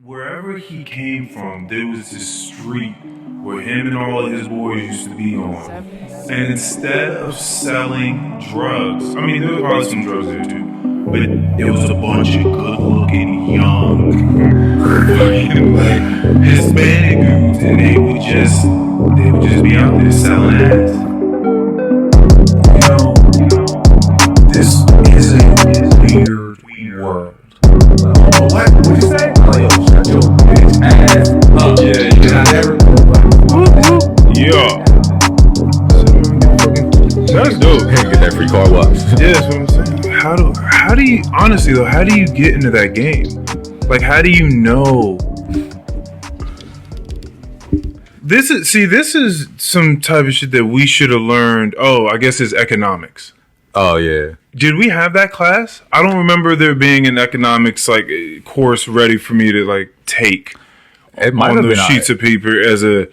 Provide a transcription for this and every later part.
wherever he came from, there was this street where him and all of his boys used to be on. And instead of selling drugs, I mean, there was probably some drugs there too, but it was a bunch of good-looking, young, Hispanic dudes, and they would just be out there selling ass. This is a weird world. What? What'd you say? Oh, yo, shut your bitch ass up. Yeah. That's dope. Get that free car wash. Yeah, that's what I'm saying. How do you, honestly though, how do you get into that game? Like, how do you know? This is some type of shit that we should have learned. Oh, I guess it's economics. Oh, yeah. Did we have that class? I don't remember there being an economics course ready for me to take. It might on have those been sheets of paper as a.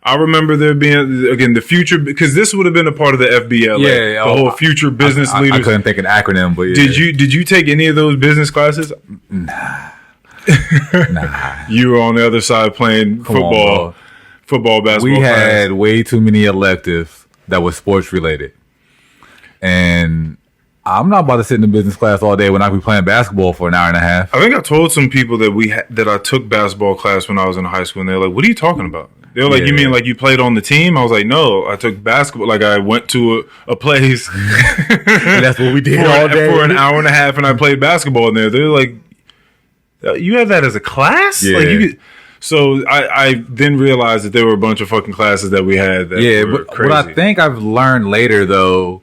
I remember there being again the future, because this would have been a part of the FBLA. Yeah, the whole future business I leaders. couldn't think an acronym, but yeah. Did you take any of those business classes? Nah. You were on the other side playing football, basketball. We had way too many electives that were sports related. And I'm not about to sit in the business class all day when I be playing basketball for an hour and a half. I think I told some people that that I took basketball class when I was in high school, and they're like, "What are you talking about?" They were like, "You mean like you played on the team?" I was like, "No, I took basketball. Like I went to a place. And that's what we did all day for an hour and a half, and I played basketball in there." They're like, "You had that as a class?" Yeah. Like you could. So I then realized that there were a bunch of fucking classes that we had that were crazy. What I think I've learned later though,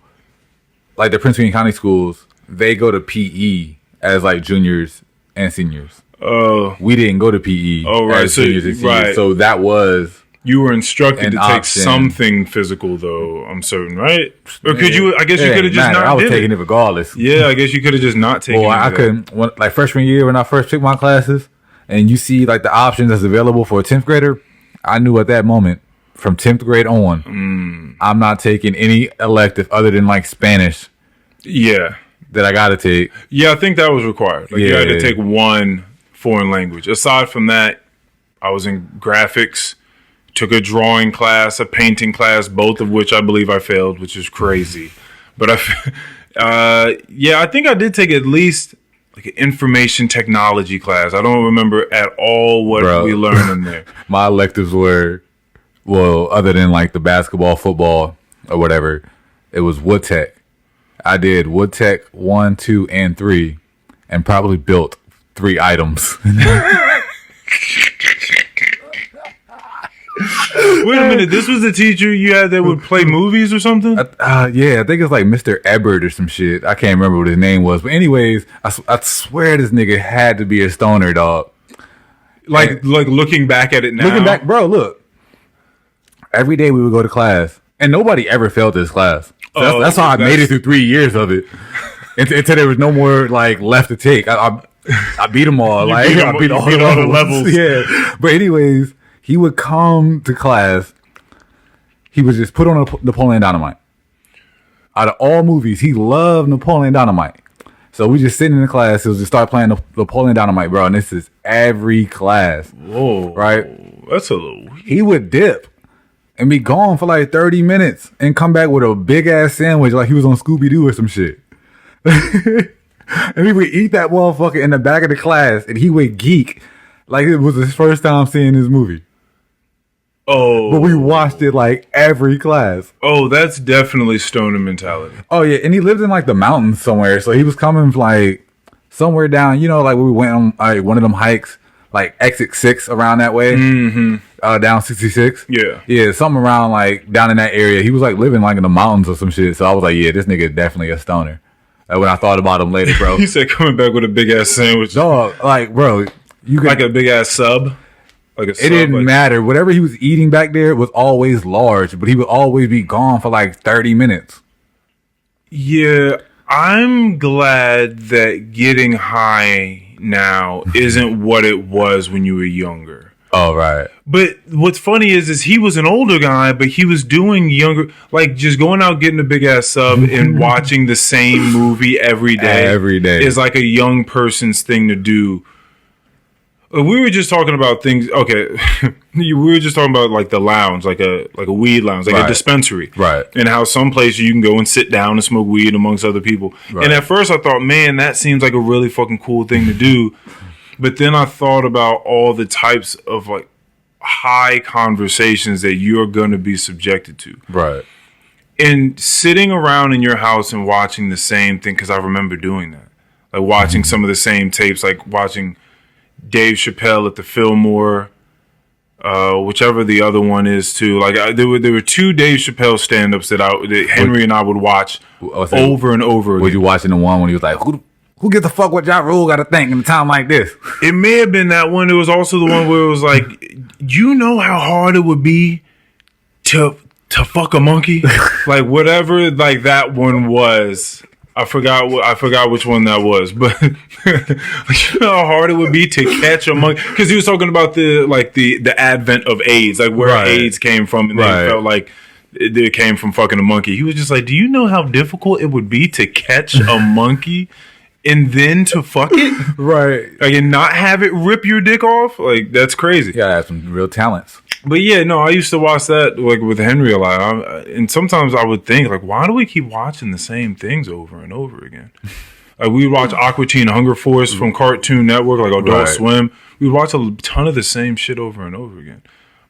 like the Prince William County schools, they go to PE as juniors and seniors. Oh, we didn't go to PE. Oh, right. As juniors and seniors. Right. So that was you were instructed to take option. something physical, though. I'm certain, right? Or could you? I guess you could have just not. I was taking it regardless. Yeah, I guess you could have just not taken. Well, I couldn't. Freshman year when I first took my classes, and you see the options that's available for a 10th grader, I knew at that moment from 10th grade on, I'm not taking any elective other than Spanish. Yeah. That I got to take. Yeah, I think that was required. You had to take one foreign language. Aside from that, I was in graphics, took a drawing class, a painting class, both of which I believe I failed, which is crazy. But I think I did take at least an information technology class. I don't remember at all what we learned in there. My electives were, other than the basketball, football, or whatever, it was wood tech. I did wood tech 1, 2, and 3, and probably built 3 items. Wait a minute, this was the teacher you had that would play movies or something? Yeah, I think it's Mr. Ebert or some shit. I can't remember what his name was. But anyways, I swear this nigga had to be a stoner, dog. Like looking back at it now? Looking back, bro, look. Every day we would go to class, and nobody ever failed this class. So that's how I made it through 3 years of it. Until there was no more left to take. I beat them all. I beat all the levels. Yeah. But anyways, he would come to class. He would just put on Napoleon Dynamite. Out of all movies, he loved Napoleon Dynamite. So we just sitting in the class. He'll just start playing Napoleon Dynamite, bro. And this is every class. Whoa. Right? That's a little weird. He would dip and be gone for 30 minutes and come back with a big ass sandwich like he was on Scooby-Doo or some shit. And he would eat that motherfucker in the back of the class, and he would geek like it was his first time seeing this movie. Oh. But we watched it every class. Oh, that's definitely stoner mentality. Oh, yeah. And he lived in the mountains somewhere. So he was coming somewhere down, where we went on one of them hikes, exit 6 around that way. Mm-hmm. Down 66. Yeah. Yeah, something around down in that area. He was living in the mountains or some shit. So I was yeah, this nigga is definitely a stoner. When I thought about him later, bro. He said coming back with a big ass sandwich. Dog, bro, you could, a big ass sub. It didn't matter. Whatever he was eating back there was always large, but he would always be gone for 30 minutes. Yeah, I'm glad that getting high now isn't what it was when you were younger. Oh, right. But what's funny is he was an older guy, but he was doing younger, just going out getting a big ass sub and watching the same movie every day. Every day is a young person's thing to do. We were just talking about things. Okay, we were just talking about like the lounge, like a weed lounge, like a dispensary, right? And how some places you can go and sit down and smoke weed amongst other people. Right. And at first I thought, man, that seems like a really fucking cool thing to do. But then I thought about all the types of like high conversations that you're going to be subjected to, right? And sitting around in your house and watching the same thing, because I remember doing that, like watching some of the same tapes, like watching Dave Chappelle at the Fillmore, whichever the other one is too. Like there were two Dave Chappelle stand-ups that Henry and I would watch over and over again. Was you watching the one when he was like, who gives a fuck what Ja Rule got to think in a time like this? It may have been that one. It was also the one where it was like, you know how hard it would be to fuck a monkey? Like whatever like that one was. I forgot which one that was, but you know how hard it would be to catch a monkey, because he was talking about the advent of AIDS, like where AIDS came from, and they felt like it came from fucking a monkey. He was just like, do you know how difficult it would be to catch a monkey and then to fuck it, right? Like, and not have it rip your dick off? Like, that's crazy. Yeah, have some real talents. But yeah, no, I used to watch that like with Henry a lot, and sometimes I would think like, why do we keep watching the same things over and over again? Like we would watch Aqua Teen Hunger Force from Cartoon Network, like Adult Swim. We would watch a ton of the same shit over and over again.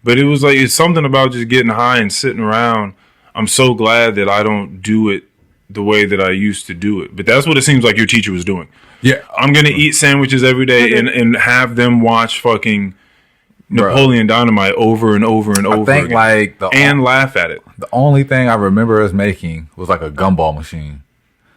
But it was like, it's something about just getting high and sitting around. I'm so glad that I don't do it the way that I used to do it. But that's what it seems like your teacher was doing. Yeah, I'm gonna eat sandwiches every day and have them watch fucking Napoleon Dynamite over and over and over again. Like and laugh at it. The only thing I remember us making was like a gumball machine.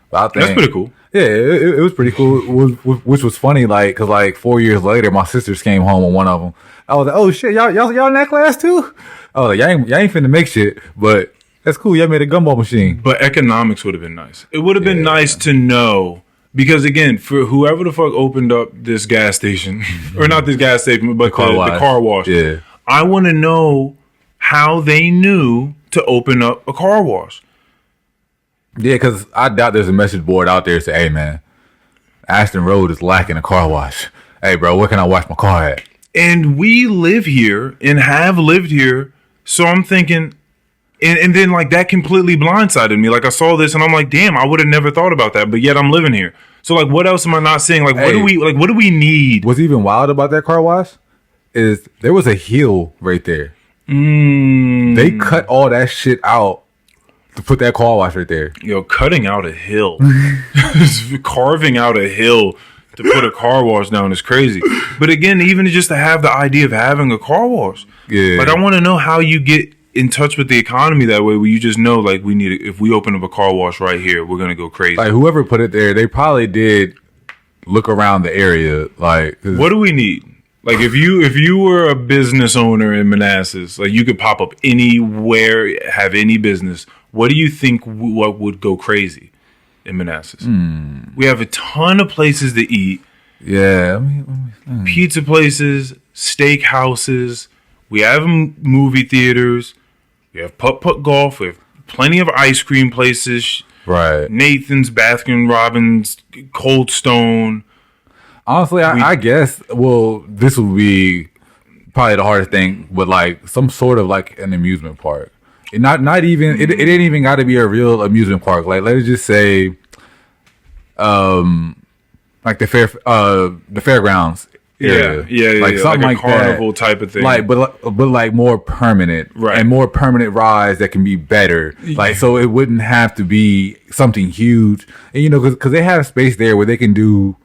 But I think, that's pretty cool. Yeah, it was pretty cool. Which was funny, like, because like 4 years later, my sisters came home on one of them. I was like, oh shit, y'all in that class too? I was like, y'all ain't finna make shit, but that's cool. Y'all made a gumball machine. But economics would have been nice. It would have been nice to know. Because again, for whoever the fuck opened up this gas station, or not this gas station, but the car wash, yeah, I want to know how they knew to open up a car wash. Yeah, because I doubt there's a message board out there saying, hey man, Ashton Road is lacking a car wash. Hey bro, where can I wash my car at? And we live here and have lived here, so I'm thinking, and then like that completely blindsided me. Like I saw this and I'm like, damn, I would have never thought about that, but yet I'm living here. So like, what else am I not seeing? Like, what do we need? What's even wild about that car wash is there was a hill right there. They cut all that shit out to put that car wash right there. Yo, cutting out a hill, carving out a hill to put a car wash down is crazy. But again, even just to have the idea of having a car wash, like I want to know how you get in touch with the economy that way, where you just know, like, if we open up a car wash right here, we're gonna go crazy. Like whoever put it there, they probably did look around the area. Like, what do we need? Like, if you were a business owner in Manassas, like you could pop up anywhere, have any business. What do you think? What would go crazy in Manassas? We have a ton of places to eat. Yeah, pizza places, steak houses. We have movie theaters. We have putt-putt golf. We have plenty of ice cream places. Right. Nathan's, Baskin Robbins, Cold Stone. Honestly, I guess, well, this would be probably the hardest thing, but like some sort of like an amusement park. And not even, it ain't even got to be a real amusement park. Like, let's just say, like the fairgrounds. Yeah, like something like a carnival that. Type of thing. Like, but like more permanent, right? And more permanent rides that can be better. Like, so it wouldn't have to be something huge, and you know, because they have space there where they can do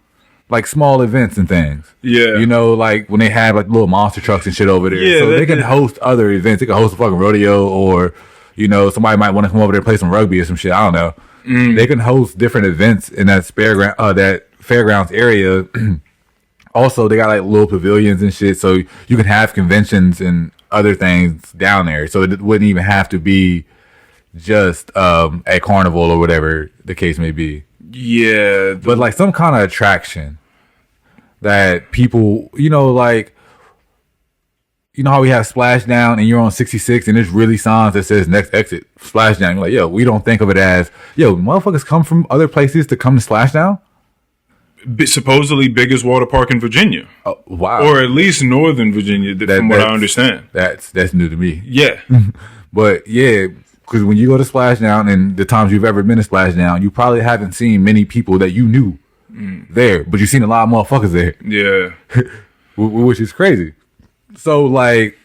like small events and things. Yeah, you know, like when they have like little monster trucks and shit over there. Yeah, so they can host other events. They can host a fucking rodeo, or you know, somebody might want to come over there and play some rugby or some shit. I don't know. They can host different events in that fairgrounds area. Also, they got like little pavilions and shit, so you can have conventions and other things down there. So it wouldn't even have to be just a carnival or whatever the case may be. Yeah. But like some kind of attraction that people, you know, like, you know how we have Splashdown and you're on 66 and there's really signs that says next exit Splashdown. You're like, yo, we don't think of it as, yo, motherfuckers come from other places to come to Splashdown? supposedly biggest water park in Virginia. Oh, wow. Or at least Northern Virginia, from what I understand. That's new to me. Yeah. But yeah, because when you go to Splashdown and the times you've ever been to Splashdown, you probably haven't seen many people that you knew there, but you've seen a lot of motherfuckers there. Yeah. Which is crazy. So like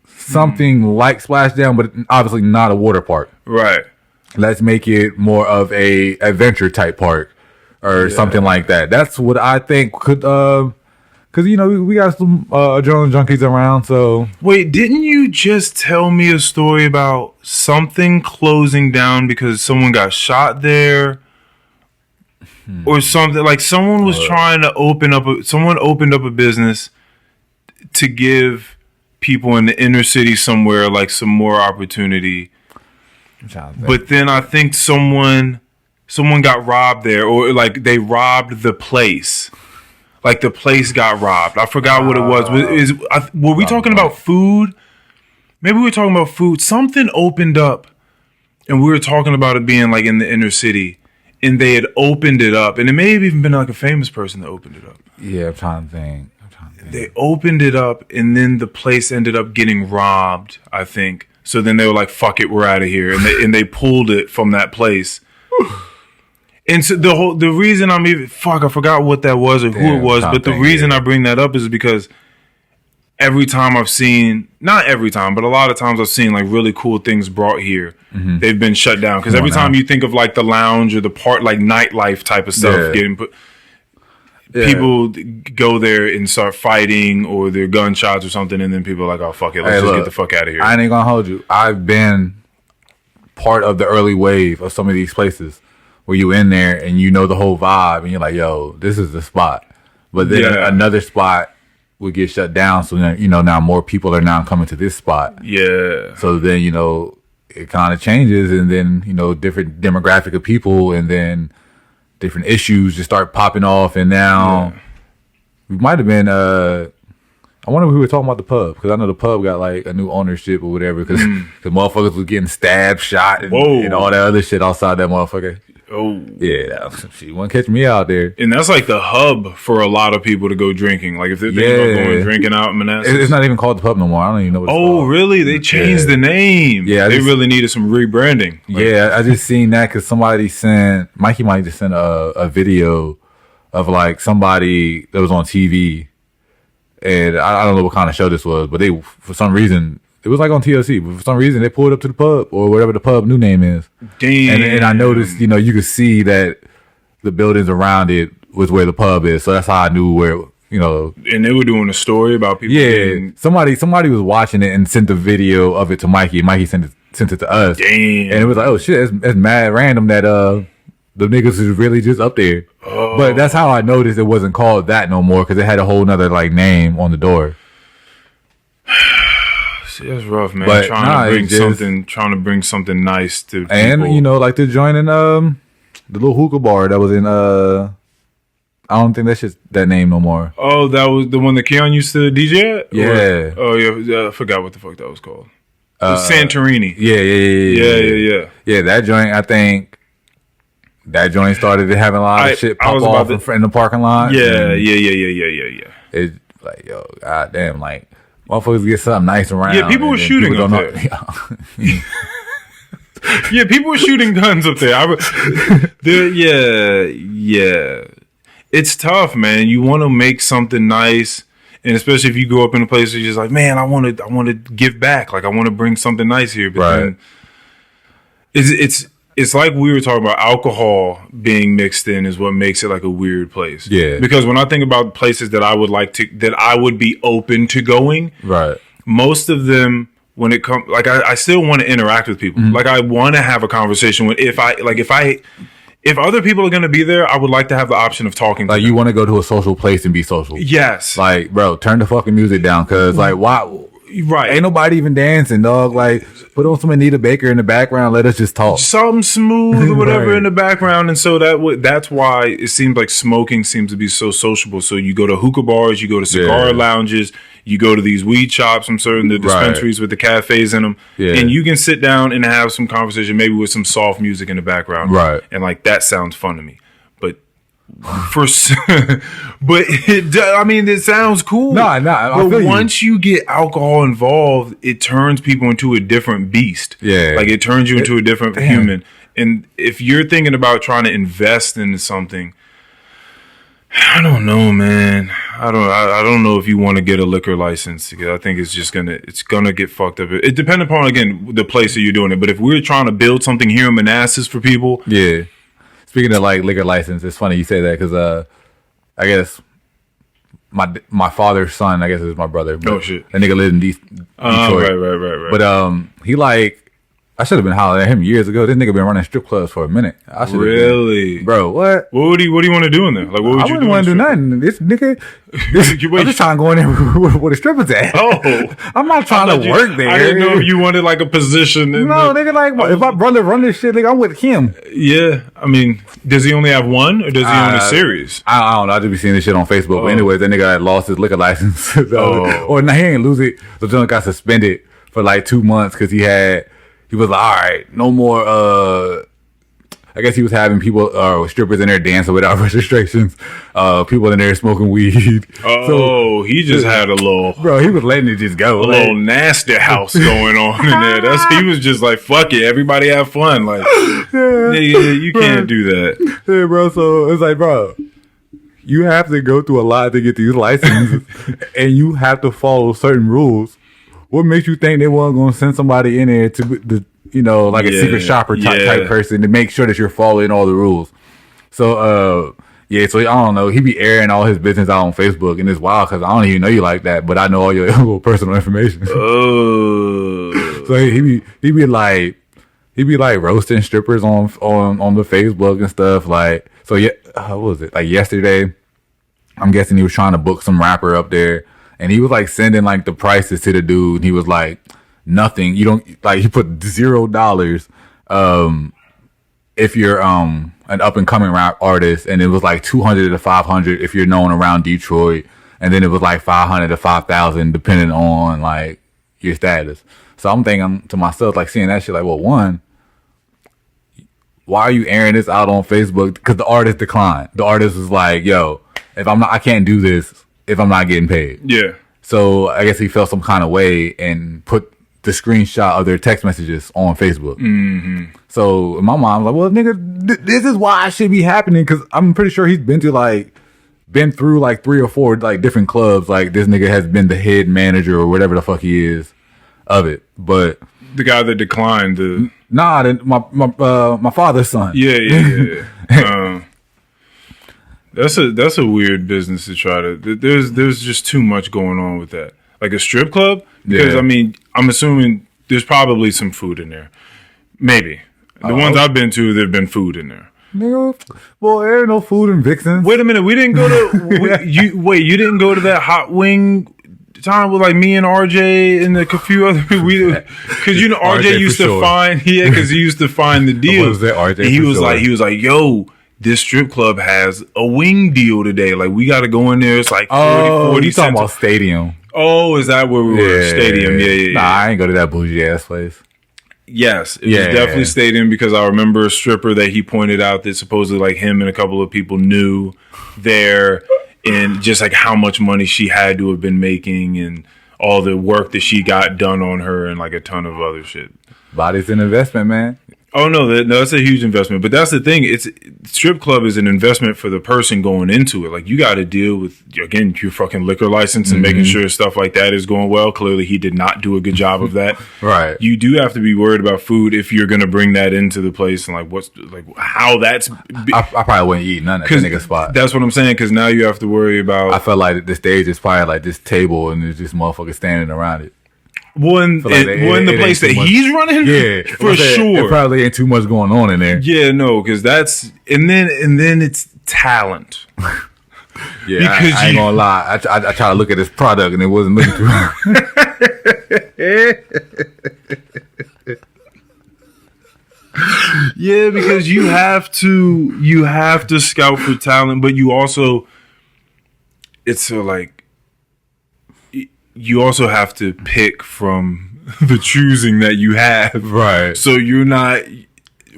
something like Splashdown, but obviously not a water park. Right. Let's make it more of a adventure type park or something like that. That's what I think could, because, you know, we got some adrenaline junkies around, so. Wait, didn't you just tell me a story about something closing down because someone got shot there? Or something, like someone was trying to someone opened up a business to give people in the inner city somewhere like some more opportunity. But then I think someone got robbed there, or like they robbed the place. Like the place got robbed. I forgot what it was. Were we talking about food? Maybe we were talking about food. Something opened up, and we were talking about it being like in the inner city, and they had opened it up, and it may have even been like a famous person that opened it up. Yeah, I'm trying to think. They opened it up, and then the place ended up getting robbed, I think. So then they were like, "Fuck it, we're out of here," and they pulled it from that place. And so the reason I forgot what that was or who it was, but the reason I bring that up is because every time I've seen, not every time, but a lot of times I've seen like really cool things brought here, they've been shut down. Because every time you think of like the lounge or the part, like nightlife type of stuff getting put, people go there and start fighting or they're gunshots or something, and then people are like, "Oh fuck it, let's just get the fuck out of here." I ain't gonna hold you. I've been part of the early wave of some of these places where you in there and you know the whole vibe and you're like, "Yo, this is the spot." But then another spot would get shut down, so then, you know, now more people are now coming to this spot. Yeah. So then, you know, it kind of changes, and then, you know, different demographic of people, and then different issues just start popping off, and now we might have been I wonder if we were talking about the pub, because I know the pub got like a new ownership or whatever, because motherfuckers was getting stabbed, shot, and all that other shit outside that motherfucker. Oh yeah, she wouldn't catch me out there. And that's like the hub for a lot of people to go drinking. Like if they're thinking about going drinking out in Manassas, it's not even called the pub no more. I don't even know what it's called. Oh really? They changed the name. Yeah, they really needed some rebranding. I just seen that because somebody Mikey might just sent a video of like somebody that was on TV, and I don't know what kind of show this was, but they, for some reason, it was like on TLC, but for some reason they pulled up to the pub or whatever the pub new name is. Damn. And I noticed, you know, you could see that the buildings around it was where the pub is, so that's how I knew where, you know. And they were doing a story about people. Yeah, somebody was watching it and sent the video of it to Mikey. Mikey sent it to us. Damn. And it was like, oh shit, it's mad random that the niggas is really just up there. Oh. But that's how I noticed it wasn't called that no more, because it had a whole nother like name on the door. See, that's rough, man. But trying to bring something nice to people. And you know, like to join in the little hookah bar that was in I don't think that's just that name no more. Oh, that was the one that Keon used to DJ at? Yeah. I forgot what the fuck that was called. Santorini. Yeah. Yeah, that joint, I think that joint started having a lot of shit pop off in the parking lot. Yeah. It's like, yo, goddamn, like, motherfuckers get something nice around. Yeah, people were shooting up there. Yeah, people were shooting guns up there. Yeah. It's tough, man. You want to make something nice, and especially if you go up in a place where you're just like, man, I want to give back. Like, I want to bring something nice here. But then it's like we were talking about, alcohol being mixed in is what makes it like a weird place. Yeah. Because when I think about places that I would be open to going, right, most of them, when it comes, like I still want to interact with people. Like I want to have a conversation with, if other people are going to be there, I would like to have the option of talking to them. Like you want to go to a social place and be social. Yes. Like, bro, turn the fucking music down, because like, why? Right. Ain't nobody even dancing, dog. Like, put on some Anita Baker in the background. Let us just talk. Something smooth or whatever in the background. And so that's why it seems like smoking seems to be so sociable. So you go to hookah bars, you go to cigar lounges, you go to these weed shops, the dispensaries with the cafes in them. Yeah. And you can sit down and have some conversation, maybe with some soft music in the background. Right. And like, that sounds fun to me. But for, but it sounds cool. No. But once you get alcohol involved, it turns people into a different beast. Yeah, like it turns you into a different human. And if you're thinking about trying to invest into something, I don't know, man. I don't know if you want to get a liquor license, because I think it's gonna get fucked up. It depends upon, again, the place that you're doing it. But if we're trying to build something here in Manassas for people, yeah. Speaking of like liquor license, it's funny you say that, because I guess my father's son, I guess is my brother. Oh shit, that nigga lived in Detroit. Right. But he like. I should have been hollering at him years ago. This nigga been running strip clubs for a minute. Really? Bro, what? What do you want to do in there? Like, what would you do? I wouldn't want to do nothing. This nigga, I'm just trying to go in there where the strippers at. Oh. I'm not trying to work there. I didn't know if you wanted like a position. Nigga, like, if my brother run this shit, like, I'm with him. Yeah. I mean, does he only have one, or does he own a series? I don't know. I just be seeing this shit on Facebook. But anyways, that nigga had lost his liquor license. Or no, he ain't lose it. So John got suspended for like 2 months because he was like, all right, no more, I guess he was having people, strippers in there dancing without registrations, people in there smoking weed. Oh, so, he just had a little... Bro, he was letting it just go. A little nasty house going on in there. He was just like, fuck it, everybody have fun. Like, nigga, you can't do that. Yeah, bro, so it's like, bro, you have to go through a lot to get these licenses, and you have to follow certain rules. What makes you think they weren't going to send somebody in there to, like a secret shopper type person to make sure that you're following all the rules? So, so I don't know. He be airing all his business out on Facebook, and it's wild because I don't even know you like that, but I know all your little personal information. Oh. So he be like roasting strippers on the Facebook and stuff. Like, so yeah, what was it? Like yesterday, I'm guessing he was trying to book some rapper up there. And he was like sending like the prices to the dude. And he was like, nothing. You don't like. He put $0 if you're an up and coming rap artist, and it was like 200 to 500 if you're known around Detroit, and then it was like 500 to 5,000 depending on like your status. So I'm thinking to myself, like, seeing that shit, like, well, one, why are you airing this out on Facebook? Because the artist declined. The artist was like, yo, I can't do this if I'm not getting paid. Yeah. So I guess he felt some kind of way and put the screenshot of their text messages on Facebook. Mm-hmm. So my mom was like, well, nigga, this is why I should be happening, because I'm pretty sure he's been through like 3 or 4 like different clubs. Like, this nigga has been the head manager or whatever the fuck he is of it. But the guy that declined the... Nah, my father's son. Yeah. That's a weird business to try to... There's just too much going on with that. Like a strip club? Because, I mean, I'm assuming there's probably some food in there. Maybe. The ones I've been to, there've been food in there. Nigga, well, there ain't no food in Vixen. Wait a minute. We didn't go to... you didn't go to that hot wing time with like me and RJ and a few other people? Because, you know, RJ used to find... Yeah, because he used to find the deal. What was that, RJ? And he was like, yo... This strip club has a wing deal today. Like, we got to go in there. It's like 40 you talking about Stadium. Oh, is that where we were? Stadium. Yeah. Nah, I ain't go to that bougie ass place. Yes, it was definitely Stadium, because I remember a stripper that he pointed out that supposedly like him and a couple of people knew there, and just like how much money she had to have been making and all the work that she got done on her and like a ton of other shit. Body's an investment, man. Oh, no, that's a huge investment. But that's the thing. Strip club is an investment for the person going into it. Like, you got to deal with, again, your fucking liquor license and making sure stuff like that is going well. Clearly, he did not do a good job of that. Right. You do have to be worried about food if you're going to bring that into the place, and how that's... I probably wouldn't eat none at the nigga spot. That's what I'm saying, because now you have to worry about... I felt like the stage is probably like this table, and there's just motherfuckers standing around it. In the place that he's running, for sure. There probably ain't too much going on in there. Yeah, no, because that's and then it's talent. Yeah, because I ain't gonna lie. I try to look at this product and it wasn't looking too. Yeah, because you have to scout for talent, but you also you also have to pick from the choosing that you have. Right. So you're not...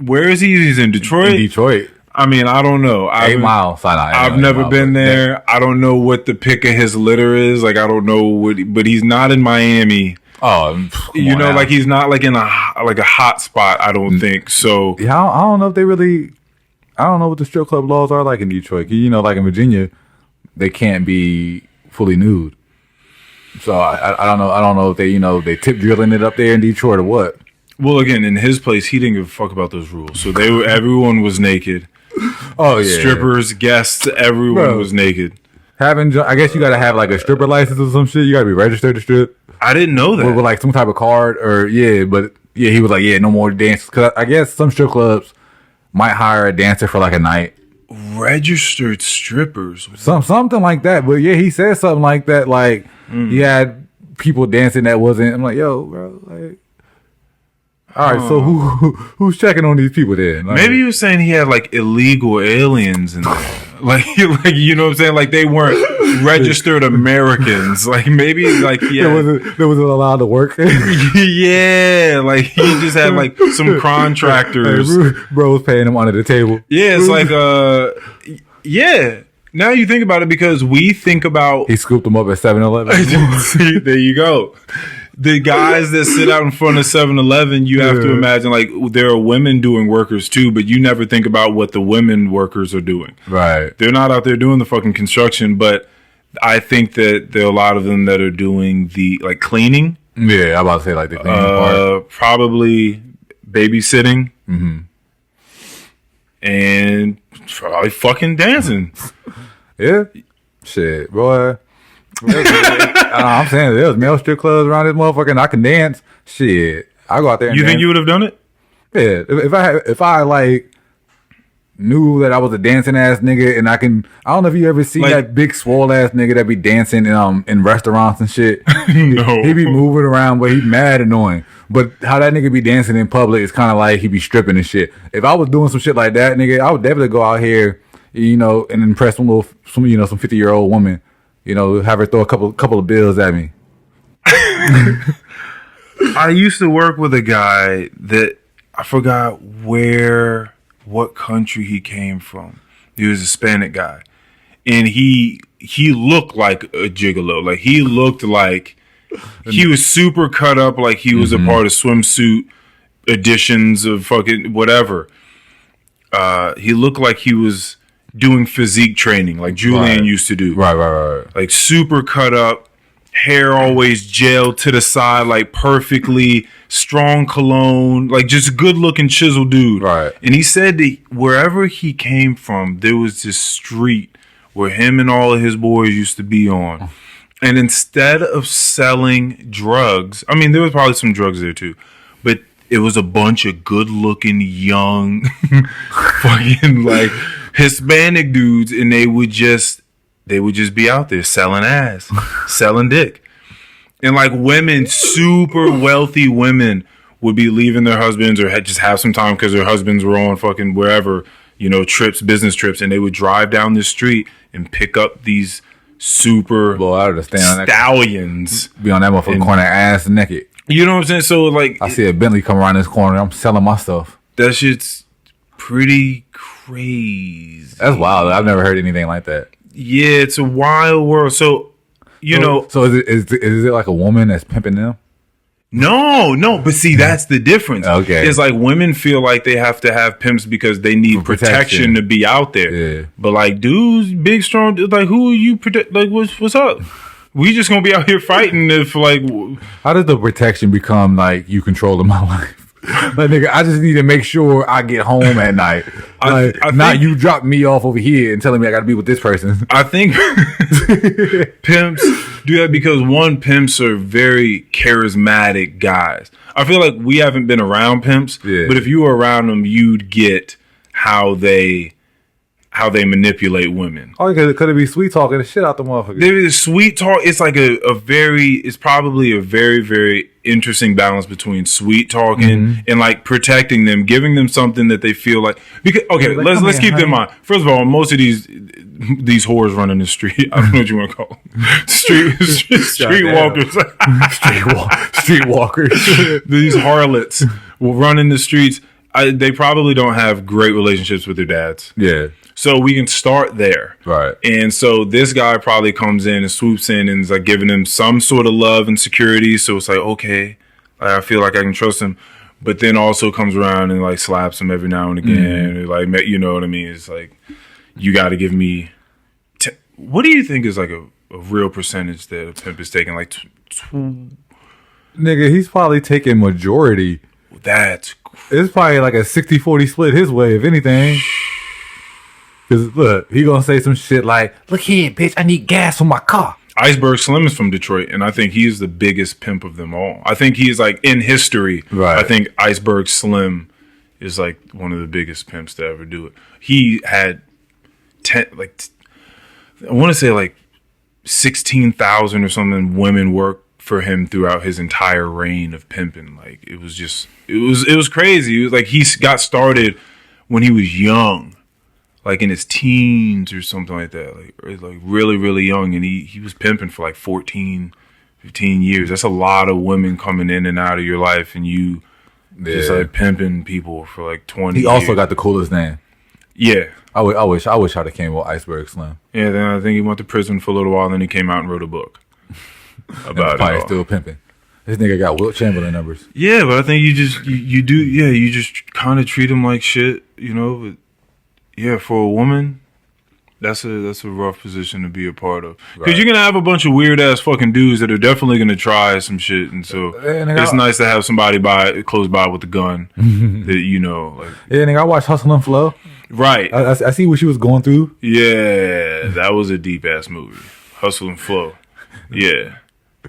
Where is he? He's in Detroit? In Detroit. I mean, I don't know. 8 Mile. I've never been there. I don't know what the pick of his litter is. Like, I don't know what, but he's not in Miami. Oh, you know, like he's not like in a hot spot. I don't think so. Yeah, I don't know if they really. I don't know what the strip club laws are like in Detroit. You know, like in Virginia, they can't be fully nude. So I don't know. I don't know if they they tip drilling it up there in Detroit or what. Well, again, in his place, he didn't give a fuck about those rules. So everyone was naked. Oh yeah, strippers, guests, everyone was naked. I guess you got to have like a stripper license or some shit. You got to be registered to strip. I didn't know that. With like some type of card or but he was like, no more dances. Because I guess some strip clubs might hire a dancer for like a night. Registered strippers, something like that. But yeah, he said something like that. Like he had people dancing that wasn't. I'm like, yo, bro, like. All right, so who's checking on these people then? Like, maybe he was saying he had like illegal aliens in there, like you know what I'm saying? Like they weren't registered Americans. Like maybe like they wasn't allowed to work. Yeah, like he just had like some contractors. Bro was paying him under the table. Yeah, it's like yeah. Now you think about it, because we think about he scooped them up at 7-Eleven. See, there you go. The guys that sit out in front of 7-Eleven, you have to imagine, like, there are women doing workers too, but you never think about what the women workers are doing. Right. They're not out there doing the fucking construction, but I think that there are a lot of them that are doing the, like, cleaning. Yeah, I'm about to say, like, the cleaning part. Probably babysitting. Mm-hmm. And probably fucking dancing. Yeah. Shit, boy. I'm saying there's male strip clubs around this motherfucker and I can dance. Shit, I go out there and You think you would have done it? Yeah, if I like knew that I was a dancing ass nigga and I don't know if you ever see like, that big swole ass nigga that be dancing in restaurants and shit. No. He be moving around, but he mad annoying. But how that nigga be dancing in public is kind of like he be stripping and shit. If I was doing some shit like that, nigga, I would definitely go out here, and impress some 50-year-old woman. Have her throw a couple of bills at me. I used to work with a guy that I forgot what country he came from. He was a Hispanic guy, and he looked like a gigolo. Like he looked like he was super cut up, like he was a part of swimsuit editions of fucking whatever. He looked like he was doing physique training like Julian used to do. Right. Like super cut up, hair always gelled to the side, like perfectly, strong cologne, like just good looking chiseled dude. Right. And he said that wherever he came from, there was this street where him and all of his boys used to be on. And instead of selling drugs, I mean, there was probably some drugs there too, but it was a bunch of good looking, young, fucking like Hispanic dudes, and they would just be out there selling ass, selling dick. And like women, super wealthy women would be leaving their husbands or just have some time because their husbands were on fucking wherever, trips, business trips, and they would drive down this street and pick up these super stallions. Be on that motherfucking corner ass naked. You know what I'm saying? So like, I see a Bentley come around this corner, I'm selling my stuff. That shit's pretty crazy. That's wild. I've never heard anything like that. Yeah, it's a wild world. So, So is it like a woman that's pimping them? No. But see, that's the difference. Okay. It's like women feel like they have to have pimps because they need protection to be out there. Yeah. But like dudes, big, strong, like who are you protect? Like what's up? We just gonna be out here fighting if like. How does the protection become like you controlling my life? Like nigga, I just need to make sure I get home at night. I think you drop me off over here and telling me I got to be with this person. I think pimps do that because pimps are very charismatic guys. I feel like we haven't been around pimps, but if you were around them, you'd get how they manipulate women. Oh, could it be sweet talking the shit out the motherfucker? There is sweet talk. It's like it's probably a very, very interesting balance between sweet talking and like protecting them, giving them something that they feel like. Because let's keep that in mind. First of all, most of these whores running the street. I don't know what you want to call them. Street walkers. Street walkers. These harlots will run in the streets. They probably don't have great relationships with their dads. Yeah. So we can start there. Right. And so this guy probably comes in and swoops in and is like giving him some sort of love and security. So it's like, okay, I feel like I can trust him. But then also comes around and like slaps him every now and again. Or like, you know what I mean? It's like, you got to give me. What do you think is like a real percentage that a pimp is taking? Like, nigga, he's probably taking majority. It's probably like a 60-40 split his way, if anything. Because look, he gonna say some shit like, "Look here, bitch, I need gas for my car." Iceberg Slim is from Detroit, and I think he's the biggest pimp of them all. I think he's like in history. Right. I think Iceberg Slim is like one of the biggest pimps to ever do it. He had I want to say like 16,000 or something women work for him throughout his entire reign of pimping. Like it was crazy. It was like he got started when he was young. Like in his teens or something like that, like really, really young. And he was pimping for like 14, 15 years. That's a lot of women coming in and out of your life, and you just like pimping people for like 20 He also got the coolest name. Yeah. I wish I'd have came with Iceberg Slim. Yeah, then I think he went to prison for a little while, and then he came out and wrote a book about it. Probably still pimping. This nigga got Wilt Chamberlain numbers. Yeah, but I think you just kind of treat him like shit, you know, but yeah, for a woman, that's a rough position to be a part of. Because you're going to have a bunch of weird-ass fucking dudes that are definitely going to try some shit. And so it's nice to have somebody close by with a gun that, you know. Like, yeah, nigga, I watched Hustle and Flow. Right. I see what she was going through. Yeah, that was a deep-ass movie. Hustle and Flow. Yeah.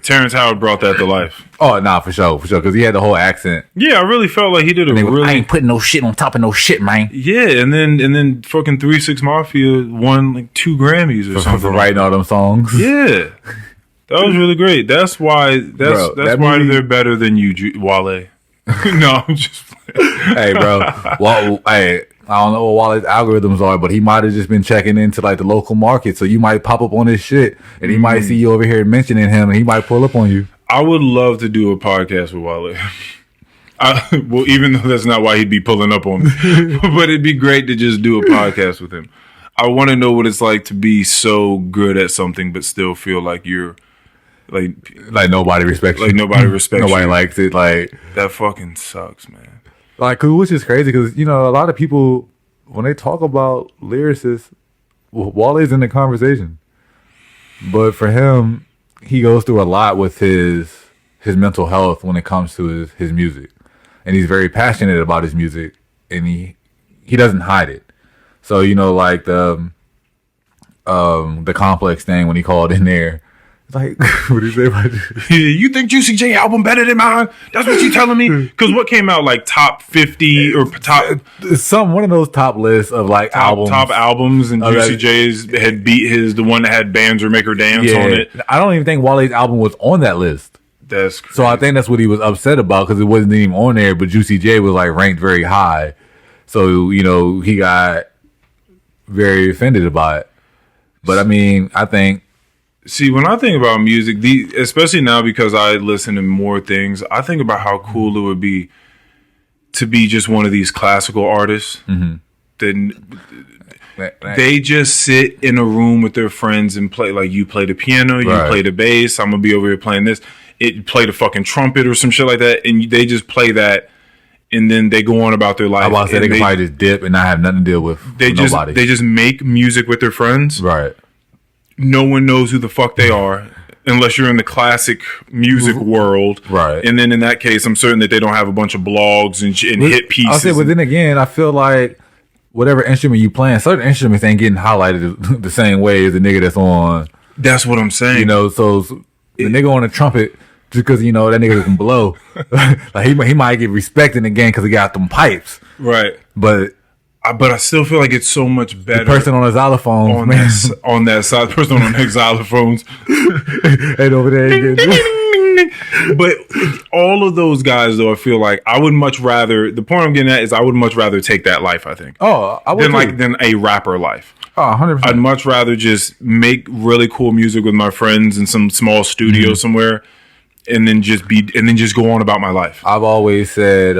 Terrance Howard brought that to life. Oh, nah, for sure, because he had the whole accent. Yeah, I really felt like he did I ain't putting no shit on top of no shit, man. Yeah, and then fucking 3 6 Mafia won like 2 Grammys or something for writing all them songs. Yeah, that was really great. That's why why they're better than you, Wale. No, I'm just playing. Hey, bro. Well, hey, I don't know what Wale's algorithms are, but he might have just been checking into like the local market. So you might pop up on his shit, and he might see you over here mentioning him, and he might pull up on you. I would love to do a podcast with Wale. Well, even though that's not why he'd be pulling up on me, but it'd be great to just do a podcast with him. I want to know what it's like to be so good at something, but still feel like you're like nobody respects you. Like nobody respects you. Nobody likes it. Like that fucking sucks, man. Like, which is crazy because, you know, a lot of people, when they talk about lyricists, Wale's in the conversation. But for him, he goes through a lot with his mental health when it comes to his music. And he's very passionate about his music, and he doesn't hide it. So, you know, like the Complex thing when he called in there, like, what did he say about this? You think Juicy J album better than mine? That's what you telling me? Because what came out like top 50 or top one of those top lists of like top albums, and Juicy J's had beat the one that had Bands or Make Her Dance on it. I don't even think Wale's album was on that list. That's crazy. So I think that's what he was upset about, because it wasn't even on there. But Juicy J was like ranked very high, so you know he got very offended about it. But I mean, I think. See, when I think about music, especially now because I listen to more things, I think about how cool it would be to be just one of these classical artists. That they just sit in a room with their friends and play. Like, you play the piano, you play the bass, I'm going to be over here playing this. Play the fucking trumpet or some shit like that, and they just play that, and then they go on about their life. I about to say they can probably just dip and not have nothing to deal with nobody. They just make music with their friends. Right. No one knows who the fuck they are unless you're in the classic music world. Right. And then in that case, I'm certain that they don't have a bunch of blogs and hit pieces. I'll say, but then again, I feel like whatever instrument you playing, certain instruments ain't getting highlighted the same way as the nigga that's on. That's what I'm saying. You know, so the nigga on the trumpet, just because, you know, that nigga can blow, like he might get respected again because he got them pipes. Right. But I still feel like it's so much better. The person on the xylophone, on that side, the person on the xylophones, and over there. But all of those guys, though, I feel like I would much rather. The point I'm getting at is I would much rather take that life. I think. Oh, I would than a rapper life. Oh, 100%. I'd much rather just make really cool music with my friends in some small studio somewhere, and then just go on about my life. I've always said,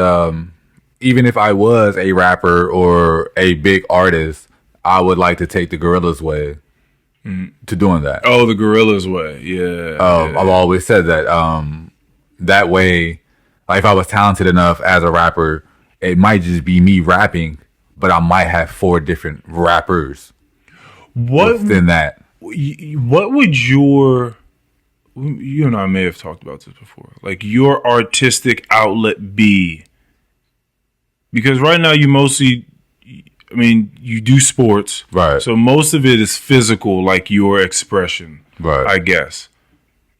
even if I was a rapper or a big artist, I would like to take the Gorilla's way to doing that. Oh, the Gorilla's way. Yeah. I've always said that. That way, like if I was talented enough as a rapper, it might just be me rapping, but I might have 4 different rappers within that. What would you and I may have talked about this before, like your artistic outlet be? Because right now you mostly, I mean, you do sports. Right. So most of it is physical, like your expression. Right. I guess.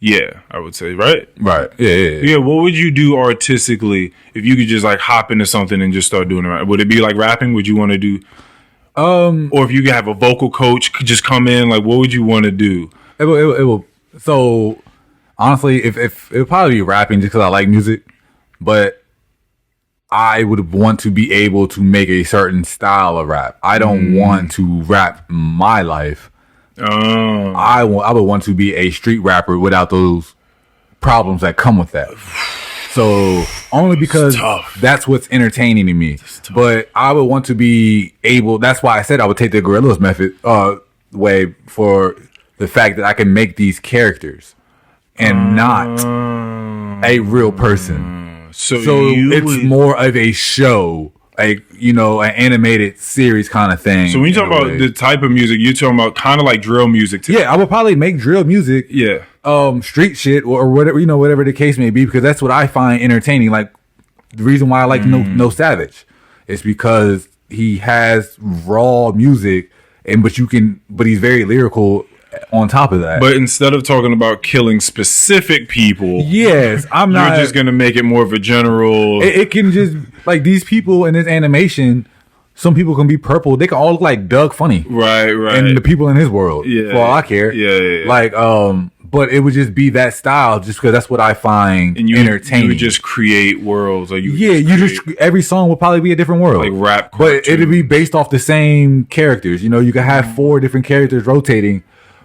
Yeah, I would say, right? Right. Yeah. Yeah, what would you do artistically if you could just like hop into something and just start doing it? Would it be like rapping? Would you want to do or if you could have a vocal coach could just come in, like what would you want to do? It will. So honestly, if it would probably be rapping just because I like music, but I would want to be able to make a certain style of rap. I don't want to rap my life. I would want to be a street rapper without those problems that come with that. So only because that's what's entertaining to me. But I would want to be able. That's why I said I would take the Gorilla's method way for the fact that I can make these characters and not a real person. So it's more of a show. Like, you know, an animated series kind of thing. So when you talk about the type of music, you're talking about kind of like drill music too. Yeah, I would probably make drill music. Yeah. Street shit or whatever, you know, whatever the case may be, because that's what I find entertaining. Like the reason why I like No Savage is because he has raw music but he's very lyrical on top of that. But instead of talking about killing specific people, yes, I'm not. You're just gonna make it more of a general. It can just like these people in this animation. Some people can be purple. They can all look like Doug Funny, right? And the people in his world, for all I care, Like, but it would just be that style, just because that's what I find entertaining. You would just create worlds, or every song would probably be a different world, like rap, but it'd be based off the same characters. You know, you could have 4 different characters rotating.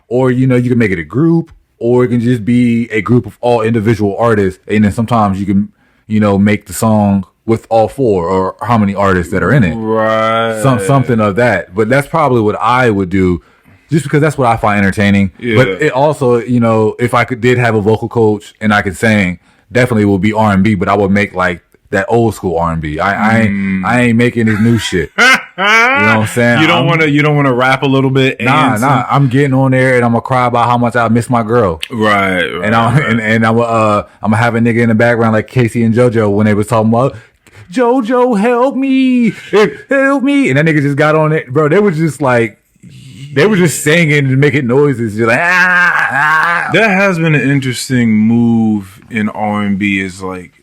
Or, you know, you can make it a group, or it can just be a group of all individual artists. And then sometimes you can, you know, make the song with all 4 or how many artists that are in it. Right. Something of that. But that's probably what I would do, just because that's what I find entertaining. Yeah. But it also, you know, if I did have a vocal coach and I could sing, definitely would be R&B, but I would make like that old school R&B. I ain't making this new shit. You know what I'm saying? You don't want to rap a little bit. Nah. I'm getting on there and I'm gonna cry about how much I miss my girl. Right. And I'm gonna have a nigga in the background like Casey and JoJo when they was talking about JoJo, help me, and that nigga just got on it, bro. They were just singing and making noises, just like That has been an interesting move in R&B. Is like.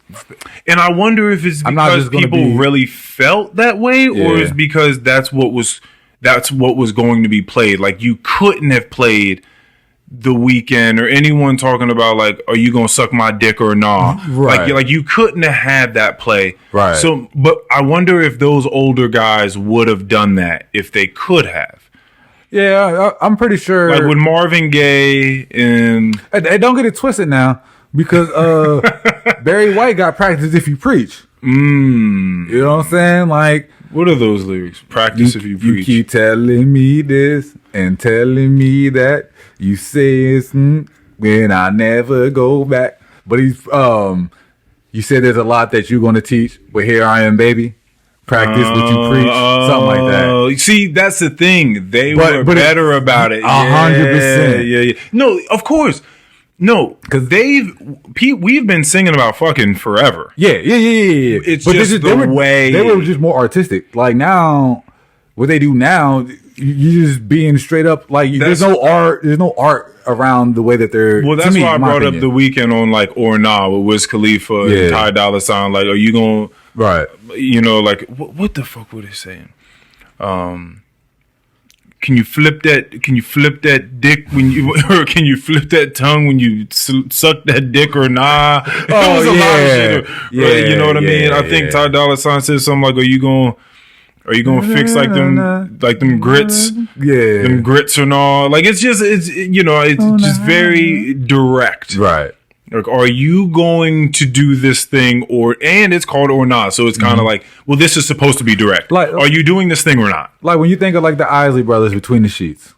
And I wonder if it's because people really felt that way, or is because that's what was going to be played. Like you couldn't have played The Weeknd or anyone talking about like, are you gonna suck my dick or nah? Right. Like you couldn't have had that play. Right. So, but I wonder if those older guys would have done that if they could have. Yeah, I'm pretty sure. Like with Marvin Gaye and hey, don't get it twisted now. Because Barry White got Practice If You Preach. You know what I'm saying? Like, what are those lyrics? Practice if you preach. You keep telling me this and telling me that. You say it's when I never go back. But he's you said there's a lot that you're gonna teach, but here I am, baby. Practice what you preach, something like that. See, that's the thing. They were better about it. 100%. Yeah. No, of course. No, because we've been singing about fucking forever. Yeah. It's but just the way they were just more artistic. Like now, what they do now, you just being straight up like there's no art around the way that they're. Well, that's why I brought up The Weeknd on like Or Nah with Wiz Khalifa and Ty Dolla $ign. Like, are you gonna You know, like what the fuck were they saying? Can you flip that dick when you, or can you flip that tongue when you suck that dick or nah? It was a lot of shit. Right? You know what I mean? I think Ty Dolla $ign said something like, Are you gonna fix like them grits? Yeah. Them grits or not? Like it's just very direct. Right. Like, are you going to do this thing and it's called or not? So it's kind of like, well, this is supposed to be direct. Like, are you doing this thing or not? Like when you think of like the Isley Brothers Between the Sheets.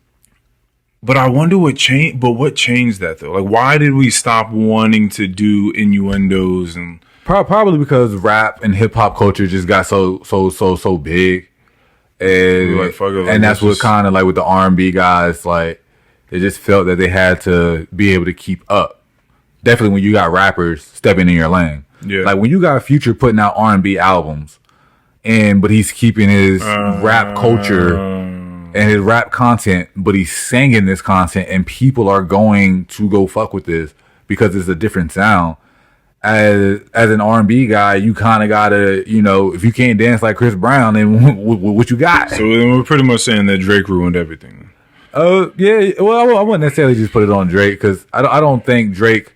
But I wonder what changed. But what changed that though? Like, why did we stop wanting to do innuendos and? Probably because rap and hip hop culture just got so big, and like, fuck it, like, and that's what kind of like with the R&B guys, like they just felt that they had to be able to keep up. Definitely when you got rappers stepping in your lane, like when you got Future putting out R&B albums, but he's keeping his rap culture and his rap content, but he's singing this content, and people are going to go fuck with this because it's a different sound. As an R&B guy, you kind of gotta, if you can't dance like Chris Brown, then what you got? So then we're pretty much saying that Drake ruined everything. Yeah. Well, I wouldn't necessarily just put it on Drake because I don't think Drake,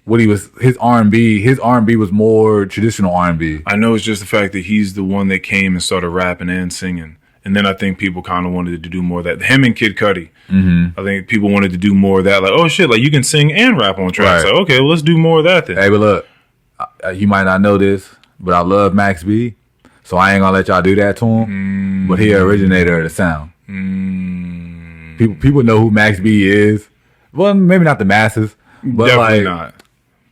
his R&B was more traditional R&B. I know it's just the fact that he's the one that came and started rapping and singing. And then I think people kind of wanted to do more of that. Him and Kid Cudi. I think people wanted to do more of that. Like, oh shit, like you can sing and rap on tracks. Right. Like, okay, well, let's do more of that then. Hey, but look, you might not know this, but I love Max B, so I ain't gonna let y'all do that to him. But he originator of the sound. People know who Max B is. Well, maybe not the masses, but definitely not.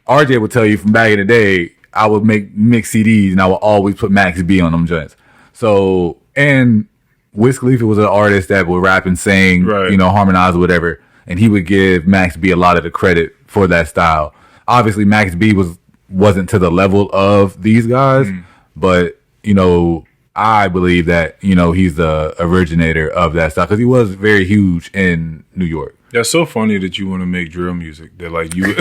RJ would tell you from back in the day, I would make mix CDs and I would always put Max B on them joints. So, and Wiz Khalifa was an artist that would rap and sing, harmonize or whatever, and he would give Max B a lot of the credit for that style. Obviously, Max B wasn't to the level of these guys, but I believe that he's the originator of that style because he was very huge in New York. That's so funny that you want to make drill music. They're like you.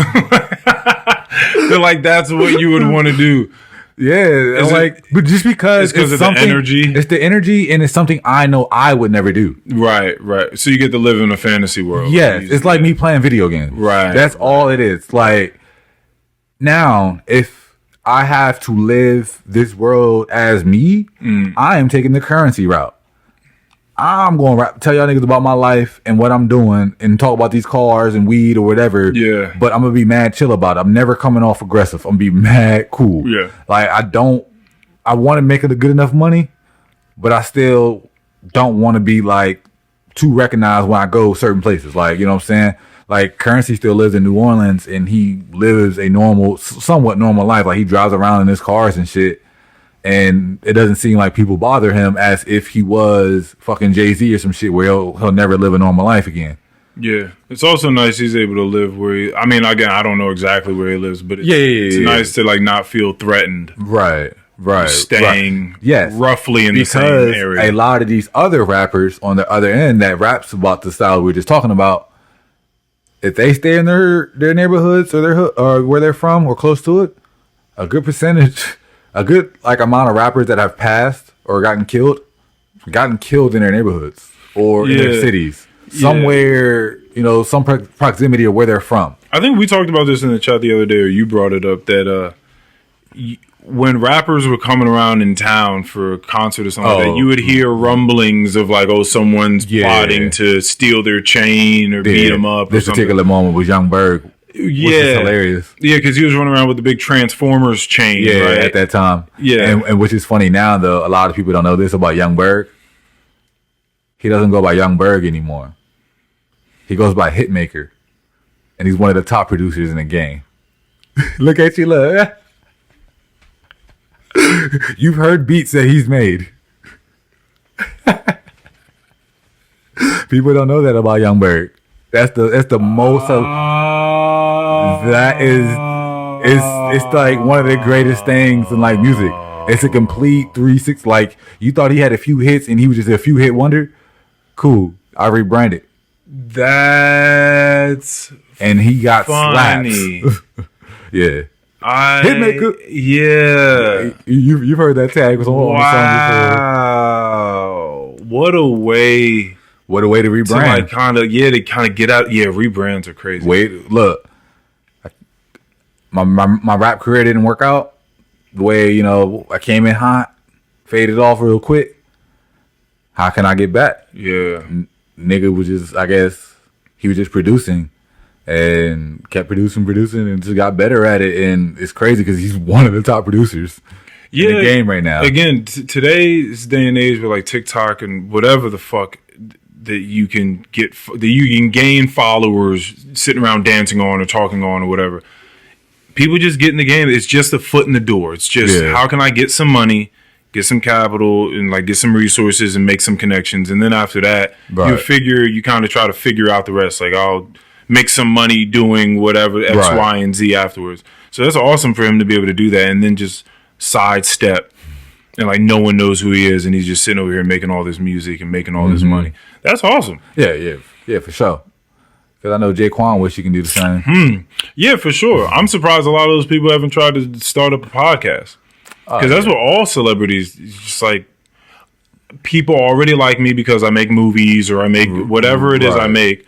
They're like that's what you would want to do. Yeah, but just because it's of the energy. It's the energy, and it's something I know I would never do. Right. So you get to live in a fantasy world. Yeah, it's like me playing video games. Right. That's all it is. Like, now, if I have to live this world as me, I am taking the currency route. I'm going to tell y'all niggas about my life and what I'm doing and talk about these cars and weed or whatever. Yeah. But I'm going to be mad chill about it. I'm never coming off aggressive. I'm going to be mad cool. Yeah. Like, I want to make it a good enough money, but I still don't want to be like too recognized when I go certain places. Like, you know what I'm saying? Like, Currency still lives in New Orleans and he lives a somewhat normal life. Like, he drives around in his cars and shit. And it doesn't seem like people bother him as if he was fucking Jay-Z or some shit where he'll never live a normal life again. Yeah. It's also nice he's able to live where again, I don't know exactly where he lives, but it's nice to like not feel threatened. Right. Staying roughly in because the same area. A lot of these other rappers on the other end that raps about the style we were just talking about, if they stay in their neighborhoods or their hood, or where they're from or close to it, a good percentage... A good amount of rappers that have passed or gotten killed in their neighborhoods or in their cities, somewhere, some proximity of where they're from. I think we talked about this in the chat the other day, or you brought it up that when rappers were coming around in town for a concert or something like that, you would hear rumblings of like, someone's plotting to steal their chain or beat them up. This particular moment was Young Berg. Which is hilarious. Yeah, because he was running around with the big Transformers chain. Yeah, right? At that time. Yeah, and which is funny now. Though a lot of people don't know this about Young Berg. He doesn't go by Young Berg anymore. He goes by Hitmaker, and he's one of the top producers in the game. Look at you, look. You've heard beats that he's made. People don't know that about Young Berg. That's the most of. That is, it's like one of the greatest things in like music. It's a complete 360. Like, you thought he had a few hits and he was just a few hit wonder. Cool. I rebranded. And he got funny. slaps. Yeah. Hitmaker. Yeah. You've heard that tag was on the song before. What a way to rebrand. To like kind of get out. Yeah, rebrands are crazy. Wait, look. My rap career didn't work out the way, I came in hot, faded off real quick. How can I get back? Yeah. Nigga was just, I guess, he was just producing. and kept producing, and just got better at it. And it's crazy because he's one of the top producers in the game right now. Again, today's day and age with like TikTok and whatever the fuck that you can get, that you can gain followers sitting around dancing on or talking on or whatever. People just get in the game. It's just a foot in the door. It's just how can I get some money, get some capital, and like get some resources and make some connections. And then after that, you kind of try to figure out the rest. Like I'll make some money doing whatever X, Y, and Z afterwards. So that's awesome for him to be able to do that and then just sidestep. And like no one knows who he is, and he's just sitting over here making all this music and making all this money. That's awesome. Yeah, for sure. Because I know Jaquan wish he can do the same. Yeah, for sure. I'm surprised a lot of those people haven't tried to start up a podcast. Because that's what all celebrities, just like, people already like me because I make movies or I make whatever it is I make.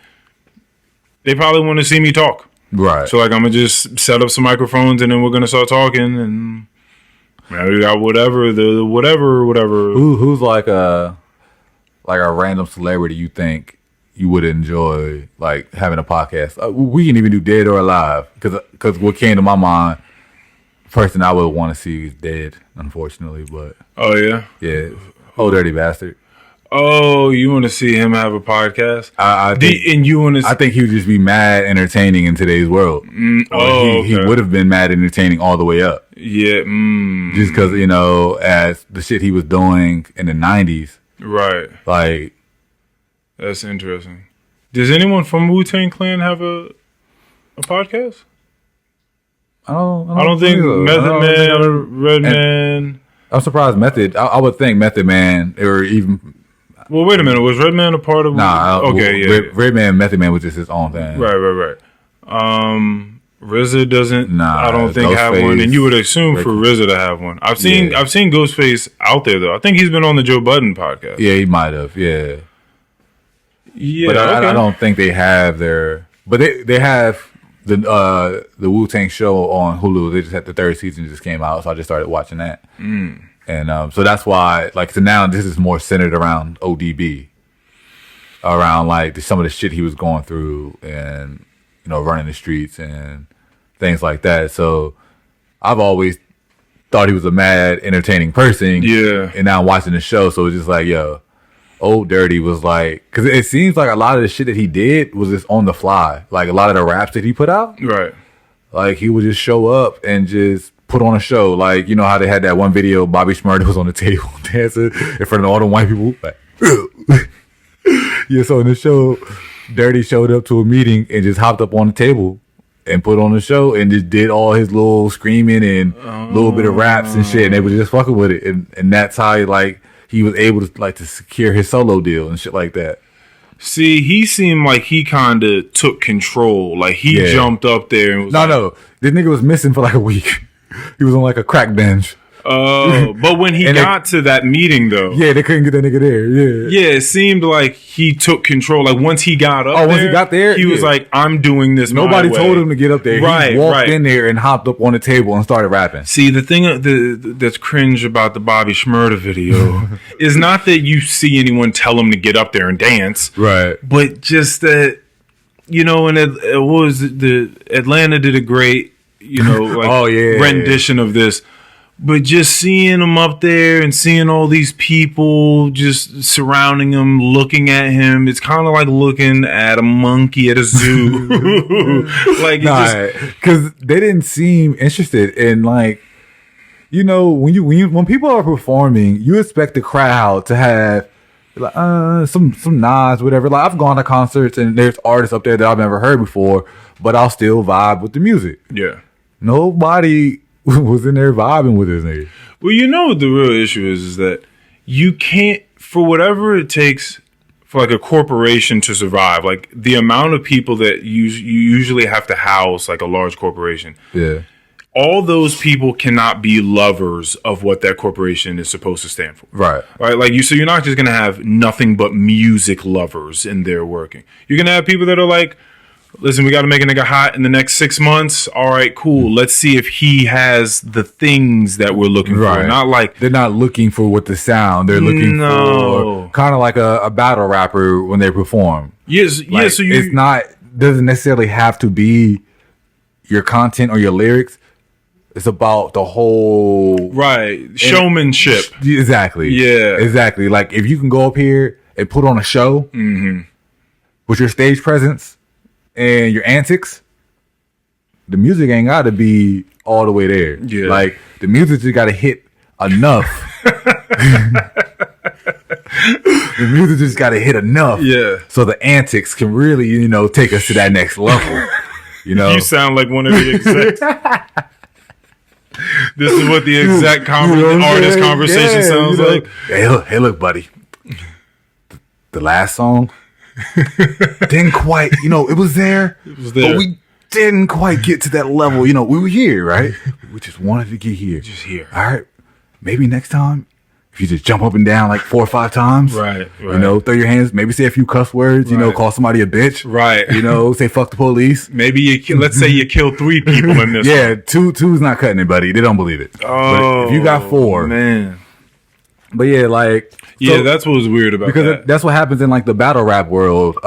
They probably want to see me talk. Right. So like I'm going to just set up some microphones and then we're going to start talking and we got whatever. Who's like a random celebrity you think you would enjoy like having a podcast? We can even do dead or alive because what came to my mind, person I would want to see is dead, unfortunately. But yeah, old dirty bastard. Oh, you want to see him have a podcast? I think he would just be mad entertaining in today's world. He would have been mad entertaining all the way up. Yeah, just because as the shit he was doing in the 90s. Right. Like, that's interesting. Does anyone from Wu-Tang Clan have a podcast? I don't think so. Method Man, Redman. I'm surprised Method. I would think Method Man or even. Well, wait a minute. Was Redman a part of? Nah. Redman, Method Man was just his own thing. Right. RZA doesn't. Nah, I don't think have one, and you would assume for RZA to have one. I've seen Ghostface out there though. I think he's been on the Joe Budden podcast. Yeah, he might have. Yeah. Yeah, but I don't think they have their. But they have the Wu-Tang show on Hulu. They just had the third season just came out, so I just started watching that. And so that's why, like, so now this is more centered around ODB, around like some of the shit he was going through, and running the streets and things like that. So I've always thought he was a mad, entertaining person. Yeah. And now I'm watching the show, so it's just like, yo, Old Dirty was like, because it seems like a lot of the shit that he did was just on the fly. Like a lot of the raps that he put out. Right. Like he would just show up and just put on a show. Like, you know how they had that one video, Bobby Shmurda was on the table dancing in front of all the white people? Like, yeah, so in the show, Dirty showed up to a meeting and just hopped up on the table and put on the show and just did all his little screaming and little bit of raps and shit. And they were just fucking with it. And that's how he was able to secure his solo deal and shit like that. See, he seemed like he kind of took control. Like he jumped up there and was No. This nigga was missing for like a week. He was on like a crack bench. Oh, but when he got to that meeting though. Yeah, they couldn't get that nigga there. Yeah. Yeah, it seemed like he took control. Like once he got up once he got there, he was like, I'm doing this Nobody told him to get up there. Right, he walked in there and hopped up on the table and started rapping. See, the thing that's cringe about the Bobby Shmurda video is not that you see anyone tell him to get up there and dance. Right. But just that, and it was the Atlanta did a great, rendition of this. But just seeing him up there and seeing all these people just surrounding him, looking at him, it's kind of like looking at a monkey at a zoo. Because they didn't seem interested in when people are performing, you expect the crowd to have some nods, whatever. Like I've gone to concerts and there's artists up there that I've never heard before, but I'll still vibe with the music. Yeah, nobody was in there vibing with his nigga. Well, what the real issue is that you can't, for whatever it takes for like a corporation to survive, like the amount of people that you usually have to house like a large corporation. Yeah. All those people cannot be lovers of what that corporation is supposed to stand for. Right. Right. Like so you're not just going to have nothing but music lovers in there working. You're going to have people that are like, listen, we got to make a nigga hot in the next 6 months. All right, cool. Let's see if he has the things that we're looking for. Not like they're not looking for what the sound. They're looking for kind of like a battle rapper when they perform. Yes, it's not doesn't necessarily have to be your content or your lyrics. It's about the whole showmanship. Exactly. Yeah. Exactly. Like if you can go up here and put on a show with your stage presence and your antics, the music ain't got to be all the way there. Yeah. Like the music just got to hit enough. The music just got to hit enough. Yeah. So the antics can really, take us to that next level. You sound like one of the execs. This is what the exec artist conversation sounds like. Hey, look, buddy. The last song didn't quite, it was there. It was there. But we didn't quite get to that level. We were here, right? We just wanted to get here. Just here. All right. Maybe next time, if you just jump up and down like 4 or 5 times. Right. Throw your hands, maybe say a few cuss words, call somebody a bitch. Right. Say fuck the police. Maybe let's say you kill 3 people in this one. Two's not cutting it, buddy. They don't believe it. Oh, but if you got 4. Man. But yeah, like... Yeah, that's what was weird about because that. That's what happens in like the battle rap world.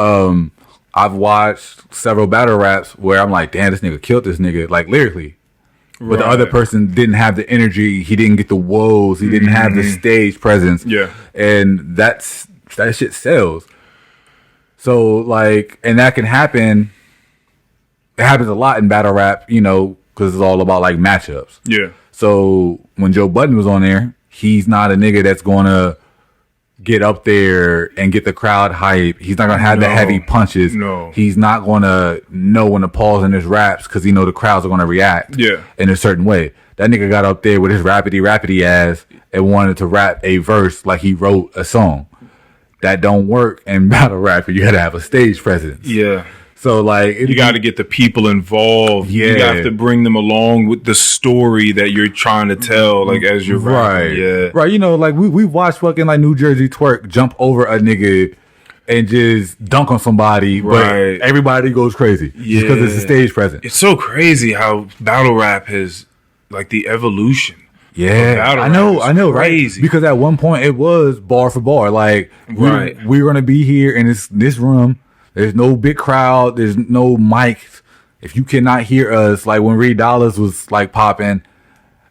I've watched several battle raps where I'm like, damn, this nigga killed this nigga, like lyrically. But the other person didn't have the energy. He didn't get the woes. He didn't have the stage presence. Yeah. And that shit sells. So like, and that can happen. It happens a lot in battle rap, because it's all about like matchups. Yeah. So when Joe Budden was on there, he's not a nigga that's going to get up there and get the crowd hype. He's not going to have the heavy punches. No. He's not going to know when to pause in his raps because he know the crowds are going to react in a certain way. That nigga got up there with his rapidy ass and wanted to rap a verse like he wrote a song. That don't work in battle rap. You got to have a stage presence. Yeah. So like you got to get the people involved. Yeah. You have to bring them along with the story that you're trying to tell, like as you're rapping. Yeah. Right. Like we watched fucking like New Jersey Twerk jump over a nigga and just dunk on somebody, but everybody goes crazy because it's a stage presence. It's so crazy how battle rap has like the evolution. Yeah, I know, crazy. Right? Because at one point it was bar for bar. Like we're gonna be here in this room. There's no big crowd. There's no mics. If you cannot hear us, like when Reed Dollars was like popping,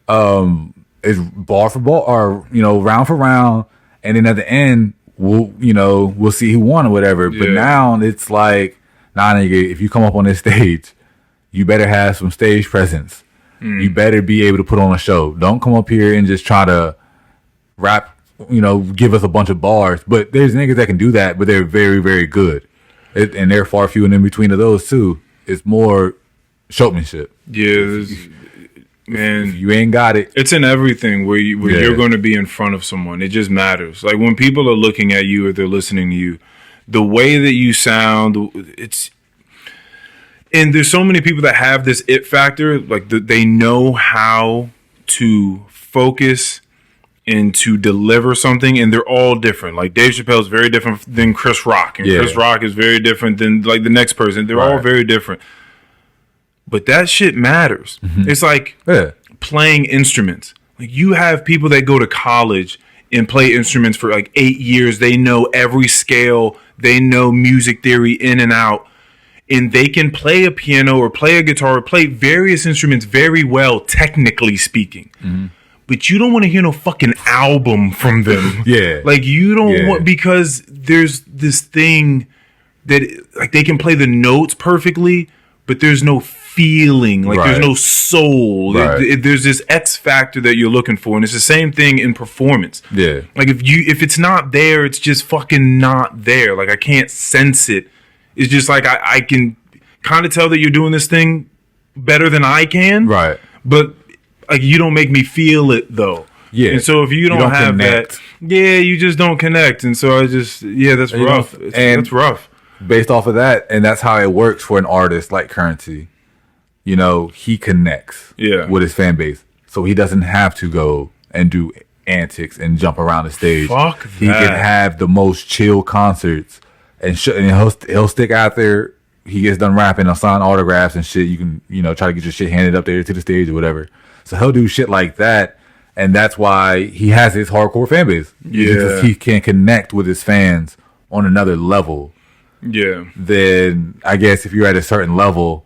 it's bar for bar or round for round, and then at the end we'll see who won or whatever. Yeah. But now it's like, nah, nigga, if you come up on this stage, you better have some stage presence. You better be able to put on a show. Don't come up here and just try to rap, give us a bunch of bars. But there's niggas that can do that, but they're very, very good. And they're far few and in between of those too. It's more showmanship. Yeah, man. If you ain't got it. It's in everything where you're going to be in front of someone. It just matters. Like when people are looking at you or they're listening to you, the way that you sound, and there's so many people that have this it factor. Like they know how to focus and to deliver something, and they're all different. Like Dave Chappelle is very different than Chris Rock, and Chris Rock is very different than like the next person. They're all very different, but that shit matters. It's like playing instruments. Like you have people that go to college and play instruments for like 8 years. They know every scale. They know music theory in and out, and they can play a piano or play a guitar or play various instruments very well, technically speaking. But you don't want to hear no fucking album from them. Like you don't want, because there's this thing that like they can play the notes perfectly, but there's no feeling. Like there's no soul. There's this X factor that you're looking for, and it's the same thing in performance. Like if it's not there, it's just fucking not there. Like I can't sense it. It's just like I can kind of tell that you're doing this thing better than I can. But like you don't make me feel it though. And so if you don't have connect. You just don't connect. And so I just that's rough. That's rough. Based off of that, and that's how it works for an artist like Currency. He connects with his fan base. So he doesn't have to go and do antics and jump around the stage. Fuck he can have the most chill concerts and he'll stick out there. He gets done rapping, he'll sign autographs and shit. You can, try to get your shit handed up there to the stage or whatever. So he'll do shit like that, and that's why he has his hardcore fan base. He can connect with his fans on another level. Yeah. then I guess if you're at a certain level,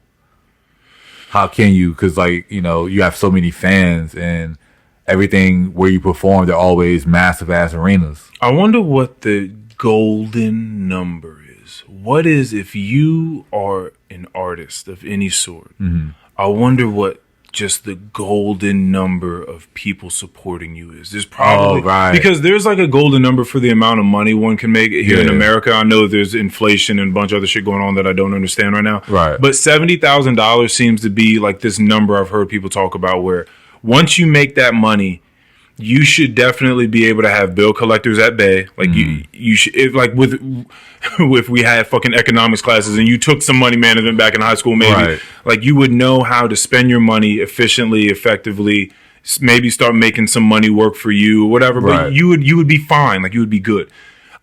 how can you? Because like you have so many fans and everything where you perform, they're always massive ass arenas. I wonder what the golden number is. What is if you are an artist of any sort? Mm-hmm. I wonder what just the golden number of people supporting you is. There's probably because there's like a golden number for the amount of money one can make here in America. I know there's inflation and a bunch of other shit going on that I don't understand right now. Right. But $70,000 seems to be like this number I've heard people talk about where once you make that money, you should definitely be able to have bill collectors at bay. Like you should, if we had fucking economics classes and you took some money management back in high school, maybe like you would know how to spend your money efficiently, effectively. Maybe start making some money work for you or whatever. But you would be fine. Like you would be good.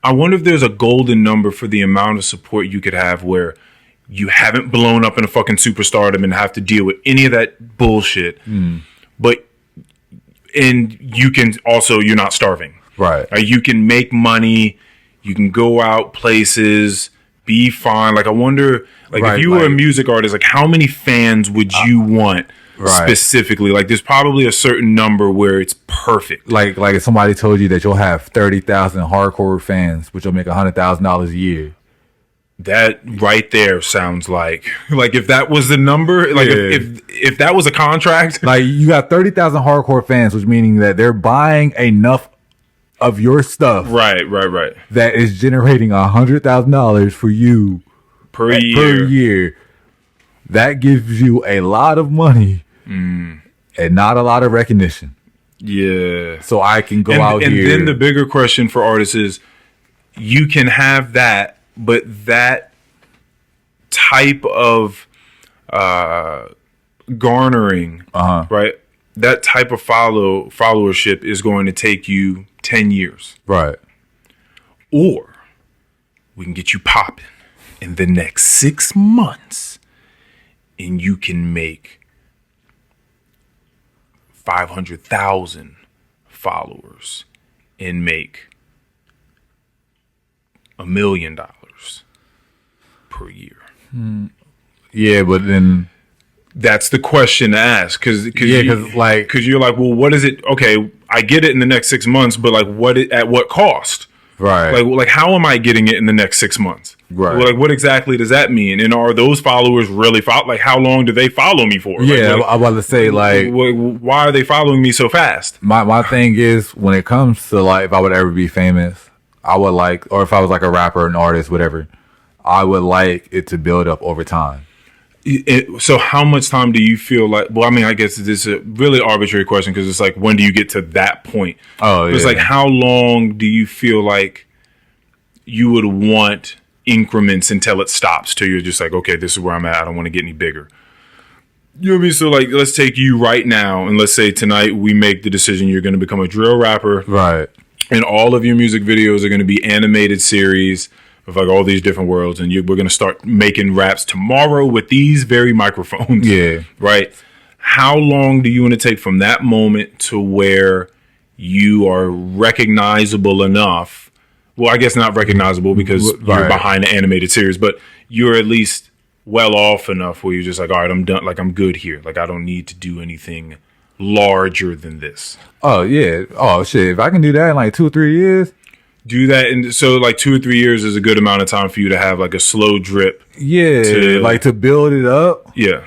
I wonder if there's a golden number for the amount of support you could have where you haven't blown up in a fucking superstardom and have to deal with any of that bullshit, but. And you can also, you're not starving. Right. You can make money. You can go out places, be fine. Like, I wonder, like, if you were a music artist, like, how many fans would you want specifically? Like, there's probably a certain number where it's perfect. Like if somebody told you that you'll have 30,000 hardcore fans, which will make $100,000 a year. That right there sounds like if that was the number, like if that was a contract, like you got 30,000 hardcore fans, which meaning that they're buying enough of your stuff, right, that is generating $100,000 for you per year. That gives you a lot of money and not a lot of recognition. Yeah. So I can go out here. And then the bigger question for artists is, you can have that. But that type of garnering, right? That type of followership is going to take you 10 years. Right. Or we can get you popping in the next 6 months and you can make 500,000 followers and make $1 million per year. Yeah, but then that's the question to ask because you're like, well, what is it? Okay, I get it in the next 6 months, but like, at what cost? Right. Like how am I getting it in the next 6 months? Right. Like, what exactly does that mean? And are those followers really like? How long do they follow me for? Yeah, I'm about to say like, why are they following me so fast? My thing is when it comes to like, if I would ever be famous, I would like, or if I was like a rapper, an artist, whatever, I would like it to build up over time. So how much time do you feel like, well, I mean, I guess this is a really arbitrary question because it's like, when do you get to that point? Oh, yeah. It's like, how long do you feel like you would want increments until it stops, till you're just like, okay, this is where I'm at. I don't want to get any bigger. You know what I mean? So like, let's take you right now and let's say tonight we make the decision you're going to become a drill rapper. Right. And all of your music videos are going to be animated series of like all these different worlds. And we're going to start making raps tomorrow with these very microphones. Yeah. Right. How long do you want to take from that moment to where you are recognizable enough? Well, I guess not recognizable because you're behind the animated series, but you're at least well off enough where you're just like, all right, I'm done. Like, I'm good here. Like, I don't need to do anything larger than this. Oh, yeah. Oh, shit. If I can do that in like 2 or 3 years. Do that. And so like 2 or 3 years is a good amount of time for you to have like a slow drip. Yeah. To build it up. Yeah.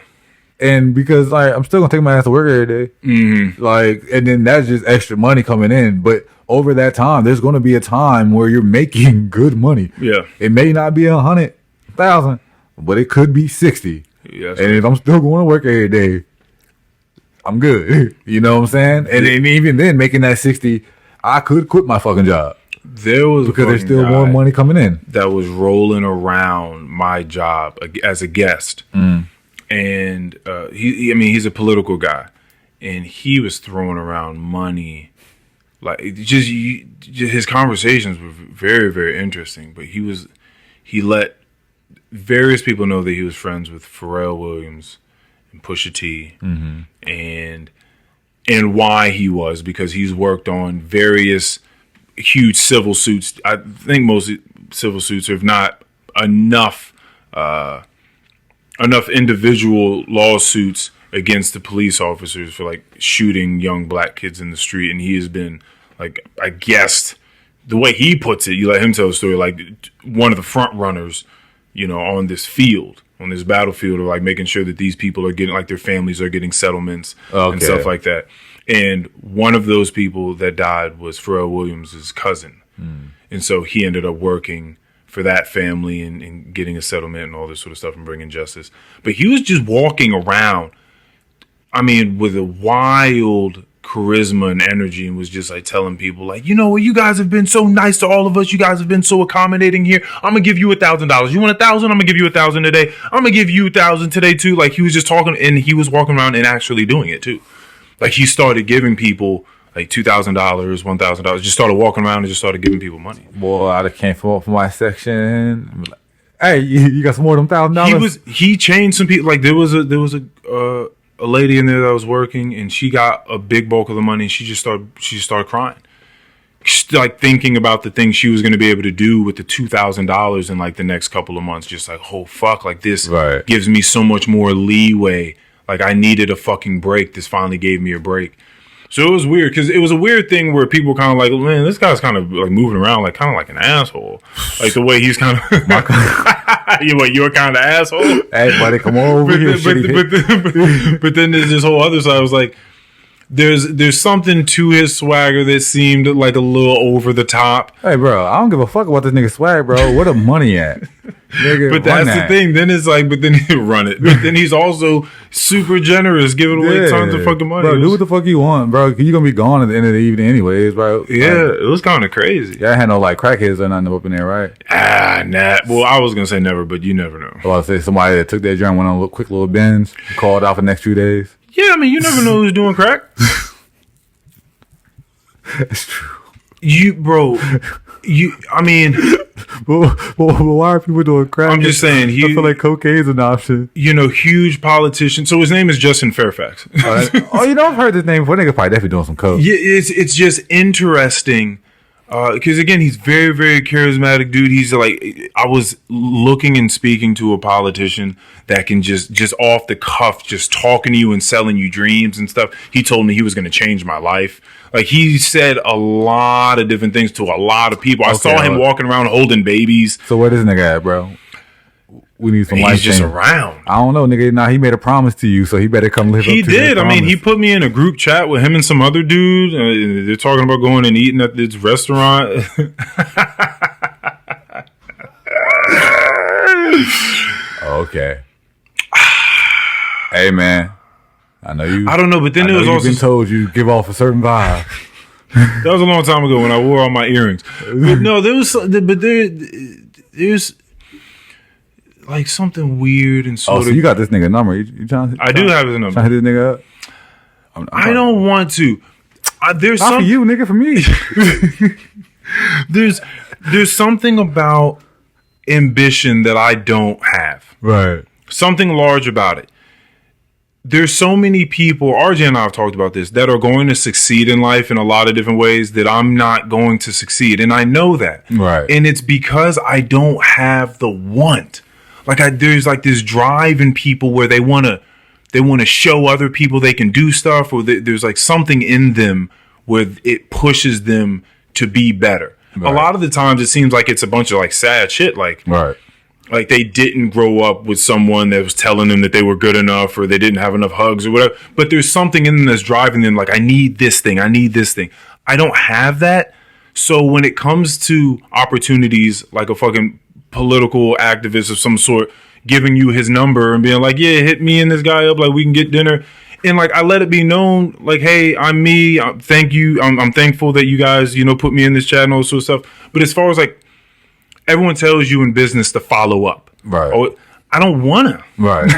And because like I'm still gonna take my ass to work every day. Mm-hmm. Like, and then that's just extra money coming in. But over that time, there's gonna be a time where you're making good money. Yeah. It may not be 100,000, but it could be 60. Yeah. And if I'm still going to work every day, I'm good. You know what I'm saying? And even then, making that 60, I could quit my fucking job. Because there's still more money coming in. That was rolling around my job as a guest. And he's a political guy, and he was throwing around money, like just his conversations were very, very interesting. But he let various people know that he was friends with Pharrell Williams and Pusha T, and why he was, because he's worked on various huge civil suits. I think most civil suits, if not enough individual lawsuits against the police officers for like shooting young black kids in the street, and he has been like, I guess the way he puts it, you let him tell the story, like one of the front runners, on this field, on this battlefield, of like making sure that these people are getting, like, their families are getting settlements and stuff like that. And one of those people that died was Pharrell Williams' cousin. And so he ended up working for that family and getting a settlement and all this sort of stuff and bringing justice. But he was just walking around, I mean, with a wild charisma and energy, and was just like telling people, like, you guys have been so nice to all of us. You guys have been so accommodating here. I'm gonna give you $1,000. You want 1,000? I'm gonna give you 1,000 today. I'm gonna give you 1,000 today too. Like, he was just talking, and he was walking around and actually doing it too. Like, he started giving people like $2,000, $1,000. Just started walking around and just started giving people money. Boy, I came from my section. Hey, you got some more than $1,000? He changed some people. Like, there was a lady in there that was working, and she got a big bulk of the money, and she just started crying. She's like thinking about the things she was going to be able to do with the $2,000 in like the next couple of months. Just like, oh fuck, like this gives me so much more leeway. Like, I needed a fucking break. This finally gave me a break. So it was weird, because it was a weird thing where people were kind of like, man, this guy's kind of like moving around like kind of like an asshole. Like the way he's kind of you're kind of asshole. Hey buddy, come on over here. But then there's this whole other side. I was like, there's something to his swagger that seemed like a little over the top. Hey bro, I don't give a fuck about this nigga swag, bro. Where the money at? Nigga, but that's the thing. Then it's like, but then he'll run it. But then he's also super generous, giving away tons of fucking money. Bro, do what the fuck you want, bro. You're gonna be gone at the end of the evening anyways, bro. Yeah, it was kind of crazy. Yeah, I had no like crackheads or nothing up in there, right? Nah. Well, I was gonna say never, but you never know. Well, I say somebody that took that joint, went on a quick little binge, called out for the next few days. Yeah, I mean, you never know who's doing crack. That's true. I mean, well, why are people doing crack? I'm just saying, I feel like cocaine's an option. Huge politician. So his name is Justin Fairfax. I've heard this name before. Nigga probably definitely doing some coke. Yeah, it's just interesting. Because again, he's very, very charismatic dude. He's like, I was looking and speaking to a politician that can just off the cuff, just talking to you and selling you dreams and stuff. He told me he was going to change my life. Like, he said a lot of different things to a lot of people. I saw him walking around holding babies. So where this nigga at, bro? We need some life. He's just around. I don't know, nigga. Nah, he made a promise to you, so he better come live up to his promise. He did. I mean, he put me in a group chat with him and some other dude. They're talking about going and eating at this restaurant. Okay. Hey, man. I know you. I don't know, but then you've been told you give off a certain vibe. That was a long time ago when I wore all my earrings. But no, there's like something weird and sort of. So you got this nigga number? I do have his number. Trying to hit this nigga up. I don't want to. There's not for you, nigga. For me. There's something about ambition that I don't have. Right. Something large about it. There's so many people, RJ and I have talked about this, that are going to succeed in life in a lot of different ways that I'm not going to succeed. And I know that. Right. And it's because I don't have the want. Like, there's like this drive in people where they want to show other people they can do stuff, or there's like something in them where it pushes them to be better. Right. A lot of the times it seems like it's a bunch of like sad shit. Like, right. Like, they didn't grow up with someone that was telling them that they were good enough, or they didn't have enough hugs or whatever. But there's something in them that's driving them, like, I need this thing. I need this thing. I don't have that. So when it comes to opportunities, like a fucking political activist of some sort giving you his number and being like, yeah, hit me and this guy up, like, we can get dinner. And like, I let it be known, like, hey, I'm me. Thank you. I'm thankful that you guys, put me in this chat and all this sort of stuff. But as far as like, everyone tells you in business to follow up. Right. Oh, I don't want to. Right.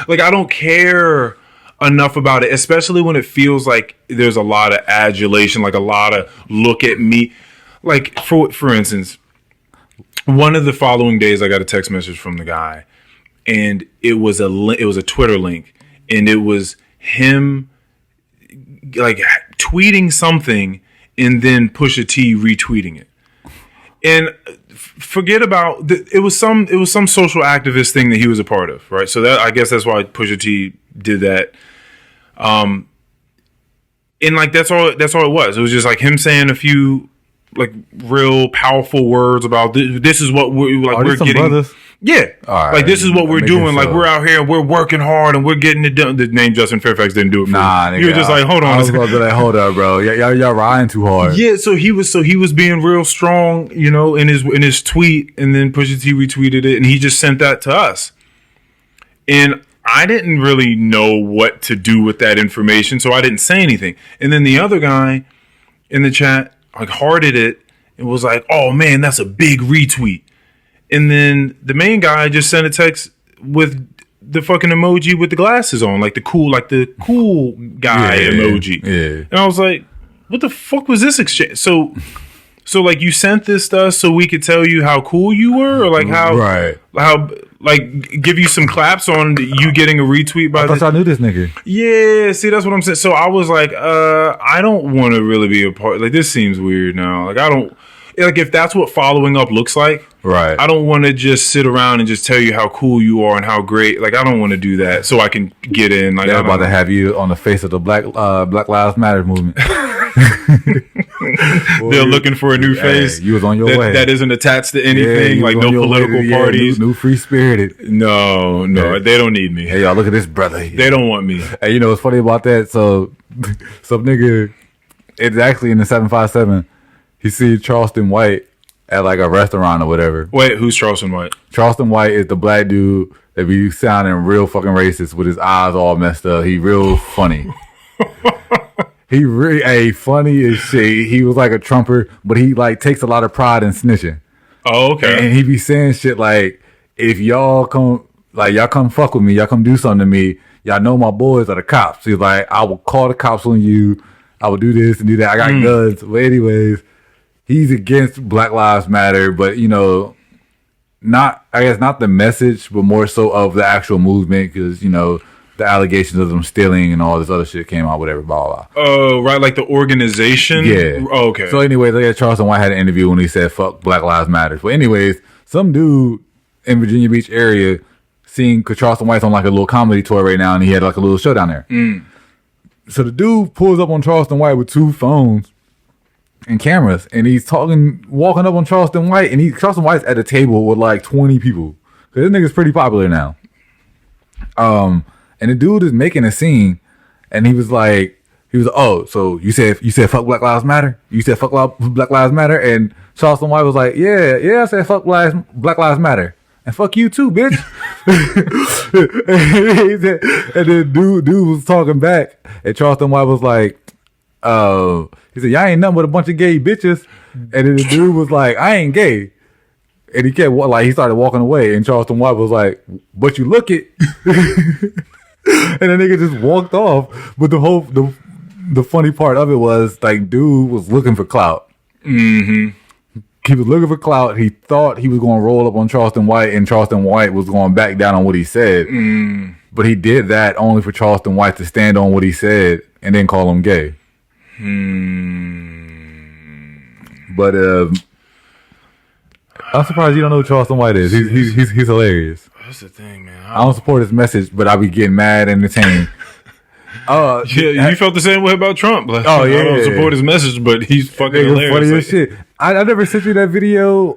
like I don't care enough about it, especially when it feels like there's a lot of adulation, like a lot of look at me. Like, for instance, one of the following days, I got a text message from the guy, and it was a Twitter link, and it was him like tweeting something and then Pusha T retweeting it. And forget about it was some social activist thing that he was a part of, right? So that I guess that's why Pusha T did that. And like that's all it was. It was just like him saying a few like real powerful words about this is what we're getting. Brothers? Yeah, right. Like this is what we're doing. Like we're out here and we're working hard and we're getting it done. The name Justin Fairfax didn't do it for you. You were just like, hold on. I was about to be like, hold up, bro. Y'all riding too hard. Yeah, so he was being real strong, you know, in his tweet, and then Pusha T retweeted it, and he just sent that to us. And I didn't really know what to do with that information, so I didn't say anything. And then the other guy in the chat like hearted it and was like, "Oh man, that's a big retweet." And then the main guy just sent a text with the fucking emoji with the glasses on, like the cool guy emoji. Yeah. And I was like, "What the fuck was this exchange?" So like you sent this to us so we could tell you how cool you were, or like how like give you some claps on you getting a retweet by. I thought I knew this nigga. Yeah, see that's what I'm saying. So I was like, I don't want to really be a part. Like this seems weird now. Like I don't. Like if that's what following up looks like, right? I don't want to just sit around and just tell you how cool you are and how great. Like I don't want to do that so I can get in. Like they're about to have you on the face of the Black Lives Matter movement. They're looking for a new face. You was on your way. That isn't attached to anything. Like no political parties. New free spirited. No, they don't need me. Hey y'all, look at this brother. They don't want me. Hey, you know what's funny about that? So, some nigga, it's actually in the 757. He see Charleston White at like a restaurant or whatever. Wait, who's Charleston White? Charleston White is the black dude that be sounding real fucking racist with his eyes all messed up. He real funny. He really funny as shit. He was like a Trumper, but he like takes a lot of pride in snitching. Oh, okay. And he be saying shit like, if y'all come fuck with me, y'all come do something to me, y'all know my boys are the cops. He's like, I will call the cops on you. I will do this and do that. I got guns. But anyways, he's against Black Lives Matter, but you know, not the message, but more so of the actual movement, because you know the allegations of them stealing and all this other shit came out, whatever, blah blah. Oh, right, like the organization. Yeah. Oh, okay. So anyways, like Charleston White had an interview when he said "fuck Black Lives Matter." But anyways, some dude in Virginia Beach area seeing, because Charleston White's on like a little comedy tour right now, and he had like a little show down there. So the dude pulls up on Charleston White with 2 phones and cameras, and he's walking up on Charleston White, and Charleston White's at a table with like 20 people. Cause this nigga's pretty popular now. And the dude is making a scene, and he was oh, so you said fuck Black Lives Matter? You said fuck Black Lives Matter? And Charleston White was like, yeah, I said fuck Black Lives Matter. And fuck you too, bitch. And then dude was talking back, and Charleston White was like, he said, y'all ain't nothing but a bunch of gay bitches. And then the dude was like, I ain't gay. And he kept he started walking away, and Charleston White was like, but you look it. And the nigga just walked off. But the funny part of it was like, dude was looking for clout. Mm-hmm. He was looking for clout. He thought he was going to roll up on Charleston White, and Charleston White was going back down on what he said. But he did that only for Charleston White to stand on what he said and then call him gay. But I'm surprised you don't know who Charleston White is. He's hilarious. That's the thing, man. I don't support his message, but I be getting mad and entertained. You felt the same way about Trump. Like, I don't support his message, but he's fucking hilarious. Funny as shit. I never sent you that video.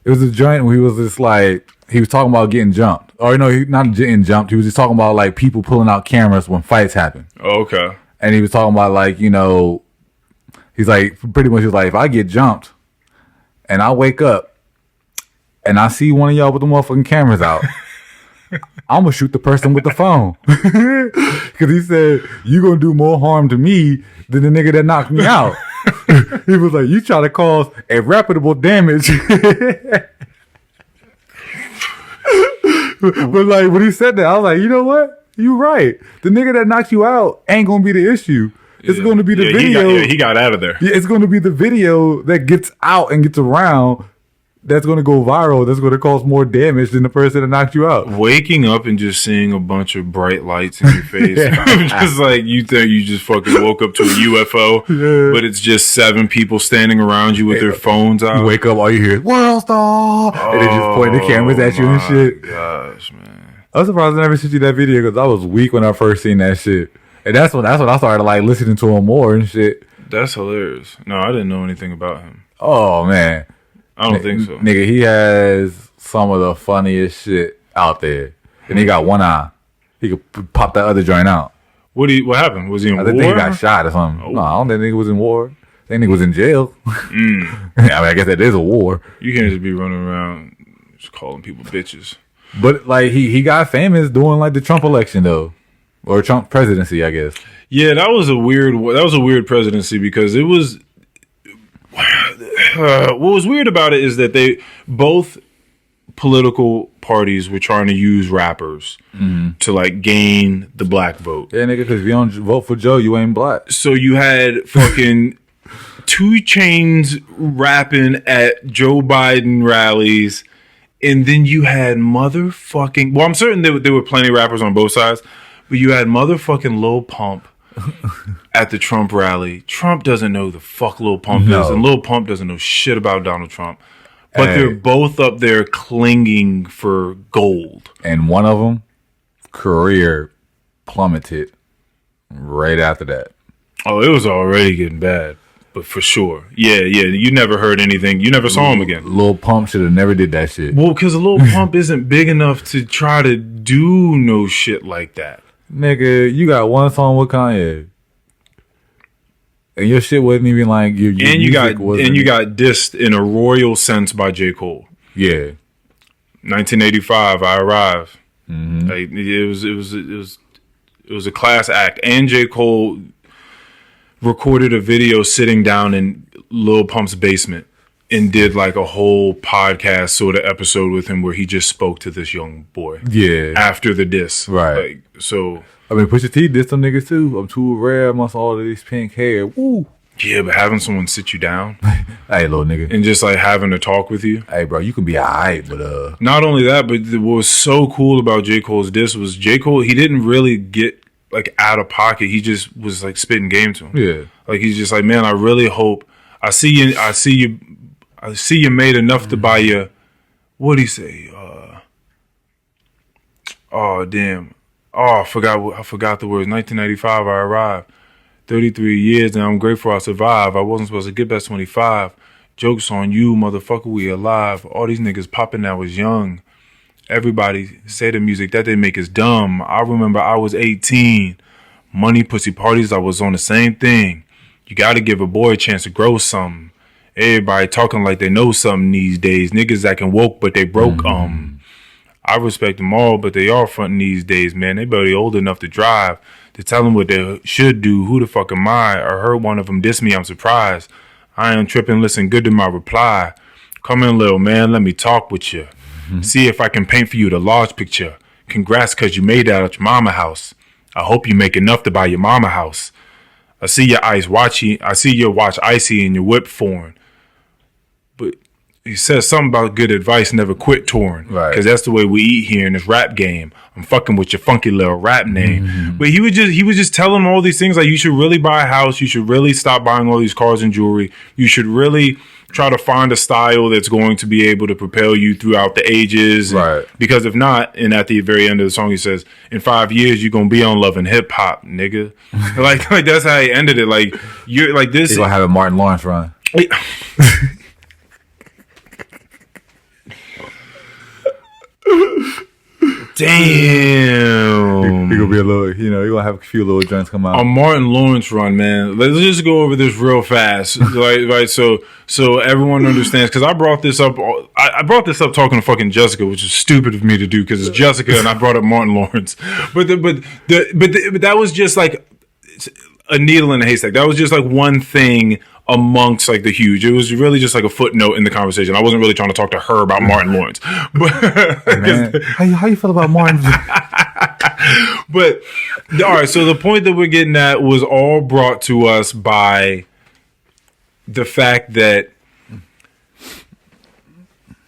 It was a joint where he was just like, he was talking about getting jumped. Or no, not getting jumped. He was just talking about like people pulling out cameras when fights happen. Oh, okay. And he was talking about like, you know, he's like, pretty much he was like, if I get jumped and I wake up and I see one of y'all with the motherfucking cameras out, I'm gonna shoot the person with the phone. Because he said, you gonna do more harm to me than the nigga that knocked me out. He was like, you try to cause irreparable damage. But like when he said that, I was like, you know what? You right. The nigga that knocks you out ain't gonna be the issue. It's going to be the video. He got out of there. Yeah, it's going to be the video that gets out and gets around that's going to go viral. That's going to cause more damage than the person that knocked you out. Waking up and just seeing a bunch of bright lights in your face. Just like you think you just fucking woke up to a UFO, but it's just 7 people standing around you with their phones out. You wake up, all you hear is World Star, and they just point the cameras at you and shit. Gosh, man. I'm surprised I never sent you that video because I was weak when I first seen that shit, and that's when I started like listening to him more and shit. That's hilarious. No, I didn't know anything about him. Oh man. I don't think so. Nigga, he has some of the funniest shit out there. And he got one eye. He could pop that other joint out. What happened? Was he in war? I think he got shot or something. Oh. No, I don't think he was in war. I think he was in jail. I mean, I guess that is a war. You can't just be running around just calling people bitches. But like he got famous doing like the Trump election though. Or Trump presidency, I guess. Yeah, that was a weird presidency because it was what was weird about it is that both political parties were trying to use rappers to like gain the black vote. Yeah, nigga, because if you don't vote for Joe, you ain't black. So you had fucking 2 Chainz rapping at Joe Biden rallies, and then you had motherfucking. Well, I'm certain there were plenty of rappers on both sides, but you had motherfucking Lil Pump at the Trump rally. Trump doesn't know the fuck Lil Pump is, and Lil Pump doesn't know shit about Donald Trump. But they're both up there clinging for gold. And one of them, career plummeted right after that. Oh, it was already getting bad. But for sure. Yeah. You never heard anything. You never saw him again. Lil Pump should have never did that shit. Well, because Lil Pump isn't big enough to try to do no shit like that. Nigga, you got one song with Kanye, and your shit wasn't even like your and you got dissed in a royal sense by J. Cole. Yeah, 1985, I Arrive. Like, it was a class act, and J. Cole recorded a video sitting down in Lil Pump's basement and did like a whole podcast sort of episode with him where he just spoke to this young boy. Yeah. After the diss. Right. Like, so. I mean, Pusha T dissed some niggas too. I'm too rare amongst all of these pink hair. Woo. Yeah, but having someone sit you down. Hey, little nigga. And just like having a talk with you. Hey, bro, you can be alright, but Not only that, but what was so cool about J. Cole's diss was J. Cole, he didn't really get like out of pocket. He just was like spitting game to him. Yeah. Like he's just like, man, I really hope I see you made enough to buy you. What'd he say? Oh damn. Oh, I forgot the words. 1995, I arrived. 33 years and I'm grateful I survived. I wasn't supposed to get past 25. Jokes on you, motherfucker, we alive. All these niggas popping now was young. Everybody say the music that they make is dumb. I remember I was 18. Money, pussy parties, I was on the same thing. You gotta give a boy a chance to grow something. Everybody talking like they know something these days. Niggas acting woke, but they broke. I respect them all, but they are fronting these days, man. They barely old enough to drive. To tell them what they should do. Who the fuck am I? I heard one of them diss me. I'm surprised. I am tripping. Listen good to my reply. Come in, little man. Let me talk with you. See if I can paint for you the large picture. Congrats, cause you made that at your mama house. I hope you make enough to buy your mama house. I see your eyes watchy. I see your watch icy and your whip foreign. But he says something about good advice, never quit touring. Right. Cause that's the way we eat here in this rap game. I'm fucking with your funky little rap name. But he was just telling him all these things like you should really buy a house. You should really stop buying all these cars and jewelry. You should really try to find a style that's going to be able to propel you throughout the ages. Right. Because if not, and at the very end of the song, he says, in 5 years, you're going to be on Love and Hip Hop, nigga. like that's how he ended it. Like, you're like this. He's going to have a Martin Lawrence run. Damn. He gonna be a little, he gonna have a few little joints come out. A Martin Lawrence run, man. Let's just go over this real fast, right? So everyone understands. Because I brought this up. I brought this up talking to fucking Jessica, which is stupid of me to do because it's Jessica, and I brought up Martin Lawrence. But that was just like a needle in a haystack. That was just like one thing amongst like the huge. It was really just like a footnote in the conversation. I wasn't really trying to talk to her about Martin Lawrence. But man, how you feel about Martin? But all right, so the point that we're getting at was all brought to us by the fact that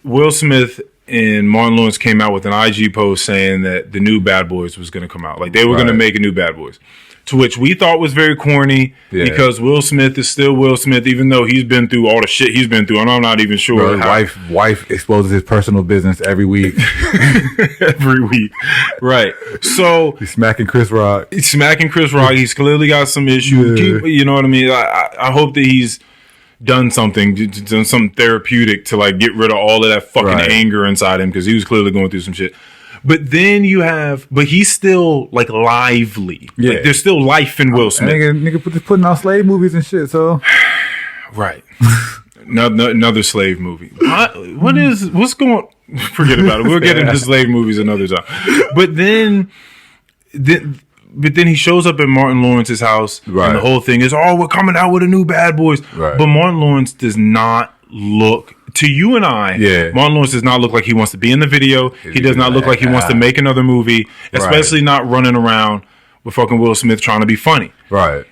Will Smith and Martin Lawrence came out with an IG post saying that the new Bad Boys was going to come out. Like, they were going to make a new Bad Boys. To which we thought was very corny because Will Smith is still Will Smith, even though he's been through all the shit he's been through. And I'm not even sure. Bro, wife exposes his personal business every week. Every week. Right. So he's smacking Chris Rock. He's clearly got some issues. Yeah. You know what I mean? I hope that he's done something therapeutic to like get rid of all of that fucking anger inside him, because he was clearly going through some shit. But then but he's still like lively. Yeah. Like, there's still life in Will Smith. Nigga putting out slave movies and shit, so. Right. Another slave movie. What's going on? Forget about it. We'll get into slave movies another time. But then he shows up at Martin Lawrence's house, and the whole thing is, we're coming out with a new Bad Boys. Right. But Martin Lawrence does not look, to you and I, Martin Lawrence does not look like he wants to be in the video. He does not look like he wants to make another movie, especially not running around with fucking Will Smith trying to be funny. Right.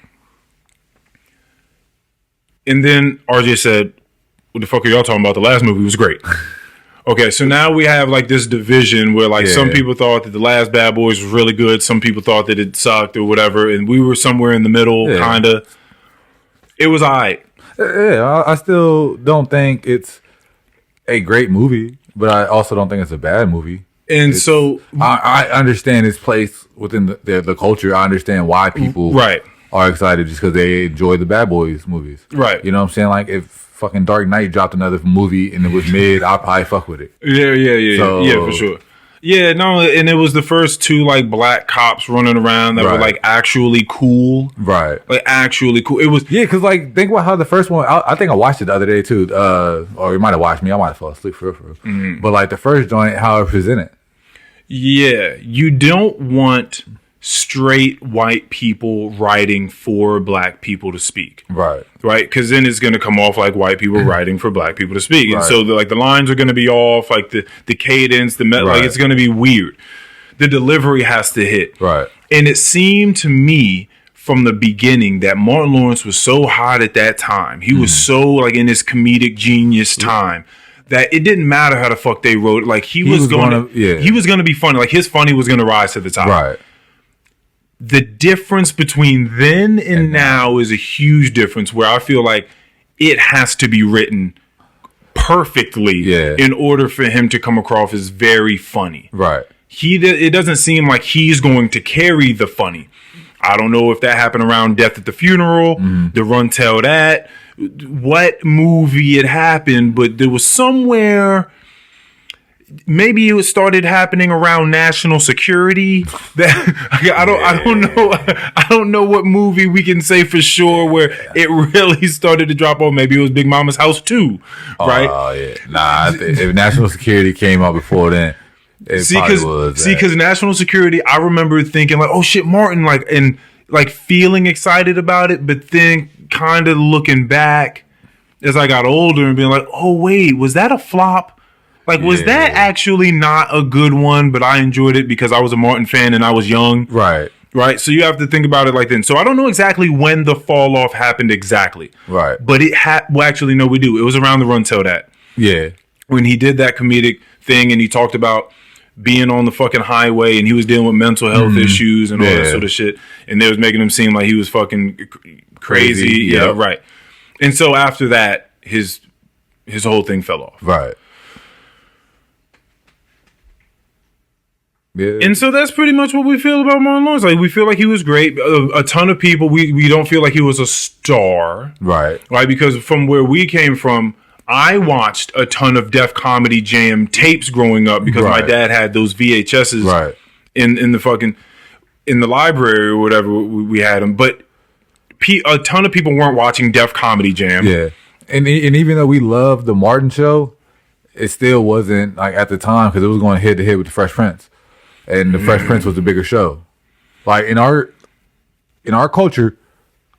And then RJ said, what the fuck are y'all talking about? The last movie was great. Okay, so now we have like this division where like some people thought that the last Bad Boys was really good. Some people thought that it sucked or whatever. And we were somewhere in the middle, kind of. It was all right. Yeah, I still don't think it's a great movie, but I also don't think it's a bad movie. And so I understand its place within the culture. I understand why people are excited just because they enjoy the Bad Boys movies. Right. You know what I'm saying? Like, if fucking Dark Knight dropped another movie and it was mid, I'll probably fuck with it. Yeah, for sure. Yeah, no, and it was the first two like black cops running around that were like actually cool, right? Like actually cool. It was because like think about how the first one. I think I watched it the other day too, or you might have watched me. I might have fallen asleep for real. Mm-hmm. But like the first joint, how it presented. Yeah, you don't want straight white people writing for black people to speak. Right. Because then it's going to come off like white people writing for black people to speak. And so the lines are going to be off, like the cadence, like it's going to be weird. The delivery has to hit. Right. And it seemed to me from the beginning that Martin Lawrence was so hot at that time. He was so like in his comedic genius time. That it didn't matter how the fuck they wrote it. Like he was going to be funny. Like his funny was going to rise to the top. Right. The difference between then and now is a huge difference where I feel like it has to be written perfectly in order for him to come across as very funny. Right. It doesn't seem like he's going to carry the funny. I don't know if that happened around Death at the Funeral, the Run Tell That, what movie it happened, but there was somewhere... Maybe it started happening around national security. That I don't know what movie we can say for sure where it really started to drop off. Maybe it was Big Mama's House 2, right? Oh yeah, nah. If national security came out before then, because national security, I remember thinking like, oh shit, Martin, like, and like feeling excited about it, but then kind of looking back as I got older and being like, oh wait, was that a flop? Like, was that actually not a good one, but I enjoyed it because I was a Martin fan and I was young? Right. Right? So you have to think about it like then. So I don't know exactly when the fall off happened exactly. Right. But it well, actually, no, we do. It was around the Run Tell That. Yeah. When he did that comedic thing and he talked about being on the fucking highway and he was dealing with mental health issues and all that sort of shit. And they was making him seem like he was fucking crazy. Yeah, right. And so after that, his whole thing fell off. Right. Yeah. And so that's pretty much what we feel about Martin Lawrence. Like, we feel like he was great. A ton of people, we don't feel like he was a star. Right. Right, because from where we came from, I watched a ton of Def Comedy Jam tapes growing up because my dad had those VHSs in the library or whatever we had them. But a ton of people weren't watching Def Comedy Jam. Yeah. And even though we loved the Martin Show, it still wasn't like at the time because it was going head to head with the Fresh Prince. And the Fresh Prince was the bigger show. Like in our culture,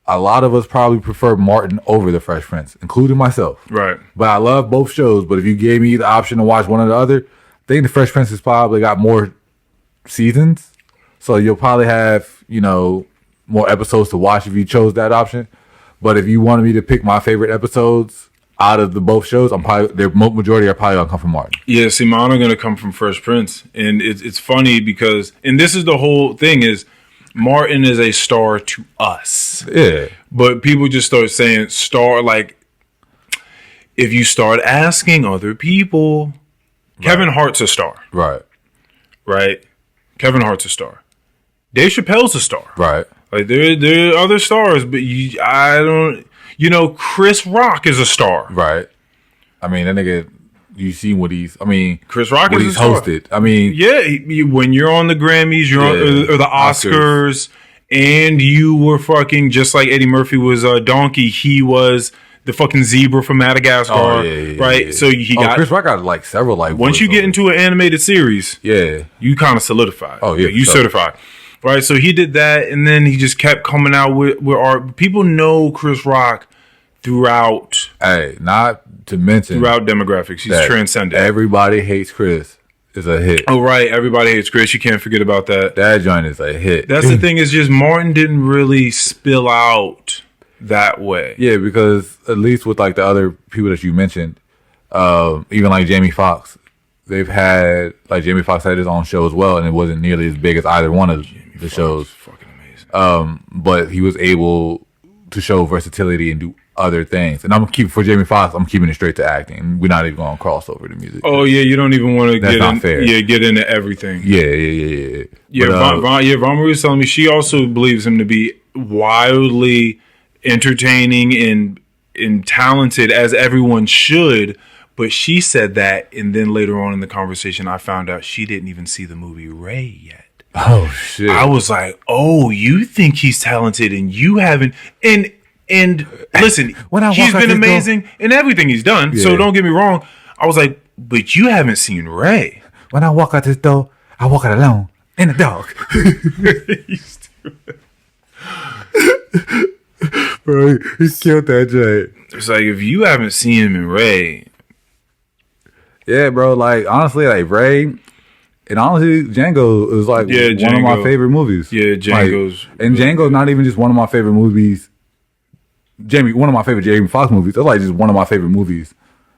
a lot of us probably prefer Martin over the Fresh Prince, including myself. Right. But I love both shows. But if you gave me the option to watch one or the other, I think the Fresh Prince has probably got more seasons. So you'll probably have, more episodes to watch if you chose that option. But if you wanted me to pick my favorite episodes, out of the both shows, their majority are probably gonna come from Martin. Yeah, see, mine are gonna come from Fresh Prince, and it's funny because, and this is the whole thing is, Martin is a star to us. Yeah, but people just start saying star like. If you start asking other people, right. Kevin Hart's a star. Right? Kevin Hart's a star. Dave Chappelle's a star. Right. Like there are other stars, but Chris Rock is a star. Right. I mean, that nigga, you see what Chris Rock what is he's a star. hosted. I mean, yeah, when you're on the Grammys, you're on, or the Oscars, and you were fucking just like Eddie Murphy was a donkey. He was the fucking zebra from Madagascar, right? Yeah. So he got Chris Rock got like several like. Once you get into an animated series, you kind of solidify. Oh yeah, you certify, right? So he did that, and then he just kept coming out with art. People know Chris Rock throughout. Hey, not to mention throughout demographics, he's transcendent. Everybody Hates Chris is a hit. Oh right, Everybody Hates Chris. You can't forget about that. That joint is a hit. That's the thing is just Martin didn't really spill out that way. Yeah, because at least with like the other people that you mentioned, even like Jamie Foxx, they've had like Jamie Foxx had his own show as well, and it wasn't nearly as big as either one of the shows. Fucking amazing. But he was able to show versatility and do other things. And I'm keeping for Jamie Foxx, I'm keeping it straight to acting. We're not even going to cross over to music. Oh yeah, you don't even want to get into everything. Yeah. Vaughn Marie was telling me she also believes him to be wildly entertaining and talented, as everyone should, but she said that, and then later on in the conversation I found out she didn't even see the movie Ray yet. Oh shit. I was like, oh, you think he's talented and you haven't, and listen, he's been amazing in everything he's done, so don't get me wrong. I was like, but you haven't seen Ray. When I walk out this door, I walk out alone in the dark. Bro, he killed that Jay. It's like, if you haven't seen him in Ray. Yeah, bro, like, honestly, like, Ray, and honestly, Django is, like, one of my favorite movies. Yeah, Django's. Like, and Django's not even just one of my favorite movies. One of my favorite Jamie Foxx movies. It's, like, just one of my favorite movies.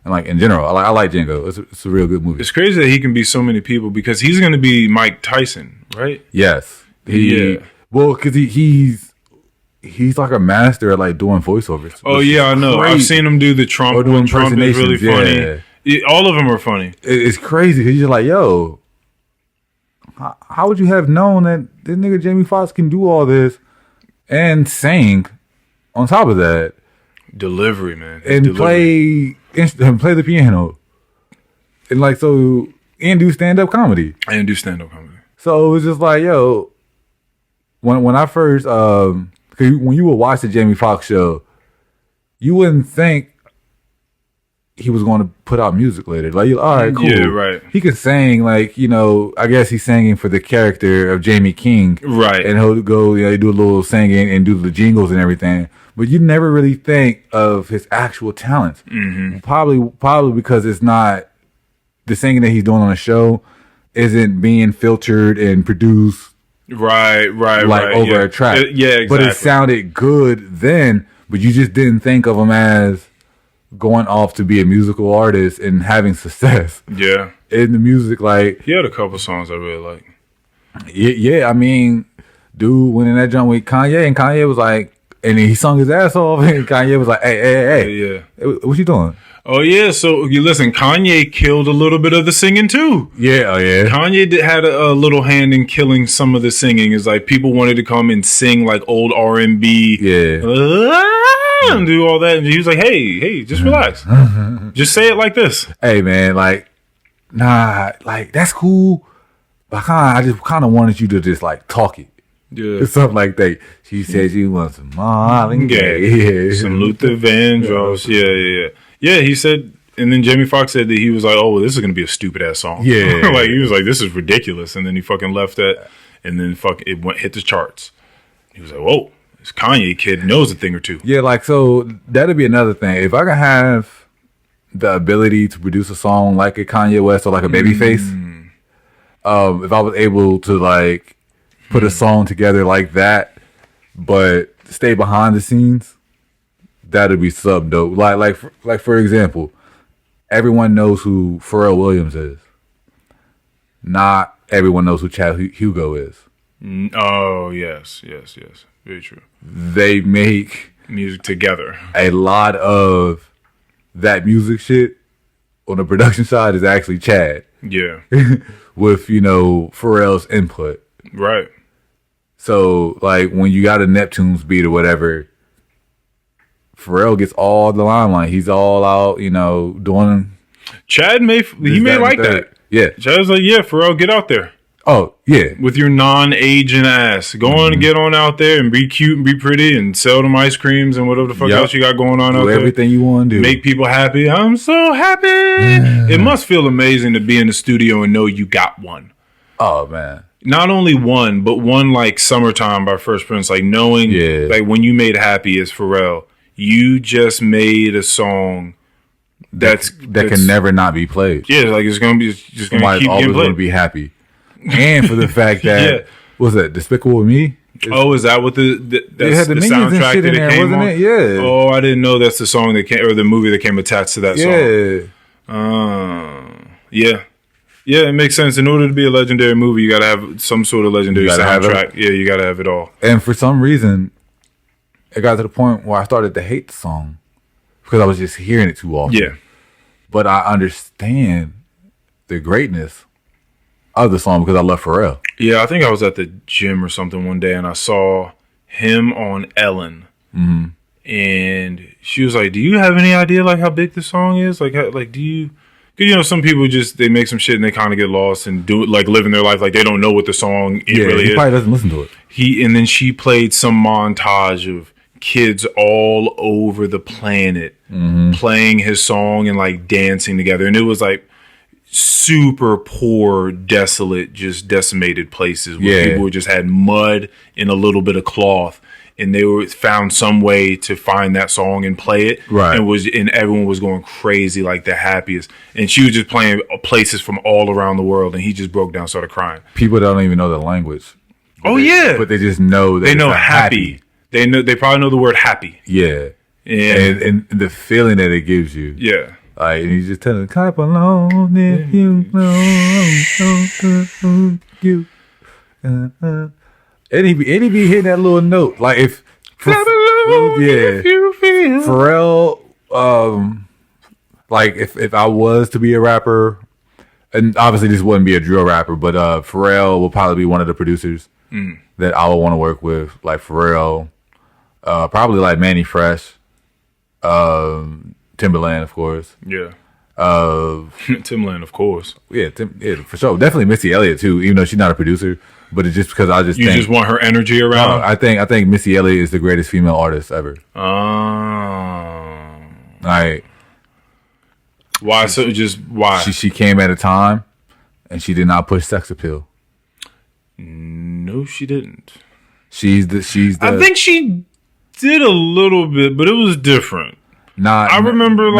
And, like, in general, I like Django. It's a real good movie. It's crazy that he can be so many people, because he's going to be Mike Tyson, right? Yes. Well, because he's like a master at like doing voiceovers. Oh yeah, I know. I've seen him do the Trump. Trump is really funny. Yeah, all of them are funny. It's crazy because you're like, yo, how would you have known that this nigga Jamie Foxx can do all this and sing on top of that? Delivery, man. And play the piano. And like, so, and do stand-up comedy. So it was just like, yo, when I first, when you would watch the Jamie Foxx show, you wouldn't think he was going to put out music later. Like, all right, cool. Yeah, right. He could sing, like, you know, I guess he's singing for the character of Jamie King. Right. And he'll go, do a little singing and do the jingles and everything. But you never really think of his actual talents. Mm-hmm. Probably because it's not, the singing that he's doing on the show isn't being filtered and produced. Right. Over a track. Yeah, exactly. But it sounded good then, but you just didn't think of him as going off to be a musical artist and having success. Yeah. In the music, like, he had a couple songs I really like. Yeah, I mean, dude went in that jump with Kanye, and Kanye was like, and he sung his ass off, and Kanye was like, hey. Yeah. What you doing? Oh, yeah. So, you listen, Kanye killed a little bit of the singing, too. Yeah, Kanye had a little hand in killing some of the singing. It's like people wanted to come and sing like old R&B. Yeah. And do all that. And he was like, hey, just relax. Just say it like this. Hey, man, like, nah, like, that's cool. But I just kind of wanted you to just, like, talk it. Yeah. Or something like that. She said she wants some Marlon Gaye. Some Luther Vandross. Yeah. Yeah, he said, and then Jamie Foxx said that he was like, oh, well, this is going to be a stupid ass song. Yeah. Like, he was like, this is ridiculous. And then he fucking left that, and then it hit the charts. He was like, whoa, this Kanye kid knows a thing or two. Yeah, like, so that'd be another thing. If I could have the ability to produce a song like a Kanye West or like a Babyface, if I was able to, like, put a song together like that, but stay behind the scenes, that'd be sub dope. Like for example, everyone knows who Pharrell Williams is. Not everyone knows who Chad Hugo is. Oh, yes. Very true. They make music together. A lot of that music shit on the production side is actually Chad. Yeah. With, Pharrell's input. Right. So, like, when you got a Neptune's beat or whatever, Pharrell gets all the limelight. He's all out, doing... Chad may like that. Yeah. Chad's like, yeah, Pharrell, get out there. Oh, yeah. With your non-aging ass. Go on and get on out there and be cute and be pretty and sell them ice creams and whatever the fuck else you got going on out there. Do everything you want to do. Make people happy. I'm so happy. It must feel amazing to be in the studio and know you got one. Oh, man. Not only one, but one like Summertime by Fresh Prince. Like knowing, like when you made Happy as Pharrell, you just made a song that can never not be played. Yeah, like it's gonna be just gonna keep always getting played. Gonna be happy, and for the fact that what was that Despicable Me? Is that what that's had the soundtrack shit that in it there, came wasn't on? it? Yeah. Oh, I didn't know that's the song that came or the movie that came attached to that song. Yeah. Yeah, it makes sense. In order to be a legendary movie, you got to have some sort of legendary soundtrack. Yeah, you got to have it all. And for some reason, it got to the point where I started to hate the song because I was just hearing it too often. Yeah. But I understand the greatness of the song because I love Pharrell. Yeah, I think I was at the gym or something one day and I saw him on Ellen. Mm-hmm. And she was like, do you have any idea like how big this song is? Like do you... Because, some people they make some shit and they kind of get lost and do it, like living their life like they don't know what the song really is. He probably doesn't listen to it. And then she played some montage of kids all over the planet playing his song and like dancing together. And it was like super poor, desolate, just decimated places where people just had mud and a little bit of cloth. And they found some way to find that song and play it, right? And everyone was going crazy, like the happiest. And she was just playing places from all around the world, and he just broke down, started crying. People don't even know the language. But they just know that they know happy. They probably know the word happy. Yeah, and the feeling that it gives you. Yeah, like and you just tell them, "Clap along if you know you." And he be hitting that little note. Like if Pharrell, like if I was to be a rapper, and obviously this wouldn't be a drill rapper, but Pharrell will probably be one of the producers that I would want to work with. Like Pharrell, probably like Manny Fresh, Timberland, of course. Yeah. Timberland, of course. Yeah, for sure. Definitely Missy Elliott too, even though she's not a producer. But it's just because I just just want her energy around. I think Missy Elliott is the greatest female artist ever. Like why? Why? She came at a time, and she did not push sex appeal. No, she didn't. She's the. I think she did a little bit, but it was different. I remember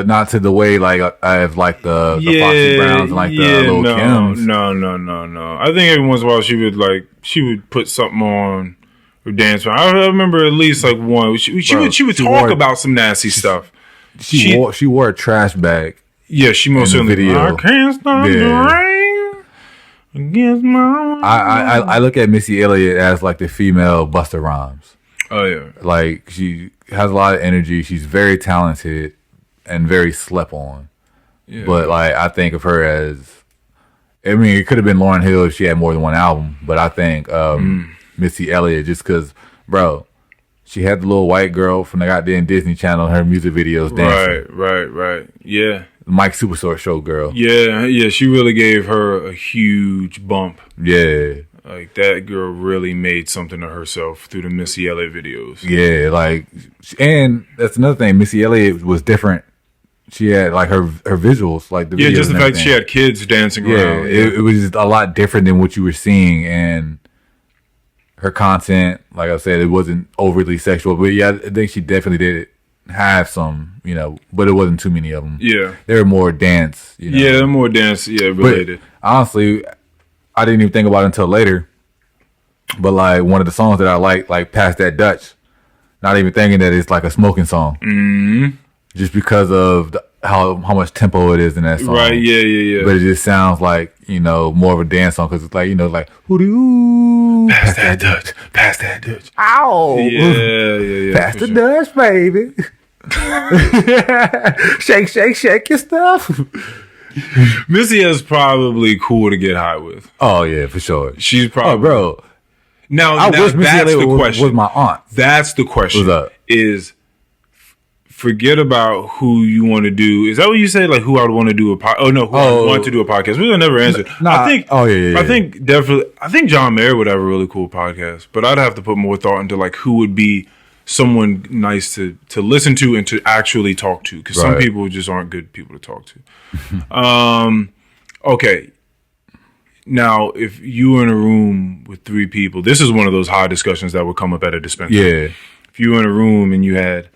not to the way like I have like the Foxy Browns and like the Lil Kims. No. I think every once in a while she would put something on or dance. I remember at least like one. She would talk about some nasty stuff. She wore a trash bag. Yeah, she most certainly did. I can't stop the rain against my. I look at Missy Elliott as like the female Busta Rhymes. Oh yeah, like she has a lot of energy. She's very talented and very slept on. Yeah. But like I think of her as, I mean, it could have been Lauryn Hill if she had more than one album. But I think Missy Elliott, just because, bro, she had the little white girl from the goddamn Disney Channel in her music videos dancing. Right. Yeah. The Mike Superstore show girl. Yeah. She really gave her a huge bump. Yeah. Like, that girl really made something of herself through the Missy Elliott videos. Yeah, like, and that's another thing. Missy Elliott was different. She had, like, her visuals, like the videos. Yeah, just the fact that she had kids dancing around. It was just a lot different than what you were seeing. And her content, like I said, it wasn't overly sexual. But, yeah, I think she definitely did have some, but it wasn't too many of them. Yeah. They were more dance, Yeah, they're more dance, related. But, honestly, I didn't even think about it until later. But like one of the songs that I like Pass That Dutch. not even thinking that it's like a smoking song. Mm-hmm. Just because of how much tempo it is in that song. Right, yeah. But it just sounds like, more of a dance song because it's like, like, hoo-doo. Pass that Dutch. Pass that Dutch. Ow. Yeah. Pass the Dutch, baby. shake your stuff. Missy is probably cool to get high with. Oh, yeah, for sure. She's probably... Oh, bro. Now wish Missy that's Elliott the question. was my aunt. That's the question. What's up? Is... Forget about who you want to do. Is that what you say? Like who I would want to do a podcast? Oh no, who I would want to do a podcast. We're gonna never answer. Nah, I think. Oh yeah. I think definitely. I think John Mayer would have a really cool podcast, but I'd have to put more thought into like who would be someone nice to listen to and to actually talk to, because some people just aren't good people to talk to. Okay. Now, if you were in a room with 3 people, this is one of those high discussions that would come up at a dispensary. Yeah. If you were in a room and you had.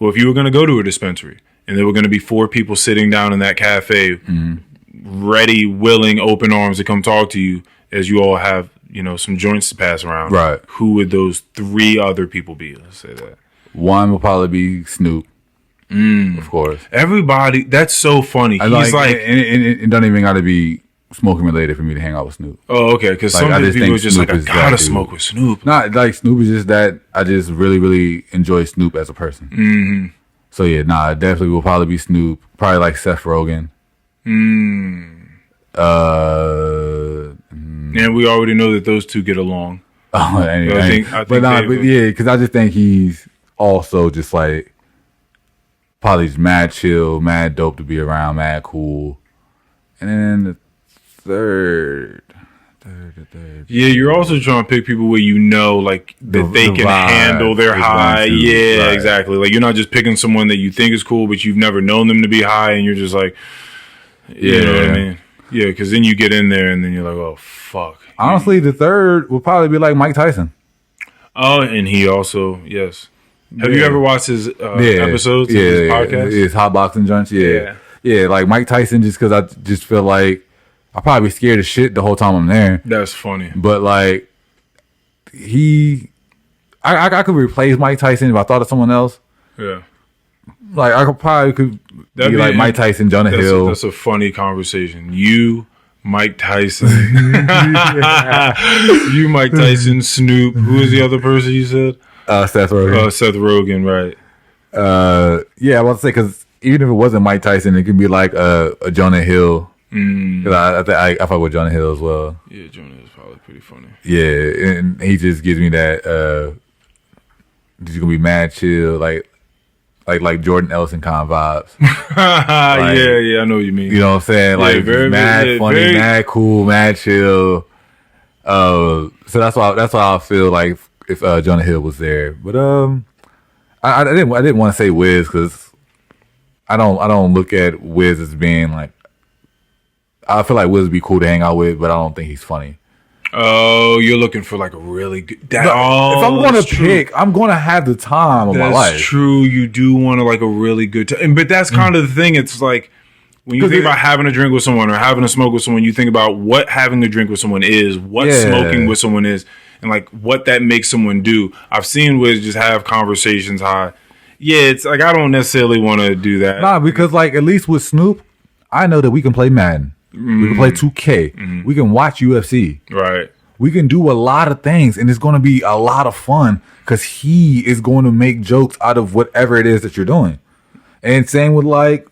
Well, if you were going to go to a dispensary and there were going to be 4 people sitting down in that cafe, ready, willing, open arms to come talk to you as you all have, some joints to pass around. Right. Who would those 3 other people be? Let's say that. One will probably be Snoop. Of course. Everybody, that's so funny. He's like... it don't even got to be smoking related for me to hang out with Snoop. Oh, okay. Because some people are just Snoop like, I gotta smoke with Snoop. Not like Snoop is just that I just really, really enjoy Snoop as a person. Mm-hmm. So yeah, it definitely will probably be Snoop. Probably like Seth Rogen. And we already know that those 2 get along. Oh, anyway. Because I just think he's also just like probably just mad chill, mad dope to be around, mad cool. And then the third. Yeah, you're also trying to pick people where like that they can handle their high. Yeah, right. Exactly. Like you're not just picking someone that you think is cool, but you've never known them to be high, and you're just like, you know what I mean? Yeah, because then you get in there, and then you're like, oh fuck. Honestly, the third will probably be like Mike Tyson. Oh, and he also Have you ever watched his episodes of his podcast? His hot boxing joints. Yeah, like Mike Tyson, just because I just feel like. I'll probably be scared as shit the whole time I'm there. That's funny. But like, I could replace Mike Tyson if I thought of someone else. Yeah. Like I could be like Mike Tyson, Jonah Hill. That's a funny conversation. You, Mike Tyson. You, Mike Tyson, Snoop. Who is the other person you said? Seth Rogen. Seth Rogen, right. Yeah, I want to say, because even if it wasn't Mike Tyson, it could be like a Jonah Hill. Because I fuck with Jonah Hill as well. Yeah, Jonah Hill's probably pretty funny. Yeah, and he just gives me that. He's gonna be mad chill, like Jordan Ellison kind of vibes. Yeah, I know what you mean. You know what I'm saying? Like very, mad funny, mad cool, mad chill. So that's why I feel like if Jonah Hill was there, but I didn't want to say Wiz because I don't look at Wiz as being like. I feel like Wiz would be cool to hang out with, but I don't think he's funny. Oh, you're looking for like a really good... if I'm going to pick, I'm going to have the time of my life. That's true. You do want to like a really good time. But that's kind of the thing. It's like, when you think about having a drink with someone or having a smoke with someone, you think about what having a drink with someone is, what smoking with someone is, and like what that makes someone do. I've seen Wiz just have conversations high. Yeah, it's like, I don't necessarily want to do that. Nah, because like, at least with Snoop, I know that we can play Madden. We can play 2K. We can watch UFC. Right. We can do a lot of things, and it's going to be a lot of fun because he is going to make jokes out of whatever it is that you're doing. And same with like,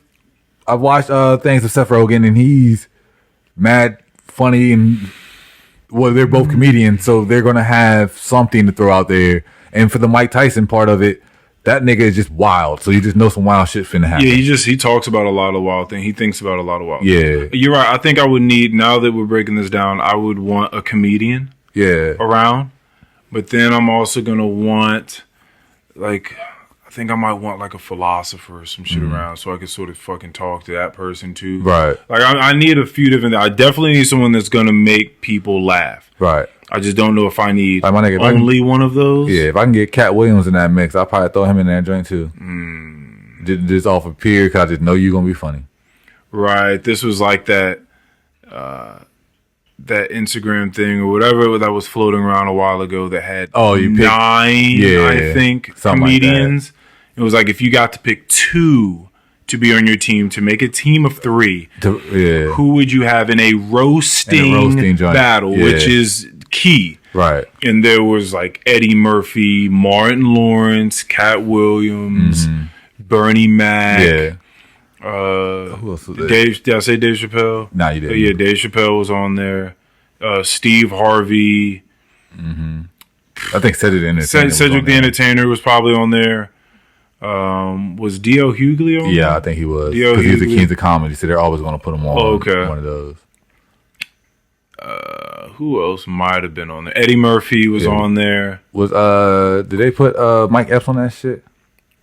I've watched things of Seth Rogen, and he's mad funny, and well, they're both comedians, so they're going to have something to throw out there. And for the Mike Tyson part of it, that nigga is just wild, so you just know some wild shit finna happen. Yeah, he talks about a lot of wild things. He thinks about a lot of wild things. You're right. I think I would need, now that we're breaking this down, I would want a comedian around. But then I'm also going to want, like, I think I might want, like, a philosopher or some shit around so I could sort of fucking talk to that person, too. Right. Like, I need a few different... I definitely need someone that's going to make people laugh. Right. I just don't know if I need like only one of those. Yeah, if I can get Cat Williams in that mix, I'll probably throw him in that joint too. Just off of pure, because I just know you're going to be funny. Right. This was like that that Instagram thing or whatever that was floating around a while ago that had you picked, 9, I think, comedians. Like it was like if you got to pick 2 to be on your team to make a team of 3, who would you have in a roasting battle, which is key. Right. And there was like Eddie Murphy, Martin Lawrence, Cat Williams, Bernie Mac. Who else was there? Did I say Dave Chappelle? No, you didn't. Yeah, Dave Chappelle was on there. Steve Harvey. I think Cedric the Entertainer. Cedric the Entertainer was probably on there. Was D.L. Hughley on there? Yeah, I think he was. Because he's the king of comedy, so they're always going to put him on one of those. Who else might have been on there? Eddie Murphy was on there. Did they put Mike Epps on that shit?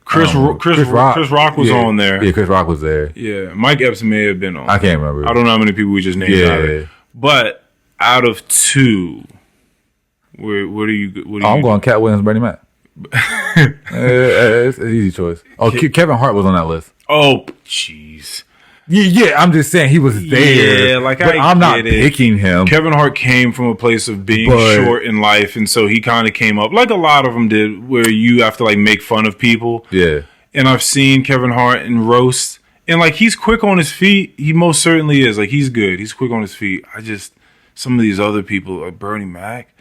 Chris Rock was on there. Yeah, Chris Rock was there. Yeah, Mike Epps may have been on. I can't remember. I don't know how many people we just named out of it. But out of 2, what are you? I'm going Cat Williams, Bernie Mac. It's an easy choice. Oh, Kevin Hart was on that list. Oh, jeez. Yeah, I'm just saying he was there. Yeah, like I'm not picking him. Kevin Hart came from a place of being short in life, and so he kind of came up like a lot of them did, where you have to like make fun of people. Yeah, and I've seen Kevin Hart in roast, and like he's quick on his feet. He most certainly is. Like he's good. He's quick on his feet. Some of these other people like Bernie Mac.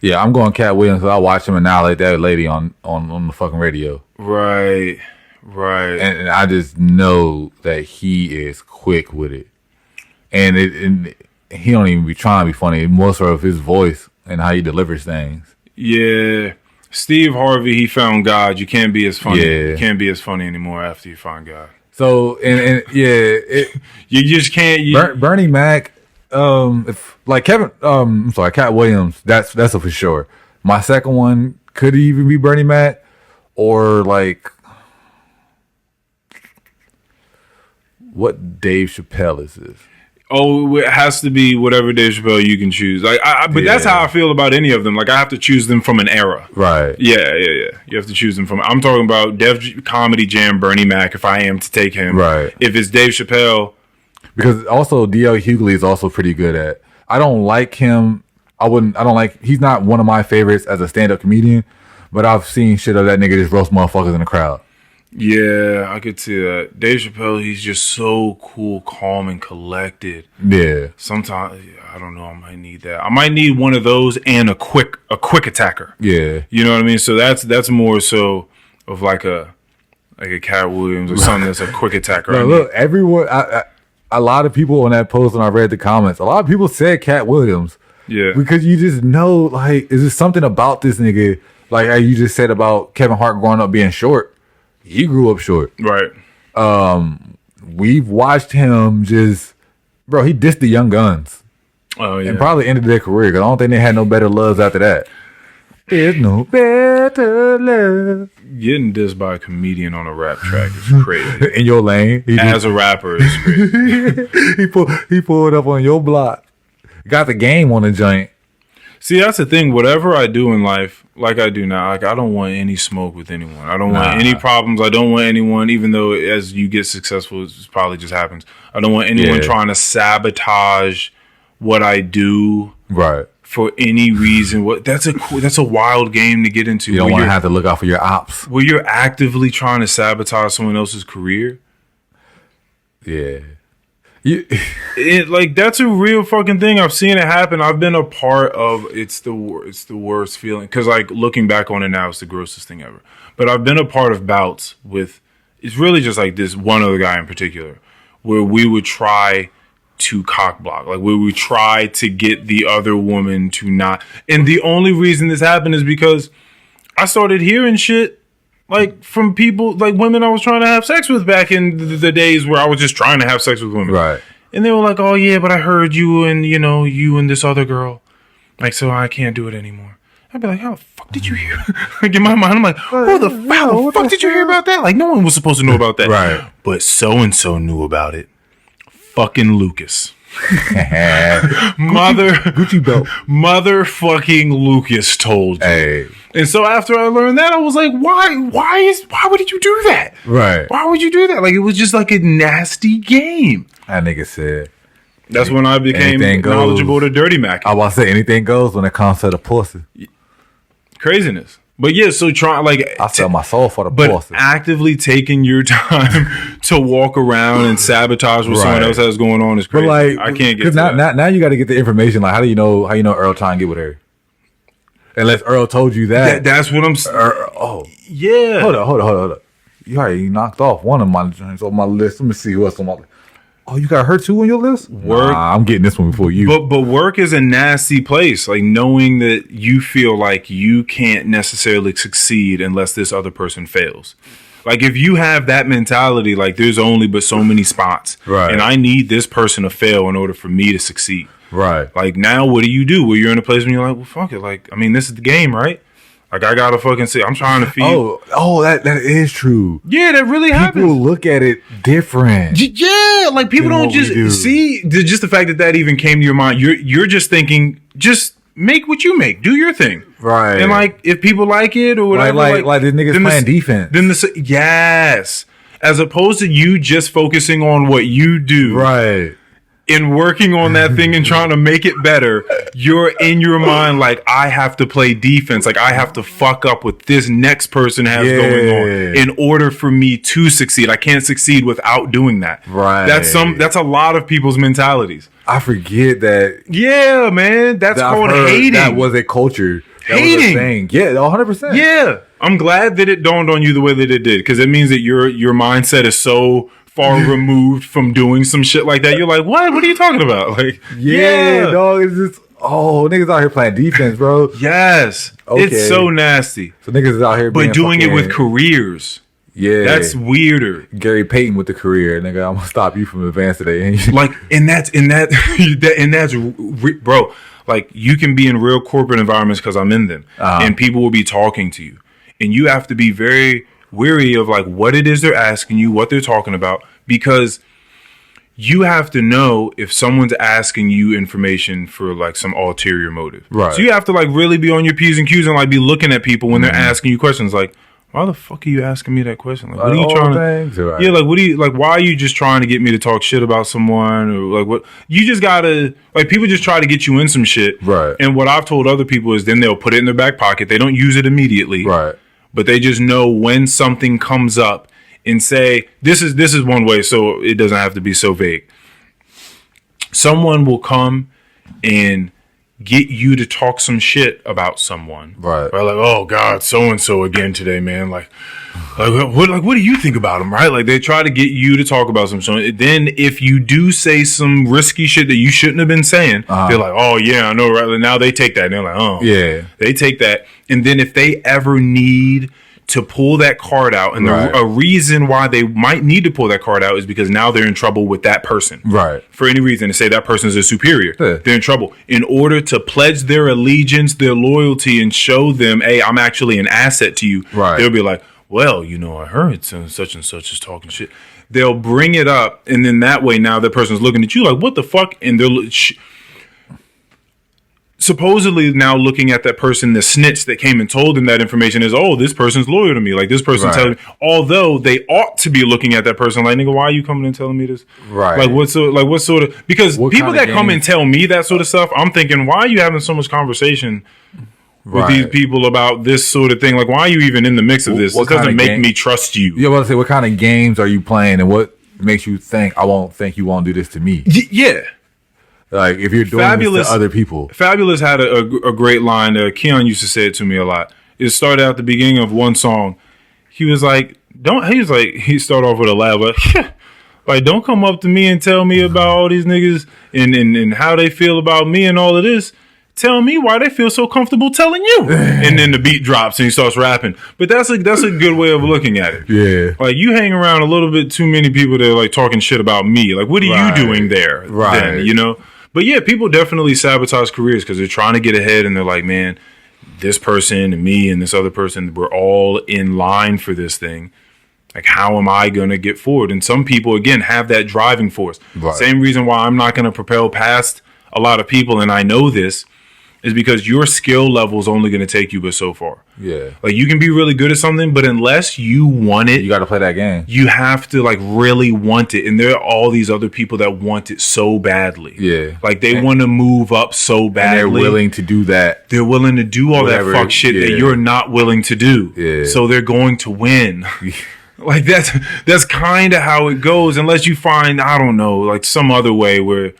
Yeah, I'm going Cat Williams. I watch him annihilate that lady on the fucking radio. Right. And I just know that he is quick with it, and he don't even be trying to be funny. More so of his voice and how he delivers things. Yeah, Steve Harvey, he found God. You can't be as funny. Yeah. You can't be as funny anymore after you find God. So you just can't. Bernie Mac, if like Kevin, I'm sorry, Cat Williams. That's a for sure. My second one could even be Bernie Mac, or like. What Dave Chappelle is this? Oh, it has to be whatever Dave Chappelle you can choose. Like, but that's how I feel about any of them. Like, I have to choose them from an era. Right. Yeah. You have to choose them from. I'm talking about Def Comedy Jam, Bernie Mac. If I am to take him, right. If it's Dave Chappelle, because also D.L. Hughley is also pretty good at. I don't like him. He's not one of my favorites as a stand-up comedian, but I've seen shit of that nigga just roast motherfuckers in the crowd. Yeah, I could see that. Dave Chappelle, he's just so cool, calm, and collected. Yeah. Sometimes I don't know. I might need that. I might need one of those and a quick attacker. Yeah. You know what I mean? So that's more so of like a Cat Williams or something that's a quick attacker. No, look, everyone. A lot of people on that post when I read the comments, a lot of people said Cat Williams. Yeah. Because you just know, like, is there something about this nigga? Like how you just said about Kevin Hart growing up being short. He grew up short. Right. We've watched him he dissed the Young Guns. Oh, yeah. And probably ended their career because I don't think they had no better loves after that. There's no better love. Getting dissed by a comedian on a rap track is crazy. In your lane. As a rapper is crazy. he pulled up on your block. Got the game on the joint. See, that's the thing. Whatever I do in life, like I do now, like I don't want any smoke with anyone. I don't want any problems. I don't want anyone, even though as you get successful, it probably just happens. I don't want anyone trying to sabotage what I do, right? For any reason. That's a wild game to get into. You don't want to have to look out for your ops. Where you're actively trying to sabotage someone else's career. Yeah. That's a real fucking thing. I've seen it happen. I've been a part of it's the worst feeling because like looking back on it now, it's the grossest thing ever. But I've been a part of bouts with it's really just like this one other guy in particular where we would try to cock block, like where we try to get the other woman to not. And the only reason this happened is because I started hearing shit. Like, from people, like women I was trying to have sex with back in the days where I was just trying to have sex with women. Right. And they were like, oh, yeah, but I heard you and this other girl. Like, so I can't do it anymore. I'd be like, how the fuck did you hear? Like, in my mind, I'm like, how the fuck did you hear about that? Like, no one was supposed to know about that. Right. But so-and-so knew about it. Fucking Lucas. Gucci belt. Motherfucking Lucas told you. Hey. And so after I learned that, I was like, why would you do that? Right. Why would you do that? Like, it was just like a nasty game. That nigga said, That's when I became knowledgeable to dirty Mac. I was about to say anything goes when it comes to the pussy. Craziness. But yeah, so trying I sell my soul for the but pussy. actively taking your time to walk around and sabotage what someone else has going on is crazy. But like, I can't get to that. Now you got to get the information. Like, how you know Earl trying to get with her? Unless Earl told you that. That's what I'm saying. Yeah. Hold up. You already knocked off one of my joints on my list. Let me see what's on my list. Oh, you got her too on your list? Work. Nah, I'm getting this one before you. But work is a nasty place. Like knowing that you feel like you can't necessarily succeed unless this other person fails. Like if you have that mentality, like there's only but so many spots. Right. And I need this person to fail in order for me to succeed. Right. Like now what do you do? Where you're in a place when you're like, well, fuck it. Like, I mean, this is the game, right? Like I gotta fucking see. I'm trying to feed. Oh, that is true. Yeah, that really happens. People look at it different. Yeah, like people don't just see just the fact that even came to your mind. You're just thinking, just make what you make, do your thing, right? And like if people like it or whatever, like the niggas playing defense. Then yes, as opposed to you just focusing on what you do, right? In working on that thing and trying to make it better, you're in your mind like, I have to play defense. Like, I have to fuck up what this next person has going on in order for me to succeed. I can't succeed without doing that. Right. That's a lot of people's mentalities. I forget that. Yeah, man. That's called hating. That was a culture. Hating. Was a thing. Yeah, 100%. Yeah. I'm glad that it dawned on you the way that it did, because it means that your mindset is so far removed from doing some shit like that. You're like, what? What are you talking about? Like, yeah. Dog, it's just, niggas out here playing defense, bro. Yes. Okay. It's so nasty. So niggas is out here but doing it with careers. Yeah. That's weirder. Gary Payton with the career, nigga. I'm gonna stop you from advancing today. Like, bro, like you can be in real corporate environments because I'm in them, and people will be talking to you, and you have to be very weary of like what it is they're asking you, what they're talking about, because you have to know if someone's asking you information for like some ulterior motive. Right. So you have to like really be on your P's and Q's and like be looking at people when they're asking you questions like, why the fuck are you asking me that question? Like, what are you trying to? Right. Yeah, like what do you like? Why are you just trying to get me to talk shit about someone, or like what? You just gotta like people just try to get you in some shit. Right. And what I've told other people is then they'll put it in their back pocket. They don't use it immediately. Right. But they just know when something comes up and say, this is one way, so it doesn't have to be so vague. Someone will come and get you to talk some shit about someone. Right. Like, oh God, so-and-so again today, man. Like what do you think about them, right? Like they try to get you to talk about some. Then if you do say some risky shit that you shouldn't have been saying, they're like, oh yeah, I know, right? Now they take that and they're like, oh yeah, they take that. And then if they ever need to pull that card out, and a reason why they might need to pull that card out is because now they're in trouble with that person. Right. For any reason, to say that person is a superior, they're in trouble. In order to pledge their allegiance, their loyalty, and show them, hey, I'm actually an asset to you, they'll be like, well, you know, I heard such and such is talking shit. They'll bring it up, and then that way now the person's looking at you like, what the fuck? And they're supposedly now looking at that person, the snitch that came and told them that information is, oh, this person's loyal to me. Like this person's telling me, although they ought to be looking at that person like, nigga, why are you coming and telling me this? Right. Like what sort of, because people that come and tell me that sort of stuff, I'm thinking, why are you having so much conversation with these people about this sort of thing? Like, why are you even in the mix of this? It doesn't make me trust you. Yeah, I was about to say, what kind of games are you playing, and what makes you think you won't do this to me? Yeah. Like, if you're doing this to other people. Fabulous had a great line. Keon used to say it to me a lot. It started out the beginning of one song. He was like, he started off with a laugh, like, don't come up to me and tell me about all these niggas and how they feel about me and all of this. Tell me why they feel so comfortable telling you. And then the beat drops and he starts rapping. But that's a good way of looking at it. Yeah. Like, you hang around a little bit too many people that are like talking shit about me. Like, what are you doing there? Right. Then, you know? But yeah, people definitely sabotage careers because they're trying to get ahead and they're like, man, this person and me and this other person, we're all in line for this thing. Like, how am I going to get forward? And some people, again, have that driving force. Right. Same reason why I'm not going to propel past a lot of people, and I know this, is because your skill level is only going to take you but so far. Yeah. Like, you can be really good at something, but unless you want it, you got to play that game. You have to, like, really want it. And there are all these other people that want it so badly. Yeah. Like, they want to move up so badly. And they're willing to do that. They're willing to do all that fuck shit that you're not willing to do. Yeah. So they're going to win. Like, that's kind of how it goes, unless you find, I don't know, like, some other way where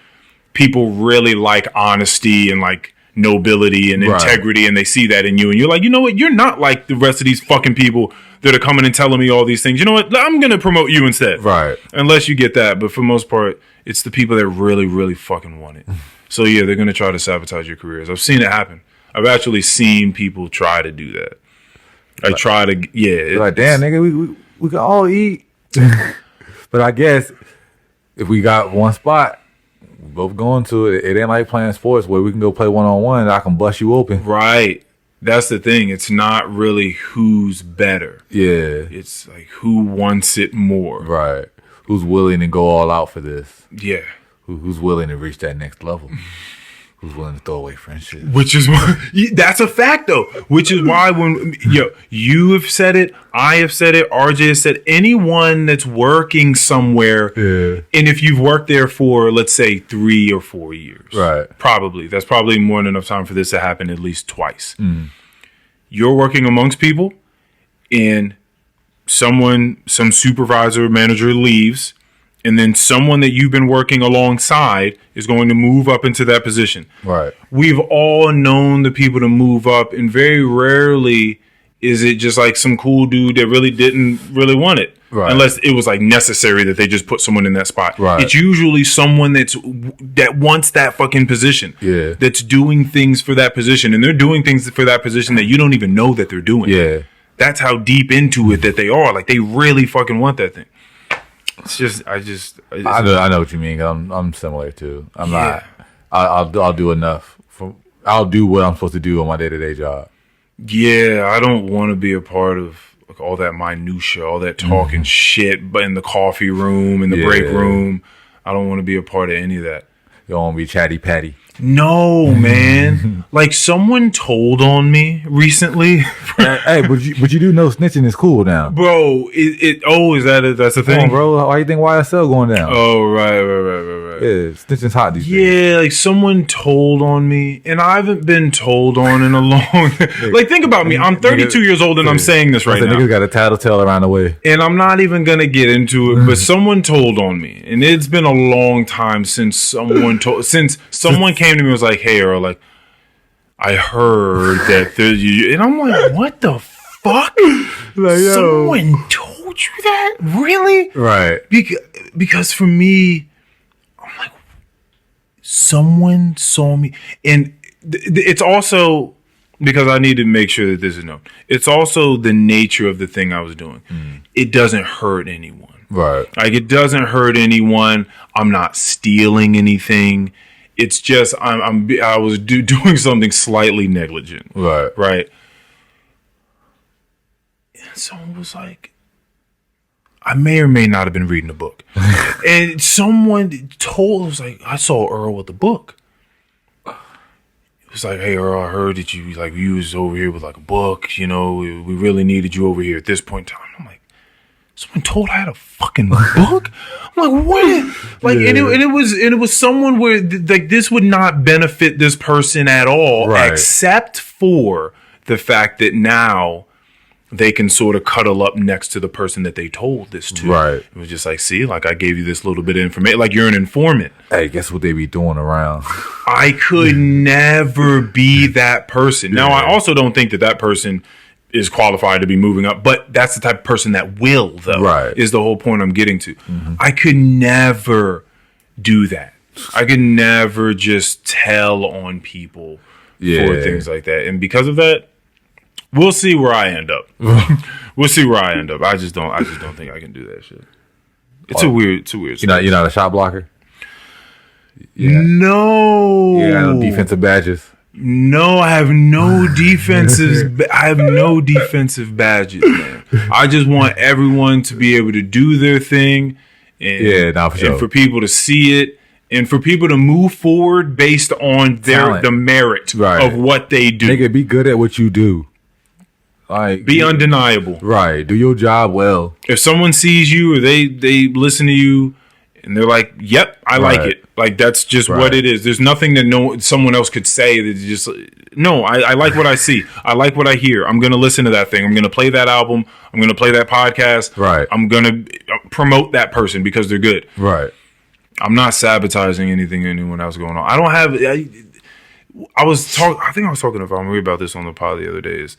people really like honesty and, like, nobility and integrity, and they see that in you, and you're like, you know what, you're not like the rest of these fucking people that are coming and telling me all these things. You know what, I'm gonna promote you instead. Right. Unless you get that, but for the most part, it's the people that really, really fucking want it. So yeah, they're gonna try to sabotage your careers. I've seen it happen. I've actually seen people try to do that. Like, damn, nigga, we can all eat. But I guess if we got one spot, we both going to it. It ain't like playing sports where we can go play one-on-one and I can bust you open. Right. That's the thing. It's not really who's better. Yeah. It's like who wants it more. Right. Who's willing to go all out for this. Yeah. Who's willing to reach that next level. Who's willing to throw away friendship. Which is why, that's a fact though. Which is why when you have said it, I have said it, RJ has said, anyone that's working somewhere, and if you've worked there for, let's say, 3 or 4 years, right? That's probably more than enough time for this to happen at least twice. You're working amongst people, and some supervisor or manager leaves, and then someone that you've been working alongside is going to move up into that position. Right. We've all known the people to move up, and very rarely is it just like some cool dude that really didn't really want it. Right. Unless it was like necessary that they just put someone in that spot. Right. It's usually someone that wants that fucking position. Yeah. That's doing things for that position, and they're doing things for that position that you don't even know that they're doing. Yeah. That's how deep into it that they are. Like, they really fucking want that thing. It's just, I know what you mean. I'm similar too. I'm not. I'll do enough. I'll do what I'm supposed to do on my day-to-day job. Yeah, I don't want to be a part of like all that minutia, all that talking shit, but in the coffee room, in the break room. I don't want to be a part of any of that. You don't want to be chatty patty. No, man. Like, someone told on me recently. Hey, but you do know snitching is cool now, bro. That's the thing, come on, bro. Why you think YSL going down? Oh, right. Yeah, snitching's hot these days. Yeah, like someone told on me, and I haven't been told on in a long. Like, think about me. I'm 32 years old, and I'm saying this right now. Niggas got a tattletale around the way, and I'm not even gonna get into it. But someone told on me, and it's been a long time since someone came to me and was like, "Hey, Earl, like, I heard that you," and I'm like, "What the fuck? Like, someone told you that? Really?" Right? Because for me, I'm like, someone saw me, and it's also because I need to make sure that this is known. It's also the nature of the thing I was doing. It doesn't hurt anyone. Right. Like, it doesn't hurt anyone. I'm not stealing anything. It's just I was doing something slightly negligent. Right. And someone was like, I may or may not have been reading a book. And someone was like, I saw Earl with a book. It was like, hey, Earl, I heard that you was over here with like a book. You know, we really needed you over here at this point in time. I'm like, someone told I had a fucking book? I'm like, what? Like, and it was someone where like this would not benefit this person at all, except for the fact that now they can sort of cuddle up next to the person that they told this to. Right. It was just like, see, like, I gave you this little bit of information, like you're an informant. Hey, guess what they be doing around? I could never be that person. Now, I also don't think that person is qualified to be moving up, but that's the type of person that will, though. Right. Is the whole point I'm getting to. I could never do that. I could never just tell on people for things like that. And because of that, we'll see where I end up. We'll see where I end up. I just don't think I can do that shit. It's a weird you're not a shot blocker? Yeah. No. You got no defensive badges? No, I have no defensive. I have no defensive badges, man. I just want everyone to be able to do their thing, and for sure. And for people to see it and for people to move forward based on the merit of what they do. Nigga, be good at what you do. Like, be undeniable. Right. Do your job well. If someone sees you or they listen to you and they're like, yep, I like it. Like, that's just what it is. There's nothing that someone else could say that just... No, I like what I see. I like what I hear. I'm going to listen to that thing. I'm going to play that album. I'm going to play that podcast. Right. I'm going to promote that person because they're good. Right. I'm not sabotaging anything anyone else going on. I don't have... I think I was talking to Valerie about this on the pod the other day. Is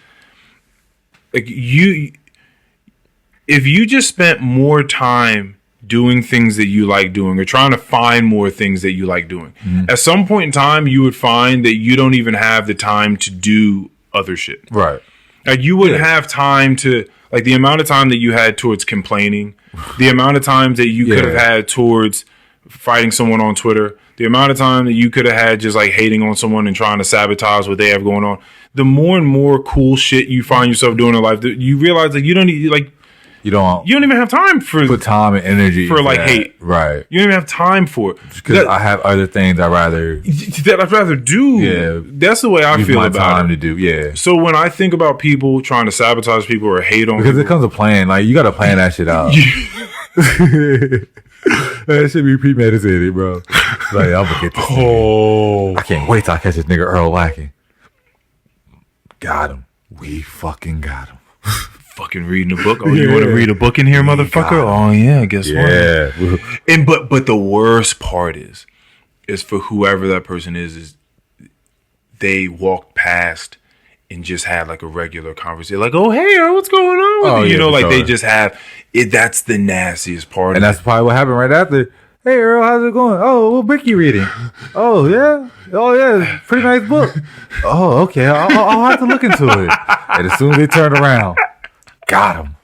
like, if you just spent more time doing things that you like doing or trying to find more things that you like doing, at some point in time, you would find that you don't even have the time to do other shit. Right. Like, you wouldn't have time to, like, the amount of time that you had towards complaining, the amount of times that you could have had towards fighting someone on Twitter, the amount of time that you could have had just, like, hating on someone and trying to sabotage what they have going on. The more and more cool shit you find yourself doing in life, you realize that you don't need, like, you don't even have time for put time and energy for like hate. Right. You don't even have time for it because I have other things I'd rather do. Yeah, that's the way I feel about time it. To do. Yeah. So when I think about people trying to sabotage people or hate on because it comes to plan, like you got to plan that shit out. That should be premeditated, bro. Like, I'm gonna get this. Oh, I can't wait till I catch this nigga Earl lacking. Got him. We fucking got him. Fucking reading a book. Oh, you want to read a book in here, motherfucker? Oh yeah, guess what? Yeah. And but the worst part is for whoever that person is they walked past and just had like a regular conversation, like, oh hey, what's going on with you? You know, like they just have it. That's the nastiest part, and that's probably what happened right after. Hey Earl, how's it going? Oh, what book you reading? Oh yeah, pretty nice book. Oh okay, I'll have to look into it. And as soon as they turned around, got him.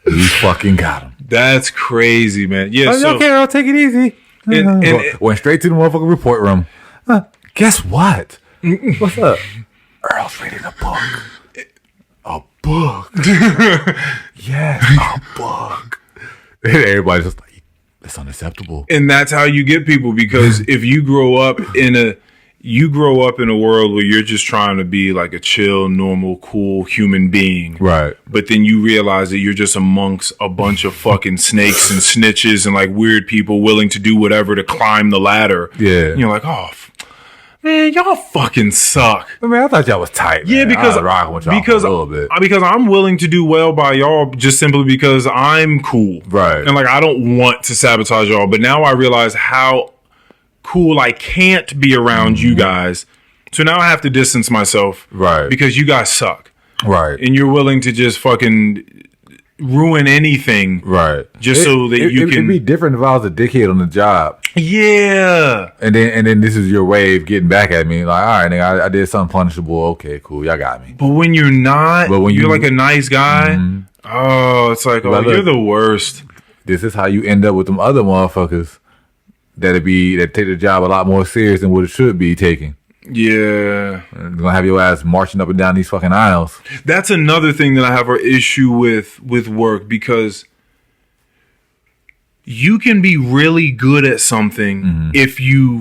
We fucking got him. That's crazy, man. Yeah. Okay, I'll take it easy. And went straight to the motherfucking report room. Guess what? What's up? Earl's reading a book. A book. Yes, a book. And everybody's just like, that's unacceptable. And that's how you get people, because if you grow up in a world where you're just trying to be like a chill, normal, cool human being. Right. But then you realize that you're just amongst a bunch of fucking snakes and snitches and like weird people willing to do whatever to climb the ladder. Yeah. And you're like, oh, man, y'all fucking suck. I mean, I thought y'all was tight. Man. Yeah, because a little bit. Because I'm willing to do well by y'all just simply because I'm cool. Right. And like, I don't want to sabotage y'all, but now I realize how cool I can't be around you guys. So now I have to distance myself. Right. Because you guys suck. Right. And you're willing to just fucking ruin anything. Right. Just so that you can. It'd be different if I was a dickhead on the job. Yeah. And then this is your way of getting back at me. Like, all right, nigga, I did something punishable. Okay, cool. Y'all got me. But when you're not, but when you're like a nice guy, oh, it's like, oh, you're the worst. This is how you end up with them other motherfuckers that take the job a lot more serious than what it should be taking. Yeah. You're gonna have your ass marching up and down these fucking aisles. That's another thing that I have an issue with work, because you can be really good at something if you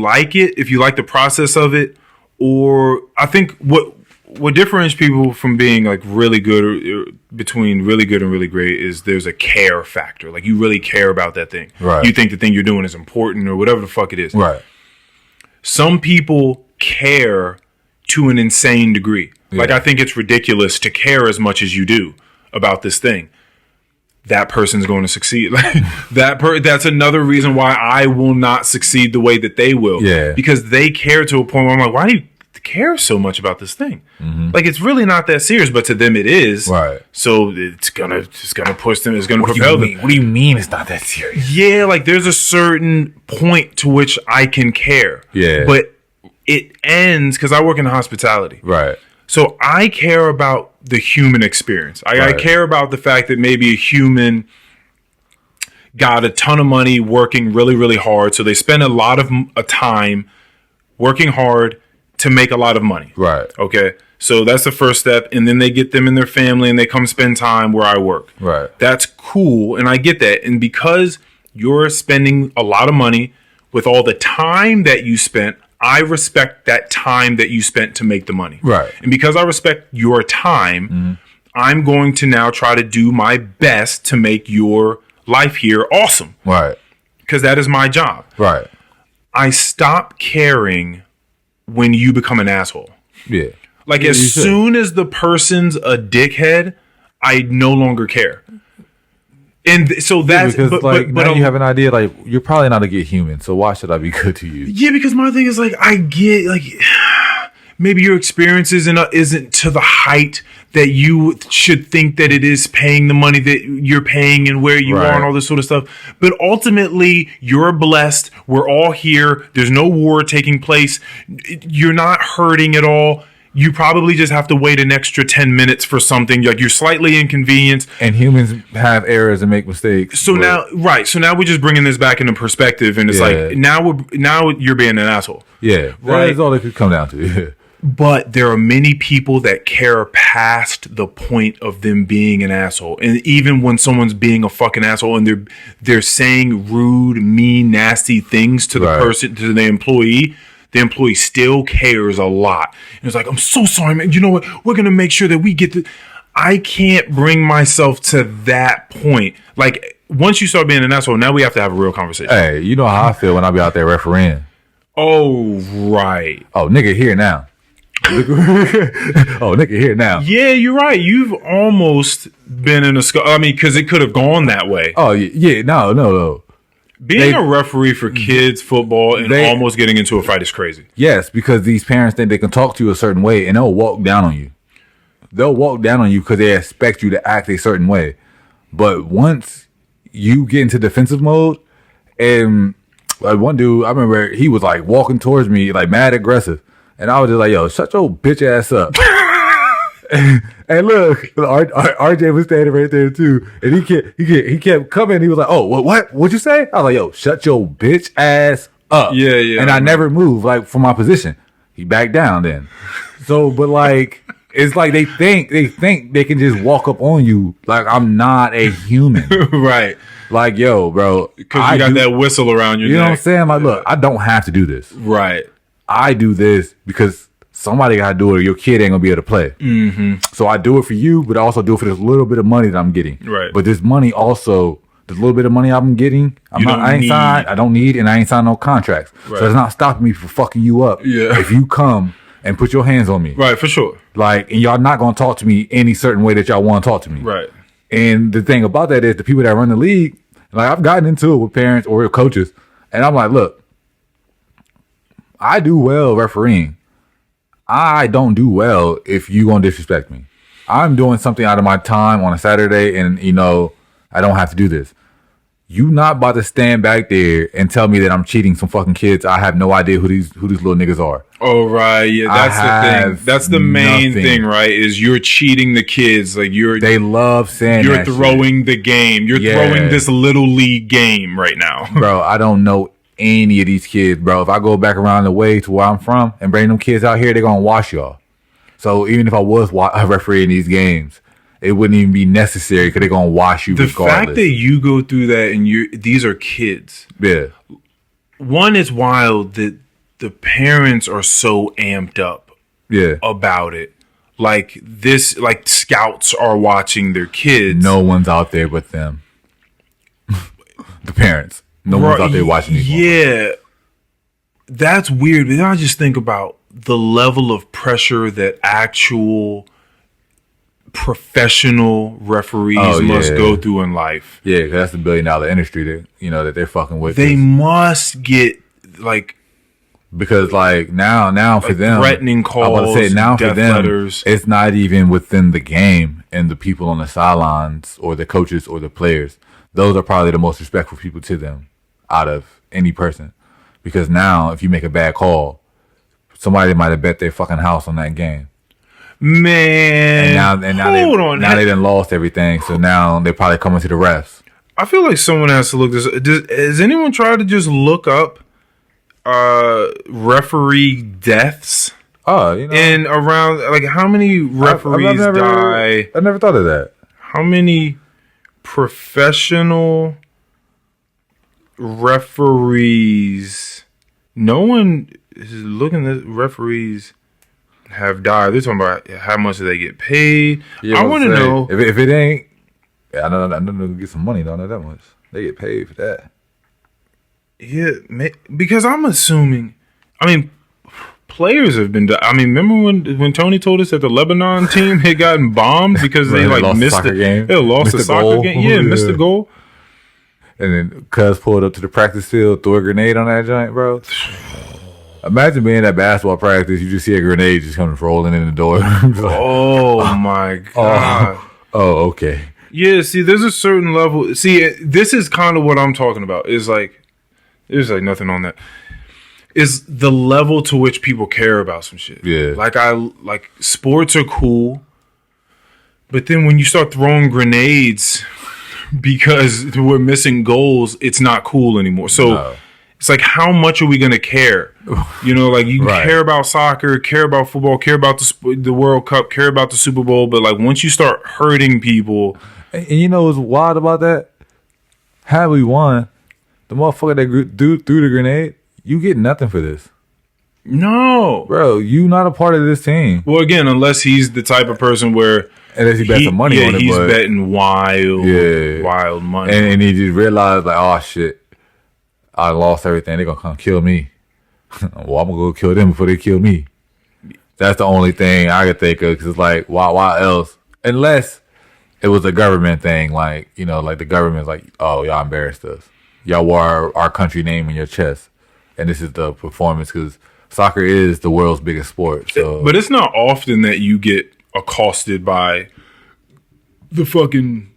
like it, if you like the process of it, or I think what differentiates people from being like really good or between really good and really great is there's a care factor. Like, you really care about that thing. Right. You think the thing you're doing is important or whatever the fuck it is. Right. Some people care to an insane degree. Yeah. Like, I think it's ridiculous to care as much as you do about this thing. That person's going to succeed. Like, that's another reason why I will not succeed the way that they will. Yeah. Because they care to a point where I'm like, why do you care so much about this thing? Like, it's really not that serious, but to them it is. Right. So it's gonna push them. It's gonna propel them. What do you mean it's not that serious? Yeah, like, there's a certain point to which I can care. Yeah. But it ends because I work in hospitality. Right. So I care about the human experience. I care about the fact that maybe a human got a ton of money working really, really hard. So they spend a lot of time working hard to make a lot of money. Right. Okay. So that's the first step. And then they get them and their family and they come spend time where I work. Right. That's cool. And I get that. And because You're spending a lot of money with all the time that you spent. I respect that time that you spent to make the money. Right. And because I respect your time, I'm going to now try to do my best to make your life here awesome. Right. Because that is my job. Right. I stop caring when you become an asshole. Yeah. Like, as soon as the person's a dickhead, I no longer care. And so that's... because, now you have an idea, like, you're probably not a good human, so why should I be good to you? Yeah, because my thing is, like, I get, like... Maybe your experience isn't to the height that you should think that it is, paying the money that you're paying and where you are and all this sort of stuff. But ultimately, you're blessed. We're all here. There's no war taking place. You're not hurting at all. You probably just have to wait an extra 10 minutes for something. Like, you're slightly inconvenienced. And humans have errors and make mistakes. So now we're just bringing this back into perspective. And it's like, now you're being an asshole. Yeah. Right. That's all it could come down to. But there are many people that care past the point of them being an asshole. And even when someone's being a fucking asshole and they're saying rude, mean, nasty things to the person, to the employee still cares a lot. And it's like, I'm so sorry, man. You know what? We're going to make sure that we get the... I can't bring myself to that point. Like, once you start being an asshole, now we have to have a real conversation. Hey, you know how I feel when I be out there refereeing. Oh, right. Oh, nigga, here now. Oh, nigga, here now. Yeah, you're right. You've almost been in a... I mean, because it could have gone that way. Oh, yeah. No. Being a referee for kids football and almost getting into a fight is crazy. Yes, because these parents think they can talk to you a certain way and they'll walk down on you. They'll walk down on you because they expect you to act a certain way. But once you get into defensive mode, and like one dude, I remember he was like walking towards me like mad aggressive. And I was just like, yo, shut your bitch ass up. And look, RJ was standing right there too. And he kept coming. He was like, oh, what'd you say? I was like, yo, shut your bitch ass up. Yeah. And I never moved like from my position. He backed down then. So, but like, it's like they think they can just walk up on you like I'm not a human. Right. Like, yo, bro. Because you got that whistle around your neck. You know what I'm saying? Like, look, I don't have to do this. Right. I do this because somebody got to do it or your kid ain't going to be able to play. Mm-hmm. So I do it for you, but I also do it for this little bit of money that I'm getting. Right. But this money also, this little bit of money I'm getting, I don't need, and I ain't signed no contracts. Right. So it's not stopping me from fucking you up. Yeah. If you come and put your hands on me. Right, for sure. Like, and y'all not going to talk to me any certain way that y'all want to talk to me. Right. And the thing about that is the people that run the league, like I've gotten into it with parents or with coaches, and I'm like, look, I do well refereeing. I don't do well if you gonna disrespect me. I'm doing something out of my time on a Saturday, and I don't have to do this. You not about to stand back there and tell me that I'm cheating some fucking kids. I have no idea who these little niggas are. Oh right, yeah, that's the thing. That's the main thing, right? Is you're cheating the kids. Like they love saying you're throwing the game. You're throwing this little league game right now, bro. I don't know any of these kids, bro. If I go back around the way to where I'm from and bring them kids out here, they're gonna wash y'all. So even if I was refereeing these games, it wouldn't even be necessary because they're gonna wash you. The fact that you go through that and these are kids. Yeah. One is wild that the parents are so amped up. Yeah. About it. Like scouts are watching their kids. No one's out there but them. The parents. No one's out there watching these. Yeah. That's weird. But then I just think about the level of pressure that actual professional referees must go through in life. Yeah, because that's the $1 billion industry that they're fucking with. They must get because now for them threatening calls. I want to say now for them letters. It's not even within the game and the people on the sidelines or the coaches or the players. Those are probably the most respectful people to them out of any person. Because now if you make a bad call, somebody might have bet their fucking house on that game. Man. And now they done lost everything. So now they're probably coming to the refs. I feel like someone has to look this. Has anyone tried to just look up referee deaths? And around how many referees die? I never thought of that. How many professional referees. No one is looking at referees have died. They're talking about how much do they get paid. Yeah, I want to know if it ain't. Yeah, I know they get some money. Don't know that much. They get paid for that. Yeah, because I'm assuming. I mean, players have been. I mean, remember when Tony told us that the Lebanon team had gotten bombed because they like missed the game. They lost the soccer game. Yeah, missed the goal. And then Cuz pulled up to the practice field, threw a grenade on that joint, bro. Imagine being at basketball practice, you just see a grenade just coming rolling in the door. Oh my god. Oh, okay. Yeah, see, there's a certain level. See, this is kind of what I'm talking about. Is like, there's like nothing on that. Is the level to which people care about some shit. Yeah. Like sports are cool, but then when you start throwing grenades because we're missing goals, it's not cool anymore. So it's like, how much are we going to care? You know, like you care about soccer, care about football, care about the World Cup, care about the Super Bowl, but like once you start hurting people. And you know what's wild about that? Had we won, the motherfucker that threw the grenade, you get nothing for this. No. Bro, you not a part of this team. Well, again, unless he's the type of person where... Unless he bet some money on it. He's betting wild money. And he just realized, like, oh, shit, I lost everything. They're going to come kill me. Well, I'm going to go kill them before they kill me. That's the only thing I could think of. Because it's like, why else? Unless it was a government thing. Like, you know, like the government's like, oh, y'all embarrassed us. Y'all wore our country name in your chest. And this is the performance. Because soccer is the world's biggest sport. So. But it's not often that you get accosted by the fucking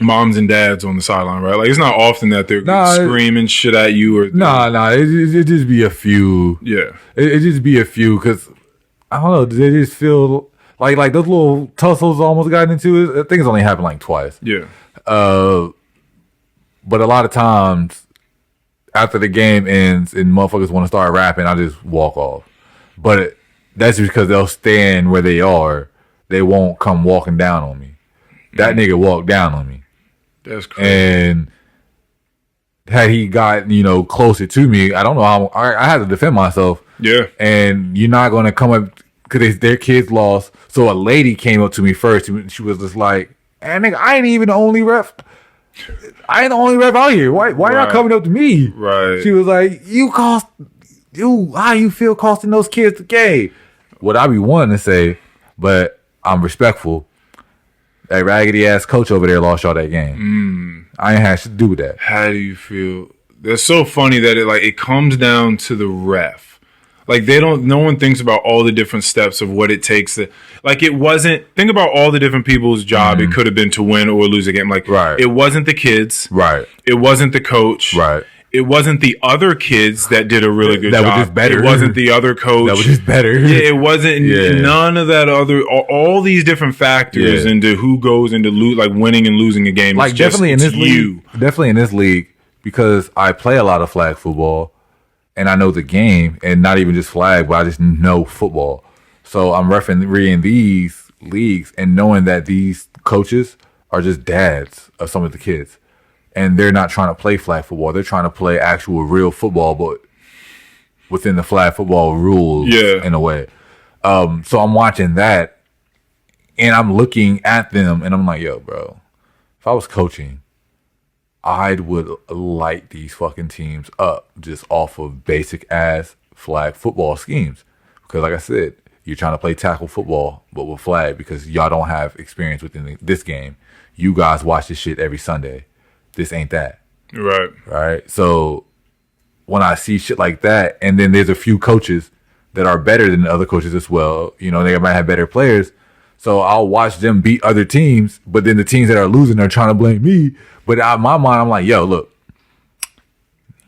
moms and dads on the sideline, right? Like, it's not often that they're screaming shit at you or... It just be a few. Yeah. It just be a few, because, I don't know, they just feel... Like those little tussles almost got into it. I think it's only happened like twice. Yeah. But a lot of times, after the game ends and motherfuckers want to start rapping, I just walk off. But that's just because they'll stand where they are. They won't come walking down on me. That nigga walked down on me. That's crazy. And had he got, closer to me, I don't know how I had to defend myself. Yeah. And you're not going to come up because their kids lost. So a lady came up to me first. She was just like, hey, nigga, I ain't even the only ref. I ain't the only ref out here. Why y'all coming up to me? Right. She was like, how you feel costing those kids the game? What I be wanting to say, but I'm respectful. That raggedy ass coach over there lost y'all that game. I ain't had shit to do with that. How do you feel? That's so funny that it comes down to the ref. Like, no one thinks about all the different steps of what it takes to, like, it wasn't, think about all the different people's job it could have been to win or lose a game. Like, it wasn't the kids. Right. It wasn't the coach. Right. It wasn't the other kids that did a really good job. That was just better. It wasn't the other coach. That was just better. Yeah, it wasn't none of that other, all these different factors into who goes into winning and losing a game. Like, definitely in this league, because I play a lot of flag football and I know the game, and not even just flag, but I just know football. So I'm refereeing these leagues and knowing that these coaches are just dads of some of the kids. And they're not trying to play flag football. They're trying to play actual real football, but within the flag football rules in a way. So I'm watching that, and I'm looking at them, and I'm like, yo, bro, if I was coaching, I would light these fucking teams up just off of basic-ass flag football schemes. Because like I said, you're trying to play tackle football, but with flag, because y'all don't have experience within this game. You guys watch this shit every Sunday. This ain't that. Right. So when I see shit like that, and then there's a few coaches that are better than the other coaches as well, they might have better players. So I'll watch them beat other teams, but then the teams that are losing are trying to blame me. But in my mind, I'm like, yo, look,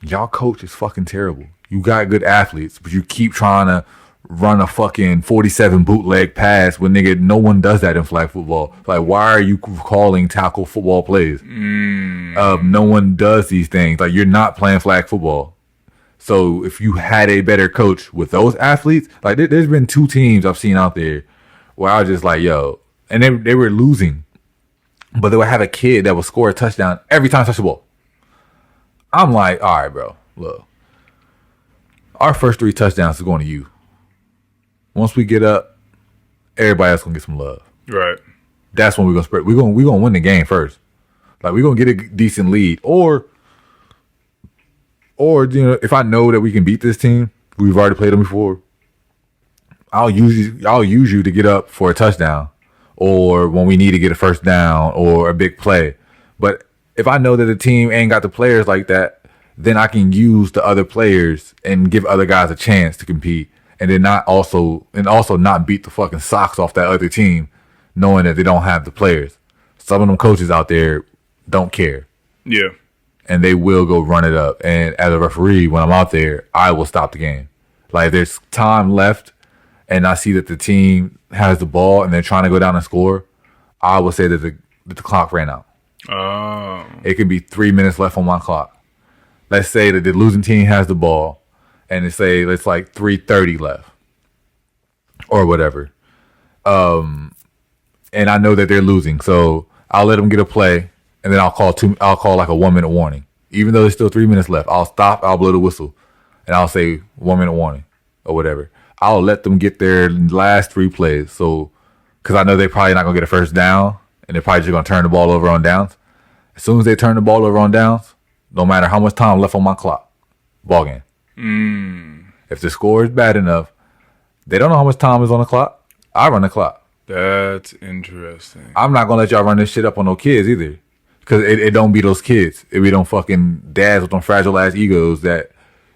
y'all coach is fucking terrible. You got good athletes, but you keep trying to run a fucking 47 bootleg pass when no one does that in flag football. Like, why are you calling tackle football plays? No one does these things. Like, you're not playing flag football. So if you had a better coach with those athletes, like there's been 2 teams I've seen out there where I was just like, yo, and they were losing, but they would have a kid that would score a touchdown every time they touch the ball. I'm like, all right, bro, look, our first 3 touchdowns is going to you. Once we get up, everybody else gonna get some love. Right. That's when we're gonna spread. We're gonna win the game first. Like, we're gonna get a decent lead, or if I know that we can beat this team, we've already played them before. I'll use you to get up for a touchdown, or when we need to get a first down or a big play. But if I know that the team ain't got the players like that, then I can use the other players and give other guys a chance to compete, and then also not beat the fucking socks off that other team, knowing that they don't have the players. Some of them coaches out there don't care. Yeah. And they will go run it up. And as a referee, when I'm out there, I will stop the game. Like, if there's time left and I see that the team has the ball and they're trying to go down and score, I will say that the clock ran out. Oh. It could be 3 minutes left on my clock. Let's say that the losing team has the ball and it's like 3:30 left or whatever. And I know that they're losing, so I'll let them get a play, and then I'll call like a 1 minute warning. Even though there's still 3 minutes left, I'll stop, I'll blow the whistle, and I'll say 1 minute warning or whatever. I'll let them get their last 3 plays, so because I know they're probably not gonna get a first down, and they're probably just gonna turn the ball over on downs. As soon as they turn the ball over on downs, no matter how much time left on my clock, ball game. If the score is bad enough, they don't know how much time is on the clock, I run the clock. That's interesting. I'm not gonna let y'all run this shit up on no kids either, because it don't be those kids. It be them fucking dads with them fragile ass egos that,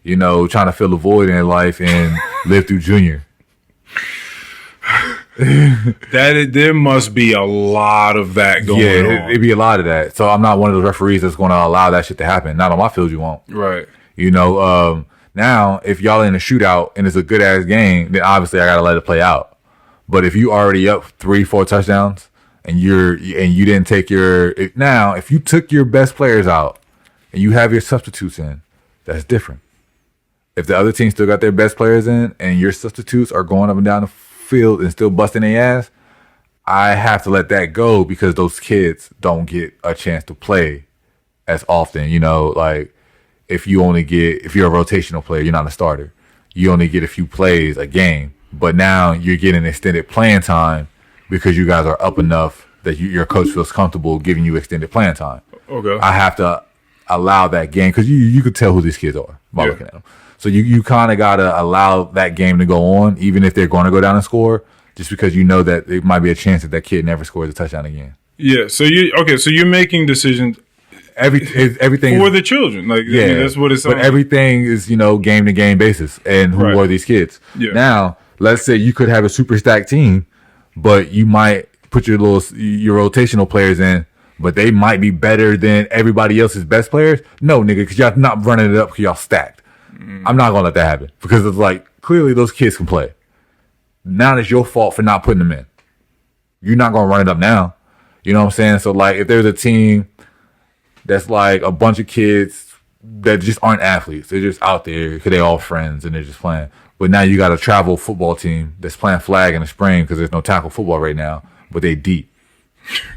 trying to fill the void in their life and live through junior. There must be a lot of that going on. Yeah, it'd be a lot of that. So I'm not one of those referees that's going to allow that shit to happen. Not on my field, you won't. Right. Now if y'all in a shootout and it's a good ass game, then obviously I gotta let it play out. But if you already up 3-4 touchdowns and you didn't take if you took your best players out and you have your substitutes in, that's different. If the other team still got their best players in and your substitutes are going up and down the field and still busting their ass, I have to let that go, because those kids don't get a chance to play as often. Like, if you're a rotational player, you're not a starter. You only get a few plays a game. But now you're getting extended playing time because you guys are up enough that your coach feels comfortable giving you extended playing time. Okay. I have to allow that game, because you could tell who these kids are by looking at them. So you kind of got to allow that game to go on, even if they're going to go down and score, just because you know that it might be a chance that kid never scores a touchdown again. Yeah. So you're making decisions. Everything for the children, like, yeah, that's what it's. But everything is game to game basis, and who are these kids? Yeah. Now, let's say you could have a super stacked team, but you might put your rotational players in, but they might be better than everybody else's best players. No, nigga, because y'all not running it up because y'all stacked. I'm not gonna let that happen, because it's like, clearly those kids can play. Now it's your fault for not putting them in. You're not gonna run it up now. You know what I'm saying? So, like, if there's a team that's like a bunch of kids that just aren't athletes, they're just out there because they're all friends and they're just playing. But now you got a travel football team that's playing flag in the spring because there's no tackle football right now, but they deep.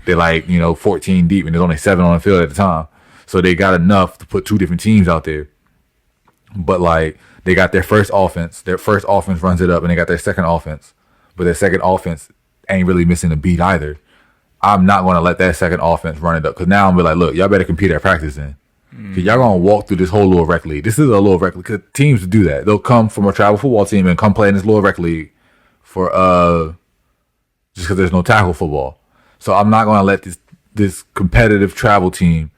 They're like, 14 deep, and there's only 7 on the field at the time. So they got enough to put 2 different teams out there. But, like, they got their first offense. Their first offense runs it up, and they got their second offense. But their second offense ain't really missing a beat either. I'm not going to let that second offense run it up, because now I'm be like, look, y'all better compete at practice then. Because y'all going to walk through this whole little rec league. This is a little rec league, because teams do that. They'll come from a travel football team and come play in this little rec league for just because there's no tackle football. So I'm not going to let this competitive travel team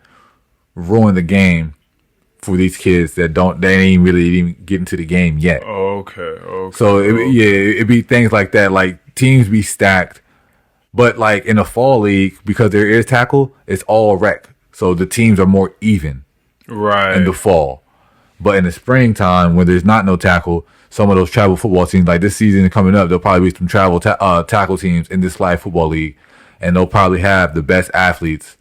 ruin the game for these kids that they ain't really even getting to the game yet. Okay. So it'd be things like that. Like, teams be stacked. But, like, in a fall league, because there is tackle, it's all rec. So the teams are more even in the fall. But in the springtime, when there's not no tackle, some of those travel football teams, like this season coming up, there'll probably be some travel tackle teams in this flag football league. And they'll probably have the best athletes.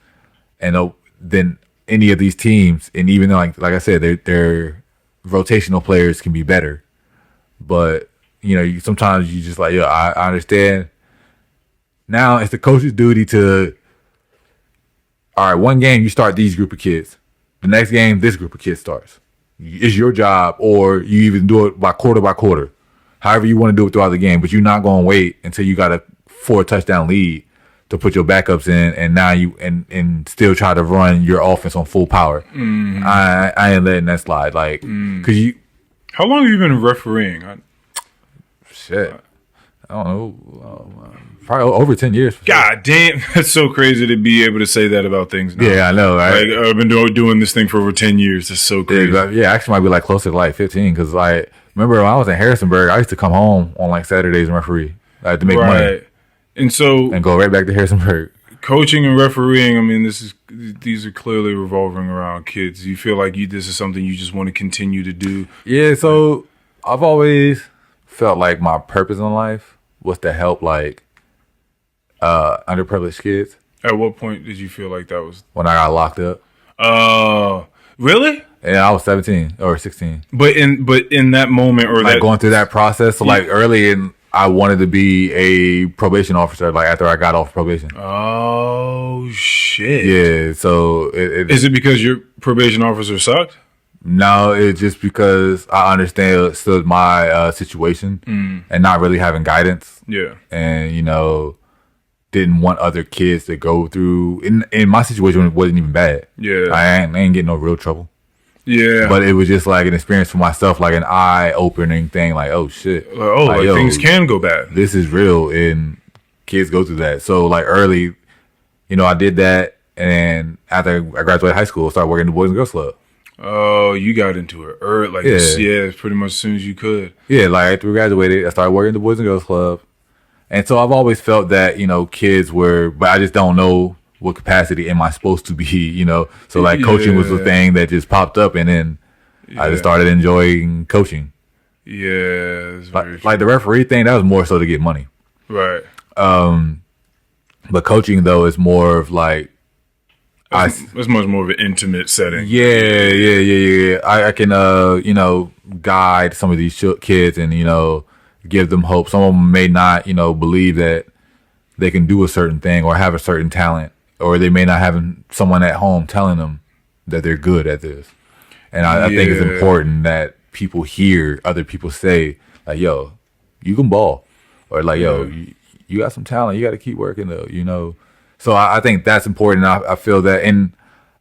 And then any of these teams, and even though, like I said, their rotational players can be better. But, sometimes you just like, I understand. Now it's the coach's duty to, all right, one game you start these group of kids. the next game, this group of kids starts. It's your job, or you even do it by quarter. However you want to do it throughout the game, but you're not going to wait until you got a 4 touchdown lead to put your backups in, and now you and still try to run your offense on full power. Mm-hmm. I ain't letting that slide. Like, cause you. How long have you been refereeing? Shit, I don't know. Probably over 10 years. God damn, that's so crazy to be able to say that about things now. Yeah, I know, right? Like, I've been doing this thing for over 10 years. That's so crazy. Yeah, actually might be like closer to like 15, because like, remember when I was in Harrisonburg, I used to come home on like Saturdays and referee. I had to make money. And so... And go right back to Harrisonburg. Coaching and refereeing, I mean, these are clearly revolving around kids. You feel like this is something you just want to continue to do? Yeah, so I've always felt like my purpose in life was to help like underprivileged kids. At what point did you feel like that was? When I got locked up. Really? Yeah, I was 17 or 16. But in that moment, or like going through that process, so like early in, I wanted to be a probation officer. Like after I got off probation. Oh shit! Yeah. So is it because your probation officer sucked? No, it's just because I understood my situation and not really having guidance. Yeah. And didn't want other kids to go through. In my situation, it wasn't even bad. Yeah. I ain't getting no real trouble. Yeah. But it was just like an experience for myself, like an eye-opening thing, like, oh, shit. Like things can go bad. This is real, and kids go through that. So, like, early, I did that, and after I graduated high school, I started working in the Boys and Girls Club. Oh, you got into it early. Like, pretty much as soon as you could. Yeah, like, after we graduated, I started working in the Boys and Girls Club. And so I've always felt that, kids were, but I just don't know what capacity am I supposed to be, So like coaching was the thing that just popped up, and then I just started enjoying coaching. Yeah. Like the referee thing, that was more so to get money. Right. But coaching though is more of like, it's much more of an intimate setting. Yeah. I can, guide some of these kids and, give them hope. Some of them may not, believe that they can do a certain thing or have a certain talent, or they may not have someone at home telling them that they're good at this. And I think it's important that people hear other people say, like, yo, you can ball. Or like, yo, you got some talent. You got to keep working, though, So I think that's important. I feel that. And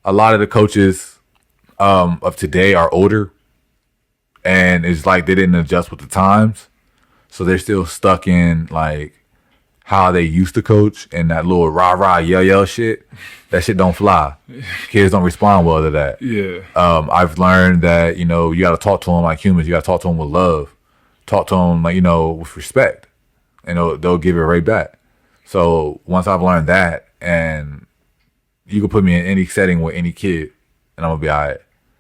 a lot of the coaches of today are older. And it's like they didn't adjust with the times. So they're still stuck in, like, how they used to coach and that little rah-rah, yell shit. That shit don't fly. Kids don't respond well to that. Yeah. I've learned that, you got to talk to them like humans. You got to talk to them with love. Talk to them, like, with respect. And they'll give it right back. So once I've learned that, and you can put me in any setting with any kid, and I'm going to be all right.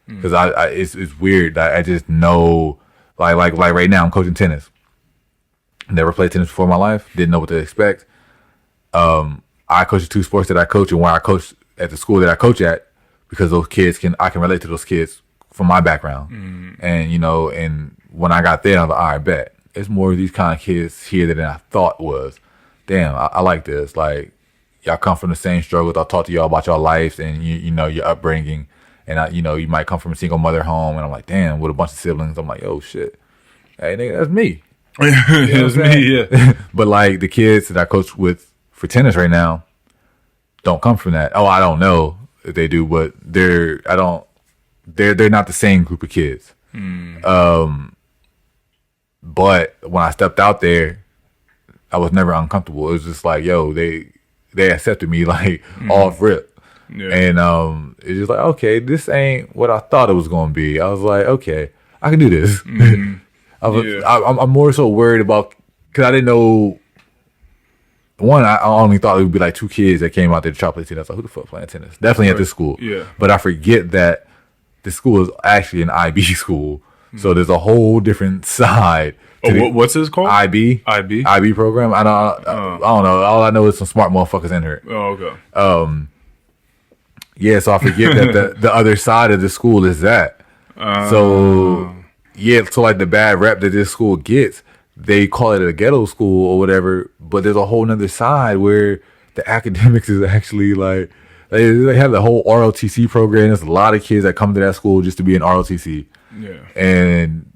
Because it's weird that I just know, like right now, I'm coaching tennis. Never played tennis before in my life. Didn't know what to expect. I coach the 2 sports that I coach, and where I coach at the school that I coach at, because those kids I can relate to those kids from my background. And, and when I got there, I was like, all right, bet. It's more of these kind of kids here than I thought was. Damn, I like this. Like, y'all come from the same struggles. I'll talk to y'all about your lives and, your upbringing. And, you might come from a single mother home. And I'm like, damn, with a bunch of siblings. I'm like, oh, shit. Hey, nigga, that's me. It was me, yeah. But like the kids that I coach with for tennis right now don't come from that. Oh, I don't know if they do, but they're not the same group of kids. But when I stepped out there, I was never uncomfortable. It was just like, yo, they accepted me like off rip. Yeah. And it's just like, okay, this ain't what I thought it was gonna be. I was like, okay, I can do this. I'm more so worried about, because I didn't know. One, I only thought it would be like 2 kids that came out there to try to play tennis. I was like, who the fuck playing tennis? Definitely at this school. Yeah. But I forget that the school is actually an IB school. So there's a whole different side. What's this called? IB. IB program. I don't know. All I know is some smart motherfuckers in here. Oh, okay. Yeah, so I forget that the other side of the school is that. So like the bad rep that this school gets, they call it a ghetto school or whatever, but there's a whole nother side where the academics is actually like They have the whole ROTC program. There's a lot of kids that come to that school just to be in ROTC. Yeah. And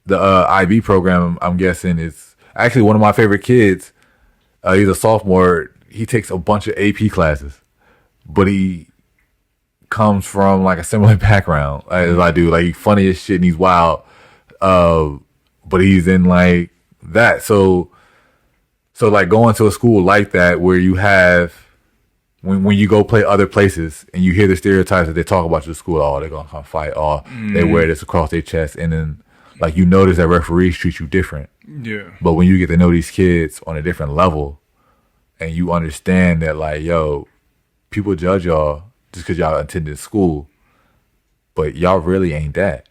the IB program, I'm guessing, is actually one of my favorite kids. He's a sophomore. He takes a bunch of AP classes, but he comes from like a similar background as I do. Like, he's funny as shit and he's wild. But he's in like that. So like going to a school like that where you have, when you go play other places and you hear the stereotypes that they talk about your school, oh, they're going to come fight, oh, they wear this across their chest. And then like you notice that referees treat you different. Yeah. But when you get to know these kids on a different level and you understand that like, yo, people judge y'all just because y'all attended school, but y'all really ain't that.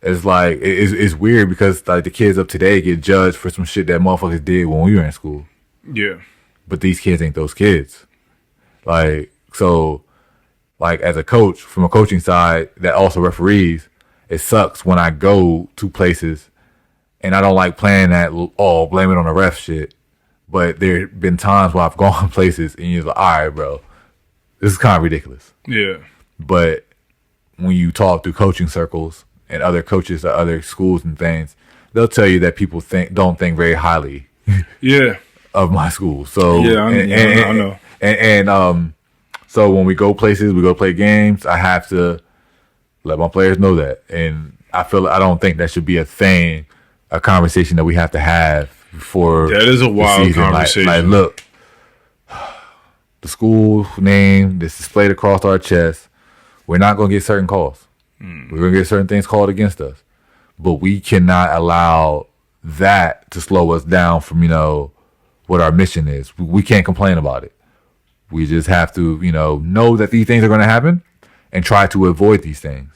It's like, it's weird because like the kids of today get judged for some shit that motherfuckers did when we were in school. Yeah. But these kids ain't those kids. Like, so, like as a coach, from a coaching side that also referees, it sucks when I go to places and I don't like playing that, oh, blame it on the ref shit. But there have been times where I've gone places and you're like, all right, bro, this is kind of ridiculous. Yeah. But when you talk through coaching circles and other coaches at other schools and things, they'll tell you that people don't think very highly of my school. So yeah, I know. And so when we go places, we go play games, I have to let my players know that. And I don't think that should be a thing, a conversation that we have to have before. That is a wild conversation. Like, look, the school name that's displayed across our chest, we're not going to get certain calls. We're going to get certain things called against us. But we cannot allow that to slow us down from, what our mission is. We can't complain about it. We just have to, know that these things are going to happen and try to avoid these things.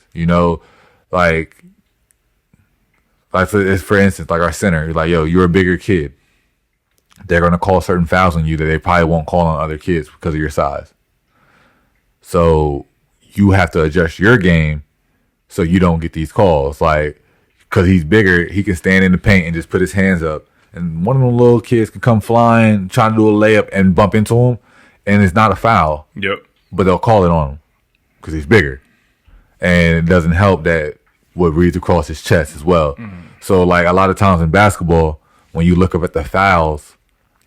Like for instance, like our center, like, yo, you're a bigger kid. They're going to call certain fouls on you that they probably won't call on other kids because of your size. So you have to adjust your game so you don't get these calls. Like, because he's bigger, he can stand in the paint and just put his hands up. And one of them little kids can come flying, trying to do a layup and bump into him. And it's not a foul. Yep. But they'll call it on him because he's bigger. And it doesn't help that what reads across his chest as well. So, like, a lot of times in basketball, when you look up at the fouls,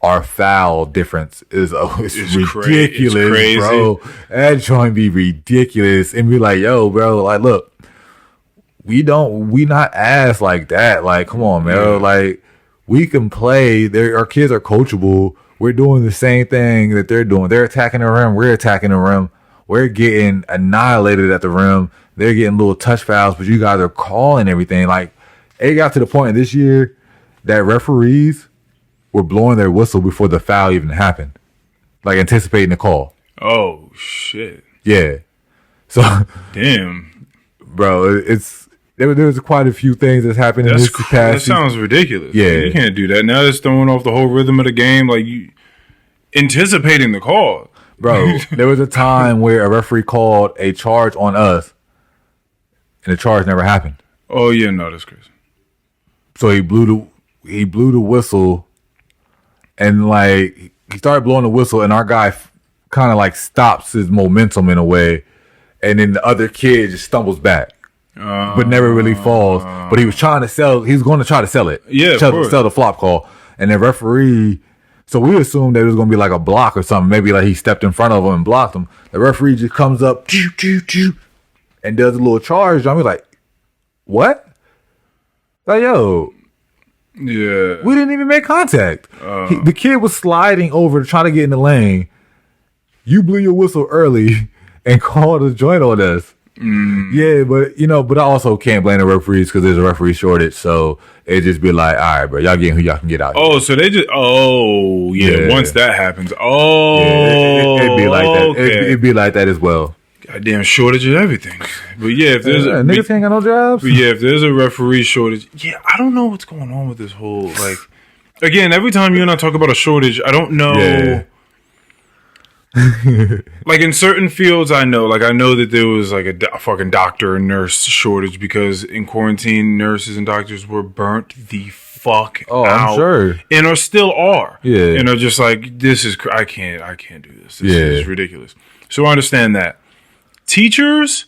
our foul difference is it's ridiculous, crazy. Bro. That joint be ridiculous. And be like, yo, bro, like, look, we not ass like that. Like, come on, man. Yeah. Like, we can play. Our kids are coachable. We're doing the same thing that they're doing. They're attacking the rim. We're attacking the rim. We're getting annihilated at the rim. They're getting little touch fouls, but you guys are calling everything. Like, it got to the point this year that referees were blowing their whistle before the foul even happened. Like, anticipating the call. Oh, shit. Yeah. So, damn. Bro, there's quite a few things that's happened in this past That sounds ridiculous. Yeah. You can't do that. Now it's throwing off the whole rhythm of the game. Like, you anticipating the call. Bro, there was a time where a referee called a charge on us, and the charge never happened. Oh, yeah, no, that's crazy. So he blew the whistle, and like he started blowing the whistle, and our guy kind of like stops his momentum in a way, and then the other kid just stumbles back, but never really falls. But he was trying to sell. He was going to try to sell it. Yeah, sell the flop call, and the referee. So we assumed that it was going to be like a block or something. Maybe like he stepped in front of him and blocked him. The referee just comes up and does a little charge. I'm like, what? Like, yo. Yeah. We didn't even make contact. The kid was sliding over to try to get in the lane. You blew your whistle early and called a joint on us. Yeah, but I also can't blame the referees because there's a referee shortage. So it just be like, all right, bro, y'all getting who y'all can get out. Oh, so they just, yeah. Once that happens, it'd be like that. Okay. It'd be like that as well. Goddamn shortage of everything. But yeah, if there's niggas ain't got no jobs. But yeah, if there's a referee shortage, I don't know what's going on with this whole like. Again, every time you and I talk about a shortage, I don't know. Yeah. Like in certain fields, I know that there was like a fucking doctor and nurse shortage because in quarantine, nurses and doctors were burnt the fuck out. I'm sure, and still are. Yeah, and are just like, this is I can't do this. This is ridiculous. So I understand that. Teachers,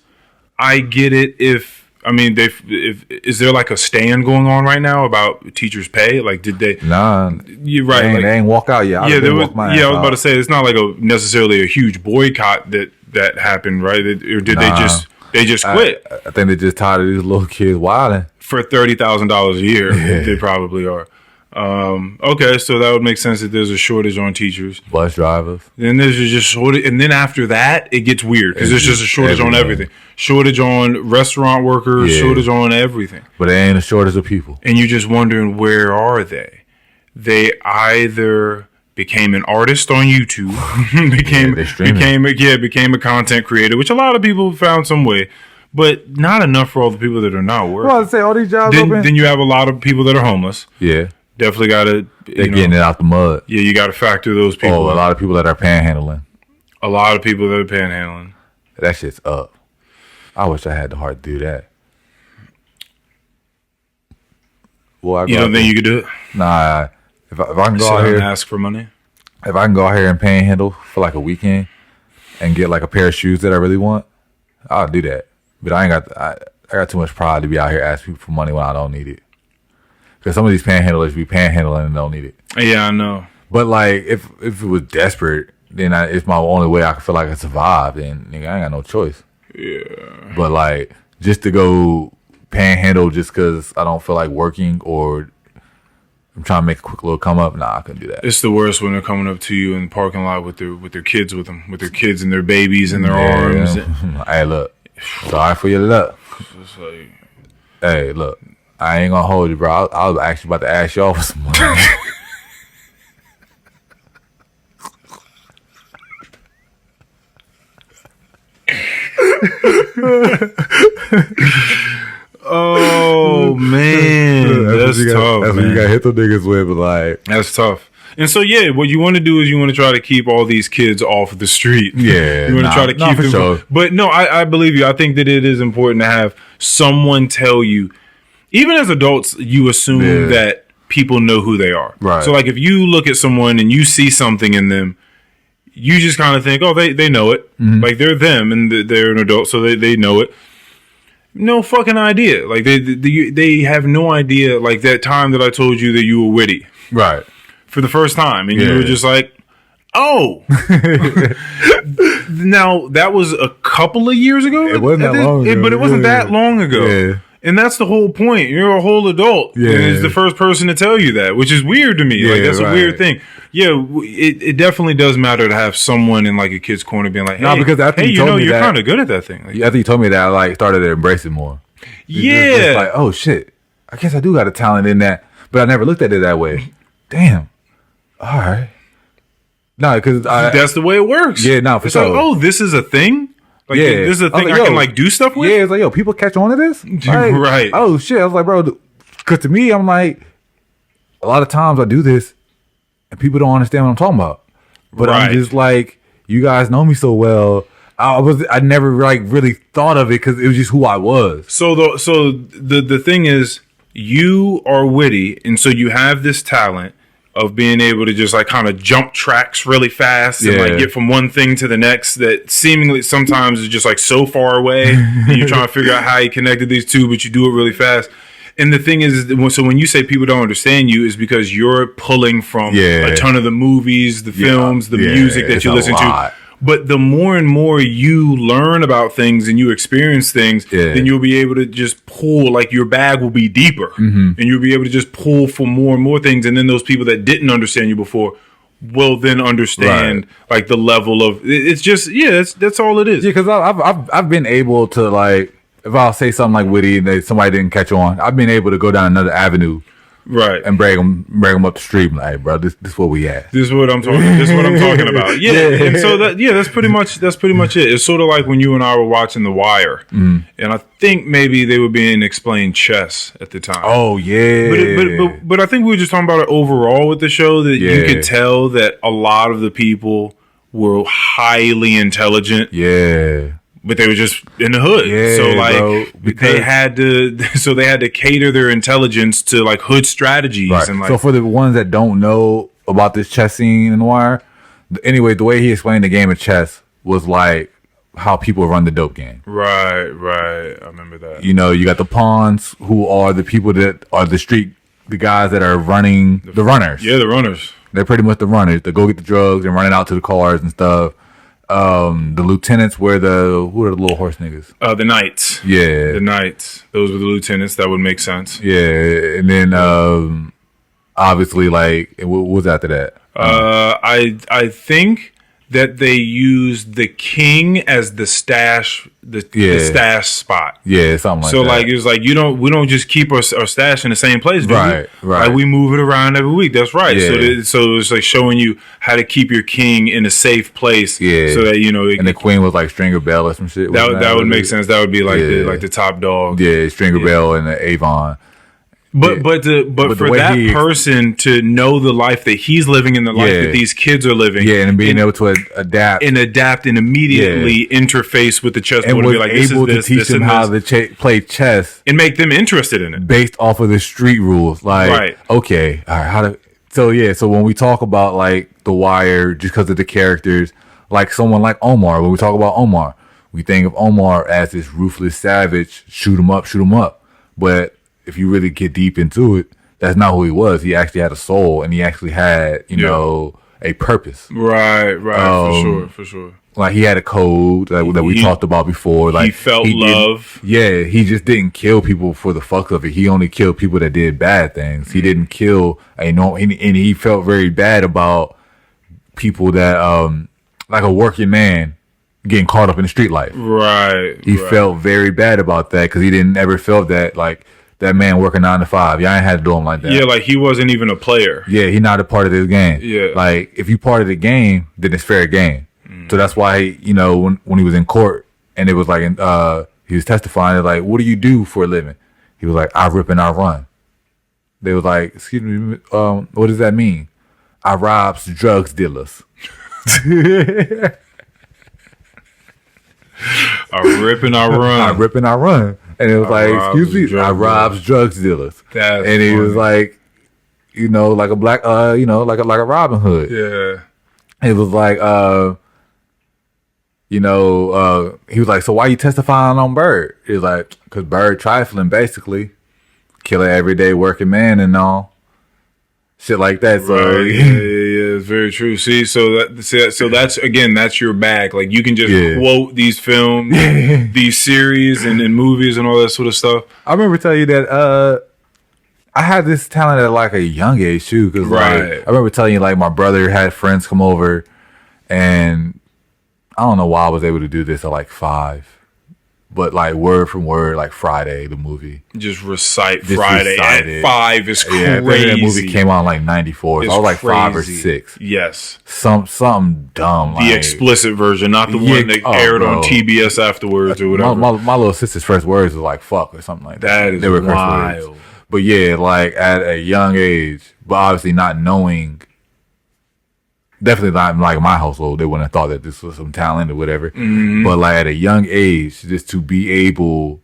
I get it. Is there like a stand going on right now about teachers' pay? Like, did they? Nah, you're right. They ain't walk out yet. Yeah, I was about to say it's not like necessarily a huge boycott that happened, right? Or did they just quit? I think they just tired of these little kids wilding for $30,000 a year. Yeah. They probably are. Okay, so that would make sense that there's a shortage on teachers, bus drivers. Then there's just shortage, and then after that, it gets weird because there's just a shortage on everything. Shortage on restaurant workers, shortage on everything. But there ain't a shortage of people, and you're just wondering, where are they? They either became an artist on YouTube, became a content creator, which a lot of people found some way. But not enough for all the people that are not working. Well, I'd say all these jobs open. Then you have a lot of people that are homeless. Yeah. Definitely got to... They're getting it out the mud. Yeah, you got to factor those people. A lot of people that are panhandling. A lot of people that are panhandling. That shit's up. I wish I had the heart to do that. Well, you don't think you could do it? Nah. If I can go out here... and ask for money? If I can go out here and panhandle for like a weekend and get like a pair of shoes that I really want, I'll do that. But I got too much pride to be out here asking people for money when I don't need it. Because some of these panhandlers be panhandling and don't need it. Yeah, I know. But like, if it was desperate, then it's my only way I can feel like I survive. Then nigga, I ain't got no choice. Yeah. But like, just to go panhandle just because I don't feel like working or I'm trying to make a quick little come up, nah, I couldn't do that. It's the worst when they're coming up to you in the parking lot with their kids with them, with their kids and their babies in their arms. Hey, look. Sorry for your luck. Like, hey, look. I ain't gonna hold you, bro. I was actually about to ask y'all for some money. Oh man, that's tough. That's what you got hit the niggas with, but like that's tough. And so yeah, what you want to do is you want to try to keep all these kids off the street. Yeah, you want to try to keep them. Sure. But no, I believe you. I think that it is important to have someone tell you. Even as adults, you assume that people know who they are. Right. So like if you look at someone and you see something in them, you just kind of think, oh, they know it. Mm-hmm. Like they're them and they're an adult, so they know it. No fucking idea. Like they have no idea. Like that time that I told you that you were witty. Right. For the first time. And you were just like, oh. Now, that was a couple of years ago. It wasn't that long ago. But it wasn't that long ago. Yeah. And that's the whole point. You're a whole adult. Yeah. And it's the first person to tell you that, which is weird to me. Yeah, like, that's a weird thing. Yeah, it definitely does matter to have someone in, like, a kid's corner being like, hey, because after you told me you're kind of good at that thing. Like, after you told me that, I, like, started to embrace it more. It's like, oh, shit. I guess I do got a talent in that. But I never looked at it that way. Damn. All right. No, because that's the way it works. Yeah, no, for sure. Like, oh, this is a thing? Like, this is a thing I can, like, do stuff with? Yeah, it's like, yo, people catch on to this? Like, right. Oh, shit. I was like, bro, because to me, I'm like, a lot of times I do this, and people don't understand what I'm talking about. But I'm just like, you guys know me so well. I never, like, really thought of it because it was just who I was. So the thing is, you are witty, and so you have this talent of being able to just like kind of jump tracks really fast and like get from one thing to the next that seemingly sometimes is just like so far away and you're trying to figure out how you connected these two, but you do it really fast. And the thing is, so when you say people don't understand you, is because you're pulling from a ton of the movies, the films, the music that you listen to. But the more and more you learn about things and you experience things, then you'll be able to just pull, like your bag will be deeper. Mm-hmm. And you'll be able to just pull for more and more things. And then those people that didn't understand you before will then understand like the level of, it's just, that's all it is. Yeah, because I've been able to, like, if I'll say something like witty and somebody didn't catch on, I've been able to go down another avenue. Right. And bring them up the street. Like, hey, bro, this is what we at. This is what I'm talking about. Yeah. And so that's pretty much it. It's sort of like when you and I were watching The Wire. Mm. And I think maybe they were being explained chess at the time. Oh yeah. But I think we were just talking about it overall with the show that you could tell that a lot of the people were highly intelligent. Yeah. But they were just in the hood. Yeah, so like they had to cater their intelligence to like hood strategies. Right. And like, so for the ones that don't know about this chess scene in The Wire, anyway, the way he explained the game of chess was like how people run the dope game. Right. I remember that. You know, you got the pawns, who are the people that are the guys that are running the runners. Yeah, the runners. They're pretty much the runners that go get the drugs and running out to the cars and stuff. The lieutenants were who are the little horse niggas? The knights. Yeah. The knights. Those were the lieutenants. That would make sense. Yeah. And then, obviously, like, what was after that? I think that they used the king as the stash, the stash spot. Yeah, something like that. So like it was like we don't just keep our stash in the same place, do right? We? Like we move it around every week. That's right. Yeah. So it's like showing you how to keep your king in a safe place. Yeah. So that and the queen was like Stringer Bell or some shit. That would make sense. That would be like the top dog. Yeah, Stringer Bell and the Avon. But for that person to know the life that he's living and the life that these kids are living, and being able to adapt and immediately interface with the chessboard and and was be like, able to teach them how to play chess and make them interested in it based off of the street rules. Like, okay, all right, So when we talk about like The Wire, just because of the characters, like someone like Omar, when we talk about Omar, we think of Omar as this ruthless savage, shoot him up, but if you really get deep into it, that's not who he was. He actually had a soul, and he actually had, you know, a purpose. Right, for sure. Like he had a code that we talked about before. Like he felt love. He just didn't kill people for the fuck of it. He only killed people that did bad things. He didn't kill, and he felt very bad about people that, like a working man getting caught up in the street life. Right. He felt very bad about that because he didn't ever felt that like. That man working 9 to 5. Y'all ain't had to do him like that. Yeah, like he wasn't even a player. Yeah, he not a part of this game. Yeah. Like, if you part of the game, then it's fair game. So that's why, when he was in court and it was like, he was testifying, like, what do you do for a living? He was like, I rip and I run. They was like, excuse me, what does that mean? I robs drugs dealers. I rip and I run. I rip and I run. And it was excuse me, I robs drugs dealers. That's and he funny. was like, like a black, like a Robin Hood. Yeah. It was like, he was like, so why you testifying on Bird? He was like, because Bird trifling, basically. Killing everyday working man and all. Shit like that. So right. Yeah, it's very true. See, so that's again, that's your bag. Like you can just quote these films, these series, and movies and all that sort of stuff. I remember telling you that I had this talent at like a young age too. Because I remember telling you like my brother had friends come over, and I don't know why I was able to do this at like 5. But like word from word, like Friday, the movie. Just recite Friday at 5 is crazy. Yeah, that movie came out in like 94. So I was like crazy. 5 or 6. Yes. Something dumb. The explicit version, not the one that aired on TBS afterwards or whatever. My little sister's first words was like fuck or something like that. That is wild. But yeah, like at a young age, but obviously not knowing. Definitely not like my household. They wouldn't have thought that this was some talent or whatever. Mm-hmm. But like at a young age, just to be able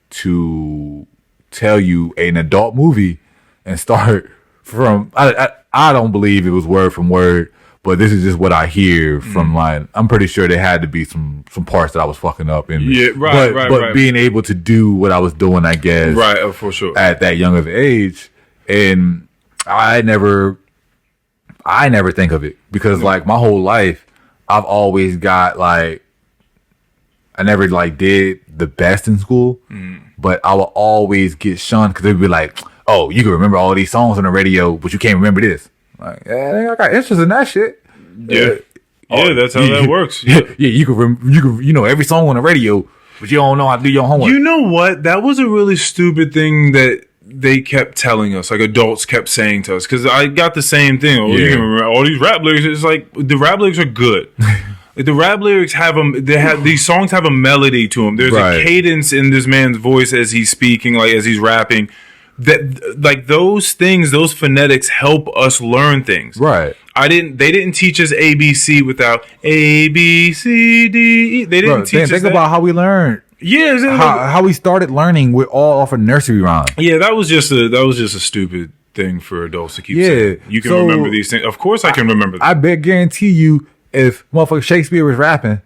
to tell you an adult movie and start from, I don't believe it was word from word, but this is just what I hear from like, I'm pretty sure there had to be some parts that I was fucking up in. Yeah, right, but being able to do what I was doing, I guess. Right, for sure. At that young of age. And I never think of it because like my whole life I've always got like I never like did the best in school, but I will always get shunned because they'd be like, oh, you can remember all these songs on the radio, but you can't remember this. Like, yeah, I got interest in that shit. Yeah, that's how that works. Yeah, you can every song on the radio, but you don't know how to do your homework. You know what? That was a really stupid thing that they kept telling us, like adults kept saying to us, because I got the same thing. Oh, you can remember all these rap lyrics. It's like the rap lyrics are good. Like, the rap lyrics have them. These songs have a melody to them. There's a cadence in this man's voice as he's speaking, like as he's rapping. That like those things, those phonetics help us learn things. Right. They didn't teach us ABC without A B C D E. They didn't teach us. Think about how we learned. Yeah, how we started learning with all off of nursery rhymes. Yeah, that was just a stupid thing for adults to keep saying. You can remember these things. Of course, I can remember them. I bet guarantee you, if motherfucker Shakespeare was rapping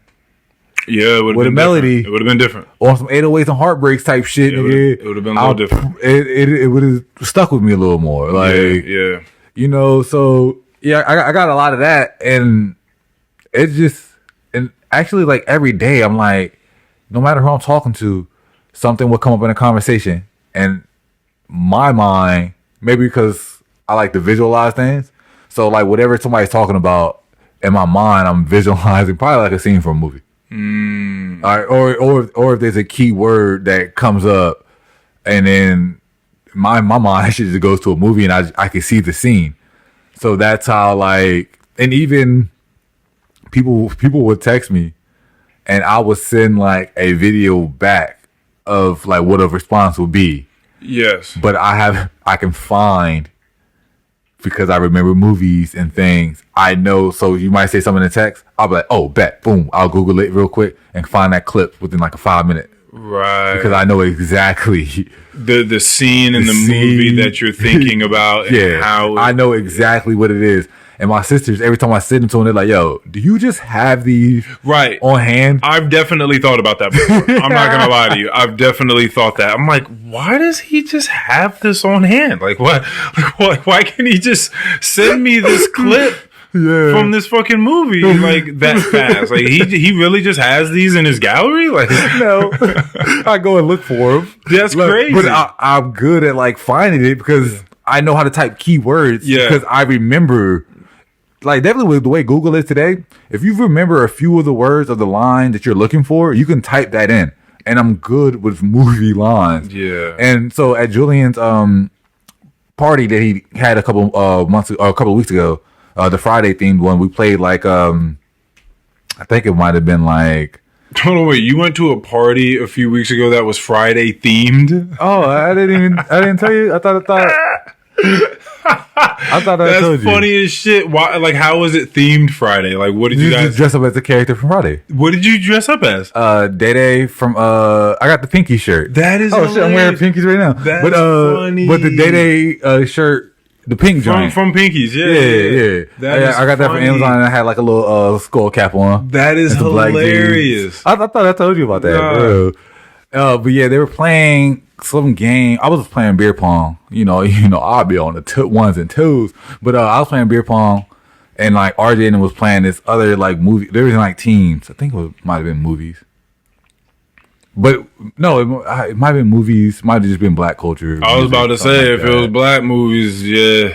Yeah, it with a melody. It would have been different. Or some 808s and heartbreaks type shit. It would have been a little different. It would have stuck with me a little more. Like, yeah. You know, so yeah, I got a lot of that, and it's just, and actually, like every day, I'm like, no matter who I'm talking to, something will come up in a conversation, and my mind, maybe because I like to visualize things, so like whatever somebody's talking about in my mind, I'm visualizing probably like a scene from a movie. Or if there's a key word that comes up, and then my mind actually just goes to a movie, and I can see the scene. So that's how, like, and even people would text me, and I would send like a video back of like what a response would be. Yes. But I can find, because I remember movies and things, I know. So you might say something in text, I'll be like, oh, bet, boom, I'll Google it real quick and find that clip within like a 5 minute. Right. Because I know exactly the scene in the movie that you're thinking about. And how I know exactly what it is. And my sisters, every time I sit into them, they're like, yo, do you just have these on hand? I've definitely thought about that before. I'm not going to lie to you. I've definitely thought that. I'm like, why does he just have this on hand? Like, what? Like, why can't he just send me this clip from this fucking movie like that fast? Like, he really just has these in his gallery? Like, no. I go and look for them. That's crazy. But I'm good at like finding it because I know how to type keywords. Yeah. Because I remember. Like, definitely with the way Google is today, if you remember a few of the words of the line that you're looking for, you can type that in. And I'm good with movie lines. Yeah. And so at Julian's party that he had a couple of weeks ago, the Friday themed one, we played like I think it might have been like. Hold on, wait! You went to a party a few weeks ago that was Friday themed? Oh, I didn't tell you. I thought. I thought I told you. That's funny as shit. Why? Like, how was it themed Friday? Like, what did you guys dress up as a character from Friday? What did you dress up as? Day from I got the Pinky shirt. That is hilarious. Shit, I'm wearing Pinkies right now. That's funny. But the Day shirt, the pink joint from Pinkies, yeah. I got that from Amazon, and I had like a little skull cap on. That is hilarious. I thought I told you about that, bro. But yeah, they were playing some game. I was playing beer pong. You know, I'll be on the ones and twos. But I was playing beer pong, and like RJ and was playing this other like movie. There was like teams. I think might have been movies. But no, it might have been movies. Might have just been black culture. I was about to say, if it was black movies,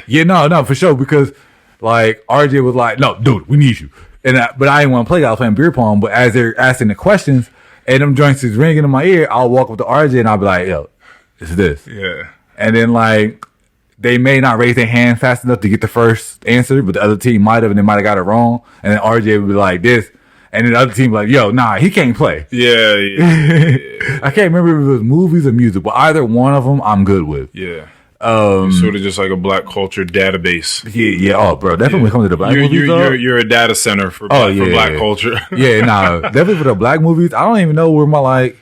yeah, no, for sure. Because like RJ was like, "No, dude, we need you." But I didn't want to play. I was playing beer pong. But as they're asking the questions, and them joints is ringing in my ear, I'll walk up to RJ and I'll be like, "Yo, it's this." Yeah. And then like they may not raise their hand fast enough to get the first answer, but the other team might have, and they might have got it wrong. And then RJ would be like this. And then the other team like, yo, nah, he can't play. Yeah. I can't remember if it was movies or music, but either one of them I'm good with. Yeah. Sort of just like a black culture database. Yeah. Oh, bro, definitely when it comes to the black movies. You're a data center for black culture. Yeah, nah, definitely for the black movies. I don't even know where my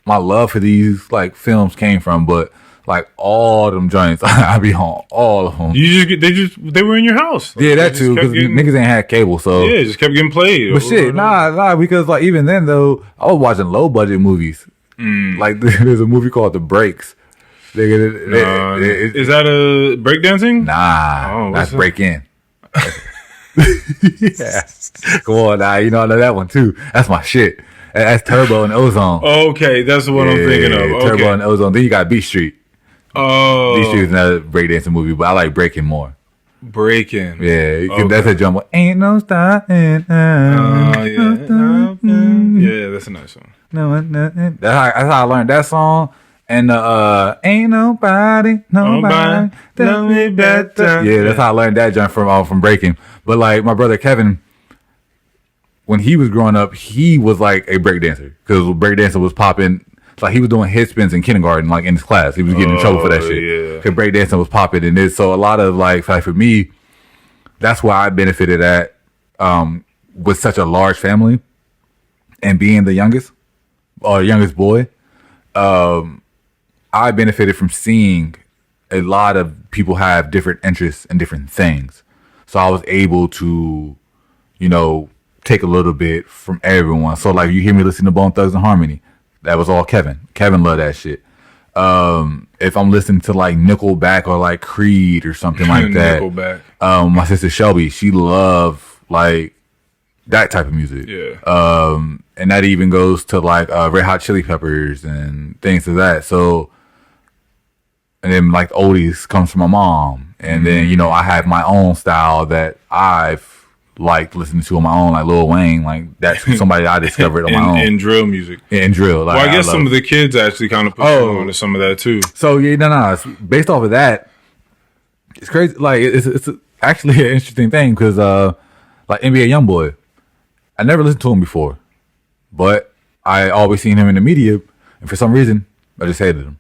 love for these like films came from, but like all them joints, I be on all of them. They were in your house. Like, yeah, that too, because niggas ain't had cable, so yeah, just kept getting played. But shit, nah, because like even then though, I was watching low budget movies. Like there's a movie called The Breaks. Is that a breakdancing? Nah, that's break in. Yeah. Come on, now you know I know that one too. That's my shit. That's Turbo and Ozone. Okay, that's what I'm thinking of. Okay. Turbo and Ozone. Then you got Beat Street. Oh, Beat Street is another breakdancing movie, but I like Breaking more. Breaking, yeah, that's a jump. Ain't no stopping. Yeah, that's a nice song. No, that's how I learned that song. And ain't nobody love me better. Yeah, that's how I learned that jump from Breaking. But like my brother Kevin, when he was growing up, he was like a breakdancer because breakdancing was popping. Like he was doing head spins in kindergarten, like in his class. He was getting in trouble for that shit. Yeah. Because breakdancing was popping in this. So a lot of like for me, that's why I benefited at with such a large family and being the youngest boy. I benefited from seeing a lot of people have different interests and different things. So I was able to, take a little bit from everyone. So like you hear me listen to Bone Thugs and Harmony, that was all Kevin. Kevin loved that shit. If I'm listening to like Nickelback or like Creed or something like that, Nickelback. My sister Shelby, she loved like that type of music. Yeah. And that even goes to like Red Hot Chili Peppers and things like that. So, and then like the oldies comes from my mom, and then you know I have my own style that I've liked listening to on my own, like Lil Wayne, like that's somebody I discovered on my own. And drill music. And drill. Like, well, I guess some of the kids actually kind of put on to some of that too. So yeah, no. Based off of that, it's crazy. Like it's actually an interesting thing because like NBA YoungBoy, I never listened to him before, but I always seen him in the media, and for some reason I just hated him.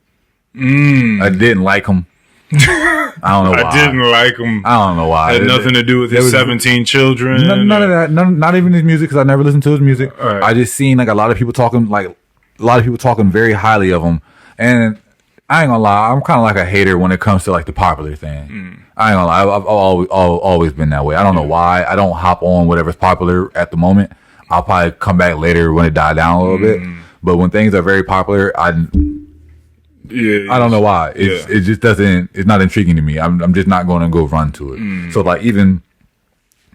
I didn't like him. I don't know why. I didn't like him. I don't know why. Had nothing to do with his 17 children. None of that. Not even his music, because I never listened to his music. Right. I just seen like a lot of people talking very highly of him, and I ain't gonna lie, I'm kind of like a hater when it comes to like the popular thing. I ain't gonna lie, I've always been that way. I don't know why. I don't hop on whatever's popular at the moment. I'll probably come back later when it died down a little bit. But when things are very popular, I don't know why. It just doesn't. It's not intriguing to me. I'm just not going to go run to it. So like even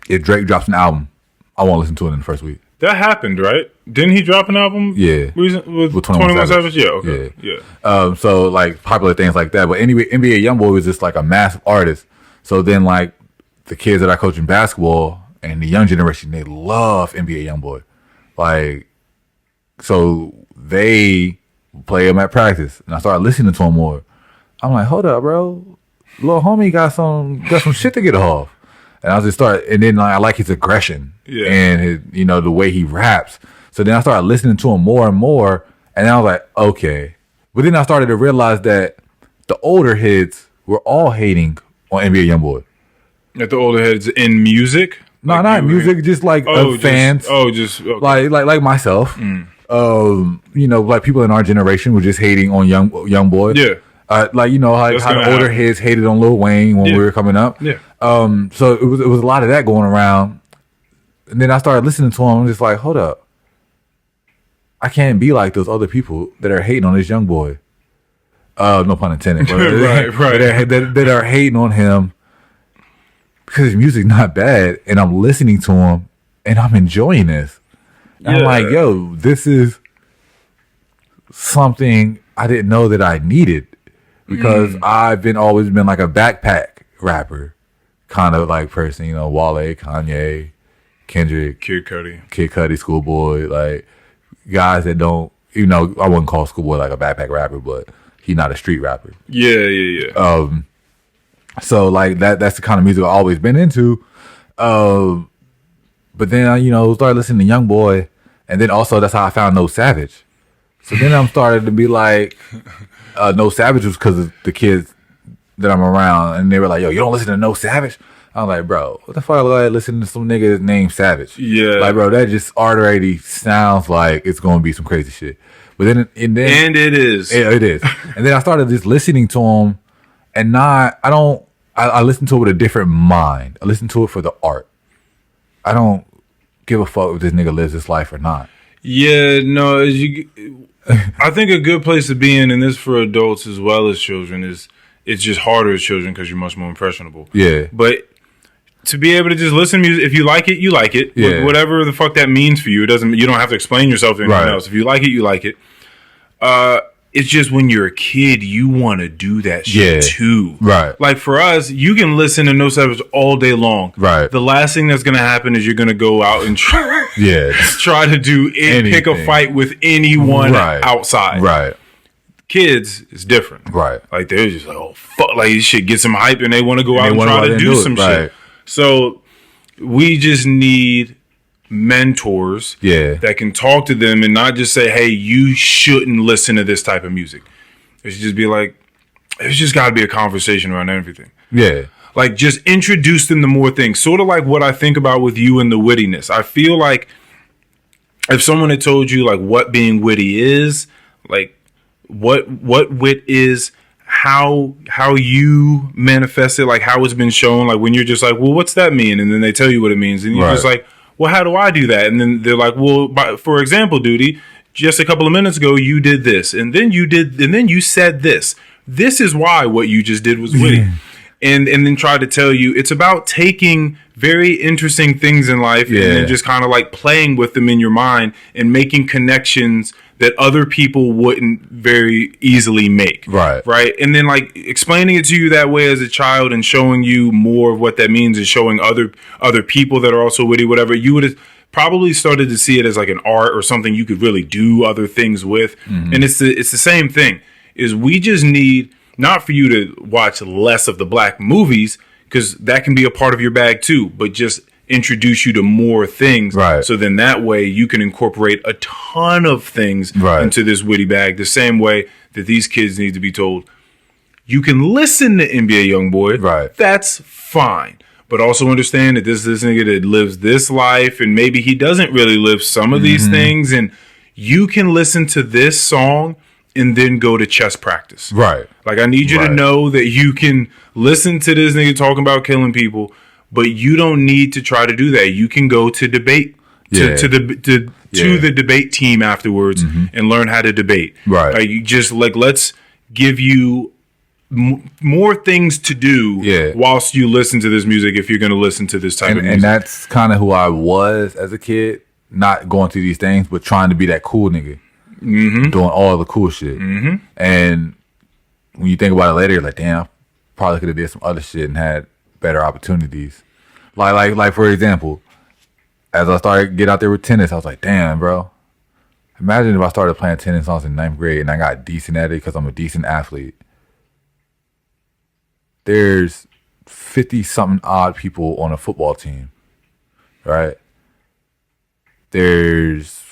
if Drake drops an album, I won't listen to it in the first week. That happened, right? Didn't he drop an album? Yeah, with 21 Savage. Yeah, okay. Yeah. So like popular things like that. But anyway, NBA YoungBoy was just like a massive artist. So then like the kids that I coach in basketball and the young generation, they love NBA YoungBoy. Like, so they play him at practice, and I started listening to him more. I'm like, hold up, bro, little homie got some shit to get off. And I just started, and then I like his aggression and his, you know, the way he raps. So then I started listening to him more and more, and then I was like, okay. But then I started to realize that the older heads were all hating on NBA YoungBoy. At the older heads in music? No, not music, just like fans. Okay. Like myself. You know, like people in our generation were just hating on young boy. Yeah. Like, you know, how the older heads hated on Lil Wayne when we were coming up. Yeah. So it was a lot of that going around. And then I started listening to him. I'm just like, hold up. I can't be like those other people that are hating on this young boy. No pun intended. But right. That are hating on him because his music's not bad, and I'm listening to him, and I'm enjoying this. I'm like, yo, this is something I didn't know that I needed, because I've always been like a backpack rapper kind of like person, you know, Wale, Kanye, Kendrick, Kid Cudi, Schoolboy, like guys that don't, you know, I wouldn't call Schoolboy like a backpack rapper, but he's not a street rapper. Yeah. So like that's the kind of music I've always been into. But then you know, started listening to Young Boy, and then also that's how I found No Savage. So then I'm started to be like, No Savage was because of the kids that I'm around, and they were like, yo, you don't listen to No Savage? I'm like, bro, what the fuck? Like listening to some nigga named Savage? Yeah, like, bro, that just already sounds like it's gonna be some crazy shit. But then and it is. It is. And then I started just listening to him, and I listen to it with a different mind. I listen to it for the art. I don't give a fuck if this nigga lives his life or not. Yeah, no, I think a good place to be in this for adults as well as children is, it's just harder as children because you're much more impressionable. Yeah. But to be able to just listen to music, if you like it, you like it. Yeah. Whatever the fuck that means for you, you don't have to explain yourself to anyone else. If you like it, you like it. It's just when you're a kid, you want to do that shit too. Right. Like for us, you can listen to No Savage all day long. Right. The last thing that's going to happen is you're going to go out and try to do pick a fight with anyone outside. Right. Kids, it's different. Right. Like they're just like, oh fuck, like this shit gets them hype and they want to go out and try to do some shit. So we just need mentors that can talk to them and not just say, hey, you shouldn't listen to this type of music. It should just be like, it's just got to be a conversation around everything. Yeah. Like just introduce them to more things. Sort of like what I think about with you and the wittiness. I feel like if someone had told you like what being witty is, like what wit is, how you manifest it, like how it's been shown, like when you're just like, well, what's that mean? And then they tell you what it means. And you're just like, well, how do I do that? And then they're like, well, for example, Doody, just a couple of minutes ago, you did this, and then you said this. This is why what you just did was witty. And then try to tell you it's about taking very interesting things in life and then just kind of like playing with them in your mind and making connections that other people wouldn't very easily make. Right. And then like explaining it to you that way as a child and showing you more of what that means and showing other people that are also witty, whatever, you would have probably started to see it as like an art or something you could really do other things with. And it's the same thing, is we just need not for you to watch less of the black movies, because that can be a part of your bag too, but just introduce you to more things. So then that way you can incorporate a ton of things into this witty bag, the same way that these kids need to be told, you can listen to NBA Youngboy. That's fine. But also understand that this nigga that lives this life and maybe he doesn't really live some of these things, and you can listen to this song and then go to chess practice. Like, I need you to know that you can listen to this nigga talking about killing people, but you don't need to try to do that. You can go to debate, to the debate team afterwards and learn how to debate. Like, you just, like, let's give you more things to do whilst you listen to this music if you're going to listen to this type of music. And that's kind of who I was as a kid, not going through these things, but trying to be that cool nigga. Doing all the cool shit. And when you think about it later, you're like, damn, I probably could have did some other shit and had better opportunities. Like for example, as I started getting out there with tennis, I was like, damn, bro. Imagine if I started playing tennis when I was in 9th grade and I got decent at it because I'm a decent athlete. There's 50-something odd people on a football team, right? There's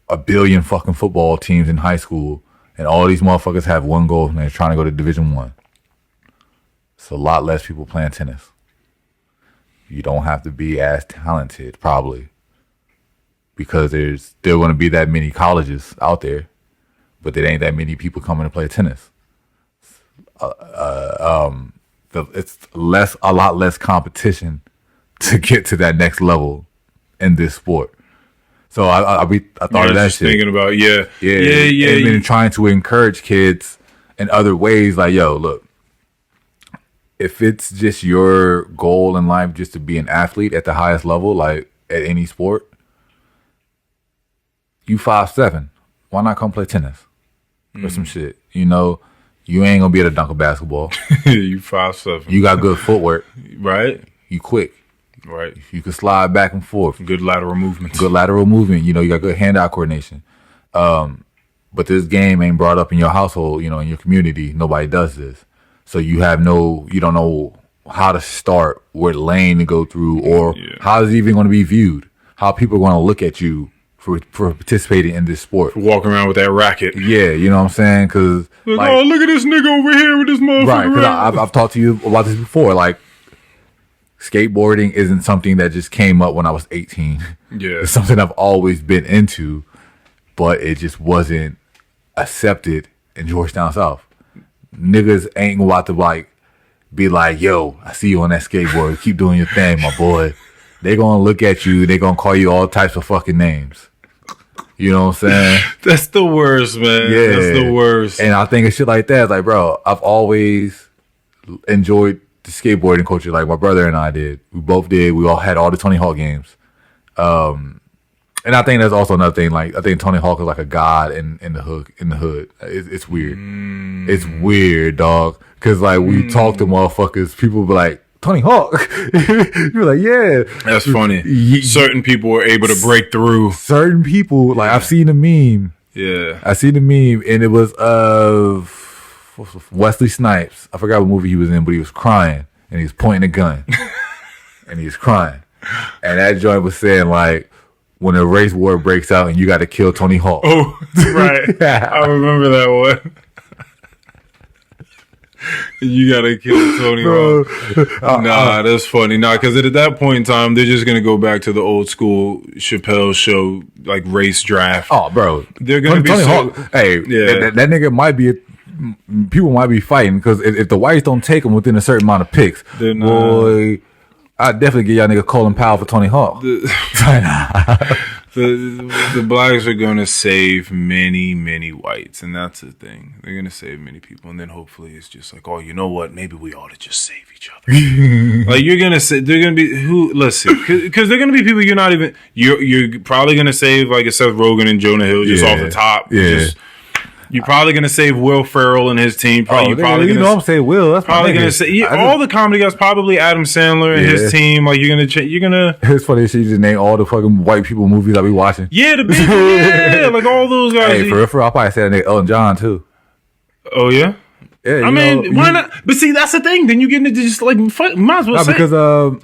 a billion fucking football teams in high school, and all these motherfuckers have one goal, and they're trying to go to Division I. It's a lot less people playing tennis. You don't have to be as talented, probably, because there's still going to be that many colleges out there, but there ain't that many people coming to play tennis. It's a lot less competition to get to that next level in this sport. So I thought of that shit. Thinking about and then trying to encourage kids in other ways, like, yo, look, if it's just your goal in life just to be an athlete at the highest level, like at any sport, you 5'7", why not come play tennis or some shit? You know, you ain't gonna be able to dunk a basketball. You 5'7". You got good footwork, right? You quick. Right. You can slide back and forth. Good lateral movement. You know, you got good hand-eye coordination. But this game ain't brought up in your household, you know, in your community. Nobody does this. So you don't know how to start, what lane to go through, or how is it even going to be viewed. How people are going to look at you for participating in this sport. For walking around with that racket. Yeah, you know what I'm saying? Because, like, oh, look at this nigga over here with this motherfucker. Right, because I've talked to you about this before. Like, skateboarding isn't something that just came up when I was 18. Yeah. It's something I've always been into, but it just wasn't accepted in Georgetown South. Niggas ain't about to, like, be like, yo, I see you on that skateboard. Keep doing your thing, my boy. They gonna look at you. They gonna call you all types of fucking names. You know what I'm saying? That's the worst, man. Yeah. That's the worst. And I think of shit like that. It's like, bro, I've always enjoyed the skateboarding culture, like my brother and I did. We both did. We all had all the Tony Hawk games. And I think that's also another thing. Like, I think Tony Hawk is like a god in the hood. It's weird. It's weird, dog. Cause like we talk to motherfuckers, people be like, Tony Hawk. You're like, yeah. That's funny. Certain people were able to break through. Certain people, like, I've seen a meme. Yeah. I seen the meme, and it was of Wesley Snipes. I forgot what movie he was in, but he was crying, and he was pointing a gun. And he was crying. And that joint was saying, like, when a race war breaks out and you got to kill Tony Hawk. Oh, right. I remember that one. You gotta kill Tony Hawk. Nah, that's funny. Nah, because at that point in time, they're just gonna go back to the old school Chappelle show, like race draft. Oh, bro, they're gonna be Tony Hawk. Hey, yeah, that nigga might be. People might be fighting because if the whites don't take him within a certain amount of picks, boy, I'd definitely give y'all nigga Colin Powell for Tony Hawk. The blacks are going to save many, many whites, and that's the thing. They're going to save many people, and then hopefully it's just like, oh, you know what? Maybe we ought to just save each other. Like, you're going to say, they're going to be, listen, because they're going to be people you're not even, you're probably going to save, like a Seth Rogen and Jonah Hill just off the top. Yeah. You're probably going to save Will Ferrell and his team. I'm saying Will. That's probably going to say all the comedy guys. Probably Adam Sandler and his team. Like you're gonna. It's funny that you just name all the fucking white people movies I be watching. Yeah, the big like all those guys. Hey, for real, I'll probably say that nigga Elton John too. Oh yeah. Yeah, I mean, why not? But see, that's the thing. Then you get into just like might as well say because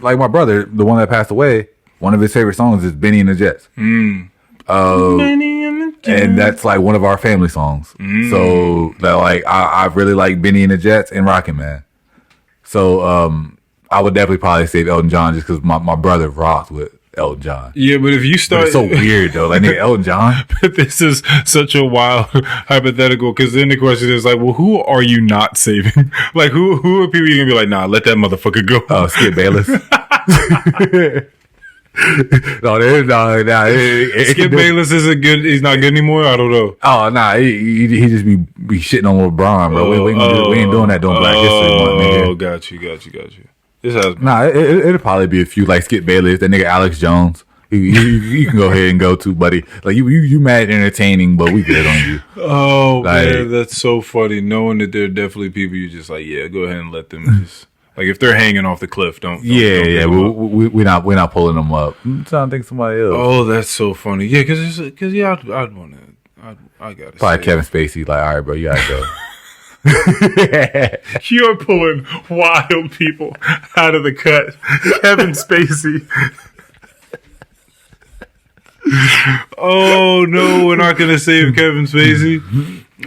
like my brother, the one that passed away, one of his favorite songs is Benny and the Jets. And that's like one of our family songs. So that like I really like Benny and the Jets and Rockin' Man. So I would definitely probably save Elton John just because my brother rocked with Elton John. Yeah, but if you start, it's so weird though. Like nigga, Elton John. But this is such a wild hypothetical because then the question is like, well, who are you not saving? Like who are people you're gonna be like, nah, let that motherfucker go? Oh, Skip Bayless. No, Skip Bayless isn't good. He's not good anymore. I don't know. Oh nah, he just be shitting on LeBron, bro. We ain't doing that during Black History Month, nigga. Oh, got you. This has it'll probably be a few like Skip Bayless, that nigga Alex Jones. You can go ahead and go to, buddy. Like you mad entertaining, but we good on you. Oh like, man, that's so funny. Knowing that there are definitely people you just like, yeah, go ahead and let them just. Like if they're hanging off the cliff, don't we're not pulling them up. I'm trying to think of somebody else. Oh, that's so funny. Yeah, because I'd want to. I gotta probably Kevin Spacey. Like, all right, bro, you gotta go. You're pulling wild people out of the cut, Kevin Spacey. Oh no, we're not gonna save Kevin Spacey.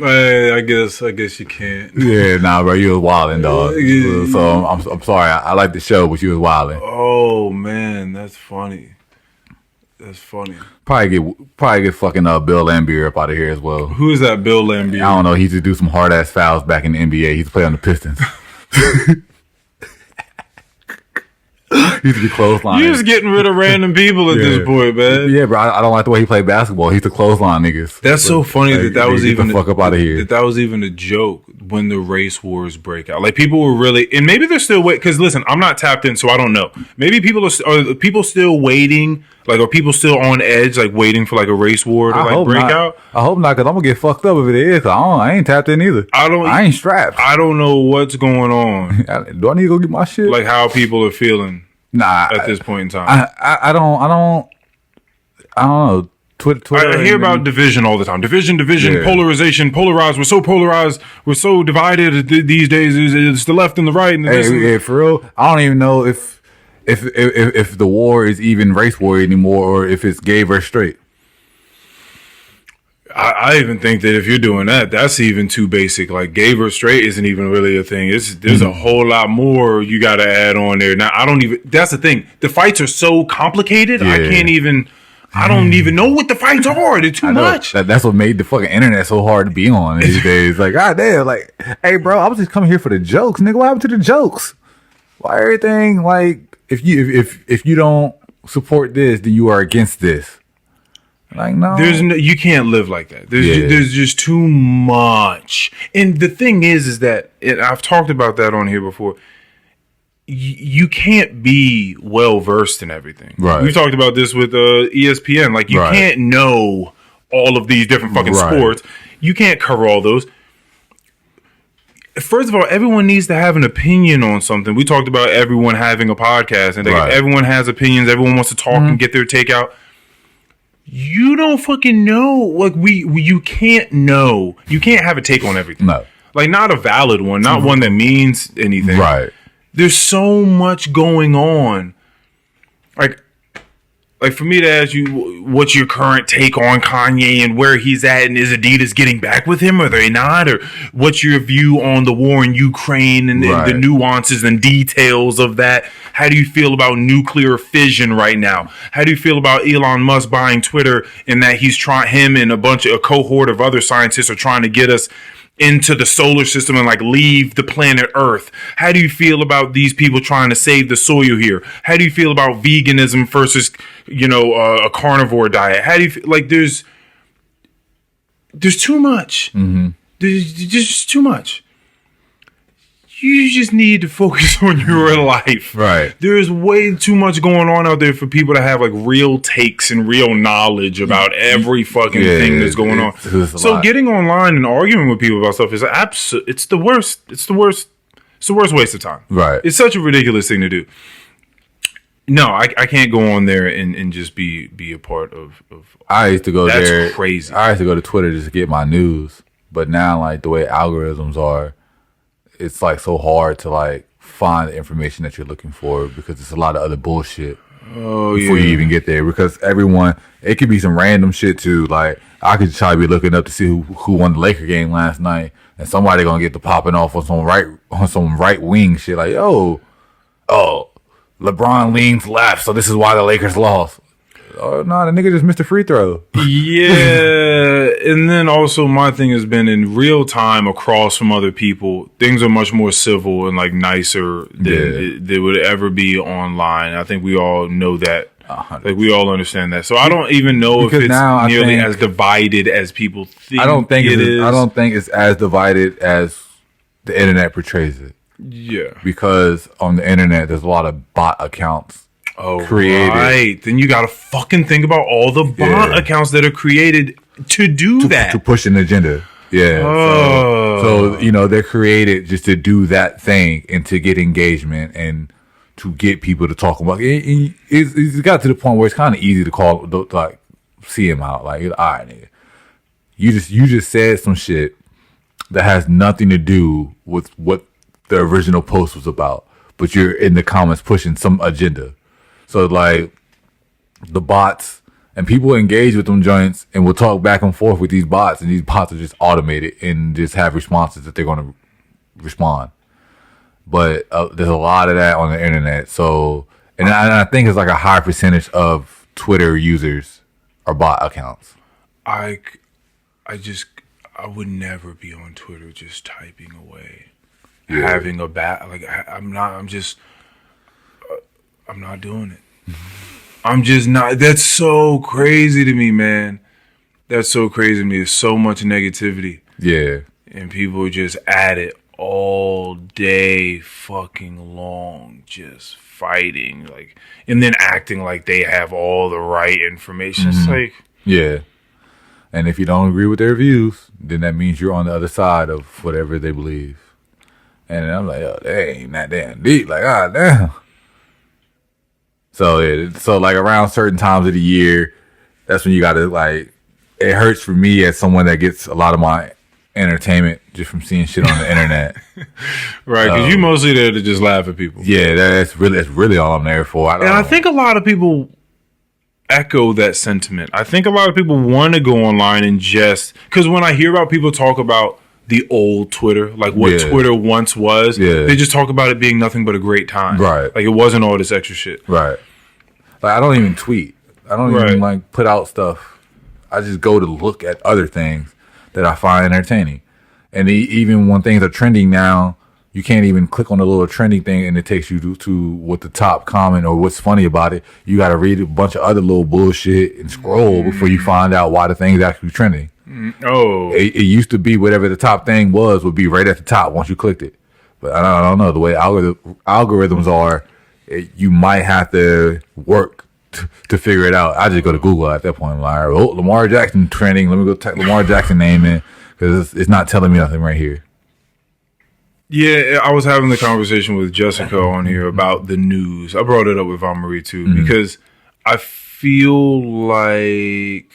I guess you can't. Yeah, nah, bro, you was wilding, dog. So I'm sorry. I like the show, but you was wilding. Oh man, that's funny. Probably get fucking Bill Laimbeer up out of here as well. Who is that, Bill Laimbeer? I don't know. He used to do some hard ass fouls back in the NBA. He used to play on the Pistons. He used to be clothesline. You're just getting rid of random people at this point, man. Yeah, bro. I don't like the way he played basketball. He used to clothesline niggas. That's so funny that was even the fuck up out of here. That was even a joke when the race wars break out. Like people were really, and maybe they're still waiting. Because listen, I'm not tapped in, so I don't know. Maybe people are people still waiting. Like, are people still on edge, like waiting for like a race war to like break out? I hope not, because I'm gonna get fucked up if it is. I ain't tapped in either. I ain't strapped. I don't know what's going on. Do I need to go get my shit? Like how people are feeling. Nah, at this point in time, I don't know. Twitter. I hear about division all the time. Division, polarization, polarized. We're so polarized. We're so divided these days. It's the left and the right. And hey, for real, I don't even know if the war is even race war anymore, or if it's gay versus straight. I even think that if you're doing that, that's even too basic. Like gay versus straight isn't even really a thing. There's a whole lot more you got to add on there. Now, that's the thing. The fights are so complicated. Yeah. I don't even know what the fights are. They're too much. That's what made the fucking internet so hard to be on these days. Like, god damn, like, hey bro, I was just coming here for the jokes, nigga. What happened to the jokes? Why everything like if you don't support this, then you are against this. Like no, you can't live like that. There's just too much. And the thing is that I've talked about that on here before. You can't be well versed in everything. Right. We talked about this with ESPN. Like you can't know all of these different fucking sports. You can't cover all those. First of all, everyone needs to have an opinion on something. We talked about everyone having a podcast, and everyone has opinions. Everyone wants to talk and get their take out. You don't fucking know. Like you can't know. You can't have a take on everything. No, like not a valid one, not one that means anything. Right. There's so much going on. Like for me to ask you, what's your current take on Kanye and where he's at, and is Adidas getting back with him, or are they not? Or what's your view on the war in Ukraine and the nuances and details of that? How do you feel about nuclear fission right now? How do you feel about Elon Musk buying Twitter and that him and a cohort of other scientists are trying to get us into the solar system and like leave the planet Earth? How do you feel about these people trying to save the soil here? How do you feel about veganism versus, a carnivore diet? How do you feel? Like there's too much. Mm-hmm. There's just too much. You just need to focus on your life. Right. There's way too much going on out there for people to have like real takes and real knowledge about every fucking thing that's going on. So getting online and arguing with people about stuff is it's the worst. It's the worst waste of time. Right. It's such a ridiculous thing to do. No, I can't go on there and just be a part of I used to go there. That's crazy. I used to go to Twitter just to get my news. But now, like, the way algorithms are, it's like so hard to like find the information that you're looking for because there's a lot of other bullshit before you even get there. Because it could be some random shit too. Like I could try to be looking up to see who won the Laker game last night, and somebody gonna get to popping off on some right wing shit. Like LeBron leans left, so this is why the Lakers lost. Oh no, the nigga just missed a free throw. Yeah, and then also my thing has been in real time across from other people. Things are much more civil and like nicer than they would ever be online. I think we all know that. 100%. Like we all understand that. So I don't even know if it's nearly as divided as people think. I don't think it is. I don't think it's as divided as the internet portrays it. Yeah, because on the internet there's a lot of bot accounts. Created. Right. Then you got to fucking think about all the bot accounts that are created to do that. To push an agenda. Yeah. So, they're created just to do that thing and to get engagement and to get people to talk about it. It's got to the point where it's kind of easy to see him out. Like, all right, nigga. You just said some shit that has nothing to do with what the original post was about, but you're in the comments pushing some agenda. So, like, the bots and people engage with them joints and will talk back and forth with these bots, and these bots are just automated and just have responses that they're going to respond. But there's a lot of that on the internet. So, and I think it's like a high percentage of Twitter users are bot accounts. I would never be on Twitter just typing away, having a I'm not doing it. I'm just not. That's so crazy to me, man. That's so crazy to me. There's so much negativity. Yeah. And people just at it all day fucking long, just fighting, like, and then acting like they have all the right information. It's like, yeah. And if you don't agree with their views, then that means you're on the other side of whatever they believe. And I'm like, oh, they ain't that damn deep. Like, ah, damn. So like around certain times of the year, that's when you gotta like. It hurts for me as someone that gets a lot of my entertainment just from seeing shit on the internet. Right? Because you're mostly there to just laugh at people. Yeah, that's really all I'm there for. I think a lot of people echo that sentiment. I think a lot of people want to go online and just because when I hear about people talk about the old Twitter, like what Twitter once was, they just talk about it being nothing but a great time. Right. Like it wasn't all this extra shit. Right. Like I don't even tweet. I don't even like put out stuff. I just go to look at other things that I find entertaining. And even when things are trending now, you can't even click on the little trending thing and it takes you to what the top comment or what's funny about it. You got to read a bunch of other little bullshit and scroll before you find out why the thing's actually trending. Oh. It used to be whatever the top thing was would be right at the top once you clicked it. But I don't know. The way algorithms are, you might have to work to figure it out. I just go to Google at that point. I'm like, oh, Lamar Jackson trending. Let me go type Lamar Jackson name in because it's not telling me nothing right here. Yeah, I was having the conversation with Jessica on here about the news. I brought it up with Marie too because I feel like,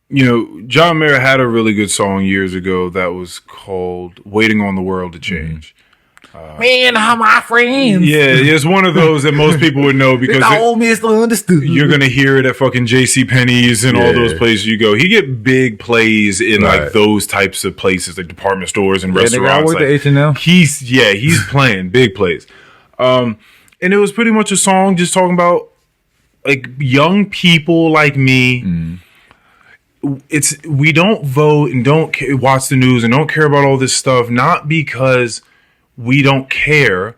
John Mayer had a really good song years ago that was called "Waiting on the World to Change." Me and all my friends. Yeah, it's one of those that most people would know because you're gonna hear it at fucking JCPenney's and all those places you go. He get big plays in like those types of places, like department stores and restaurants. I work at H&M. He's playing big plays. And it was pretty much a song just talking about like young people like me we don't vote and don't watch the news and don't care about all this stuff, not because we don't care.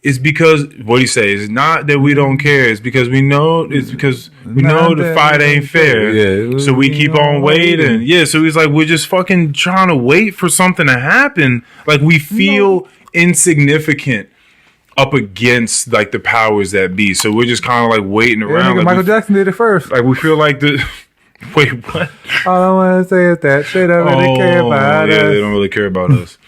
It's because what do you say? It's not that we don't care. It's because we know. It's because we know the fight ain't fair. Yeah, so we keep on waiting. Yeah. So he's like, we're just fucking trying to wait for something to happen. Like we feel insignificant up against like the powers that be. So we're just kind of like waiting around. Like Michael Jackson did it first. Like we feel like the. Wait, what? All I want to say is that they don't really care about us. Yeah, they don't really care about us.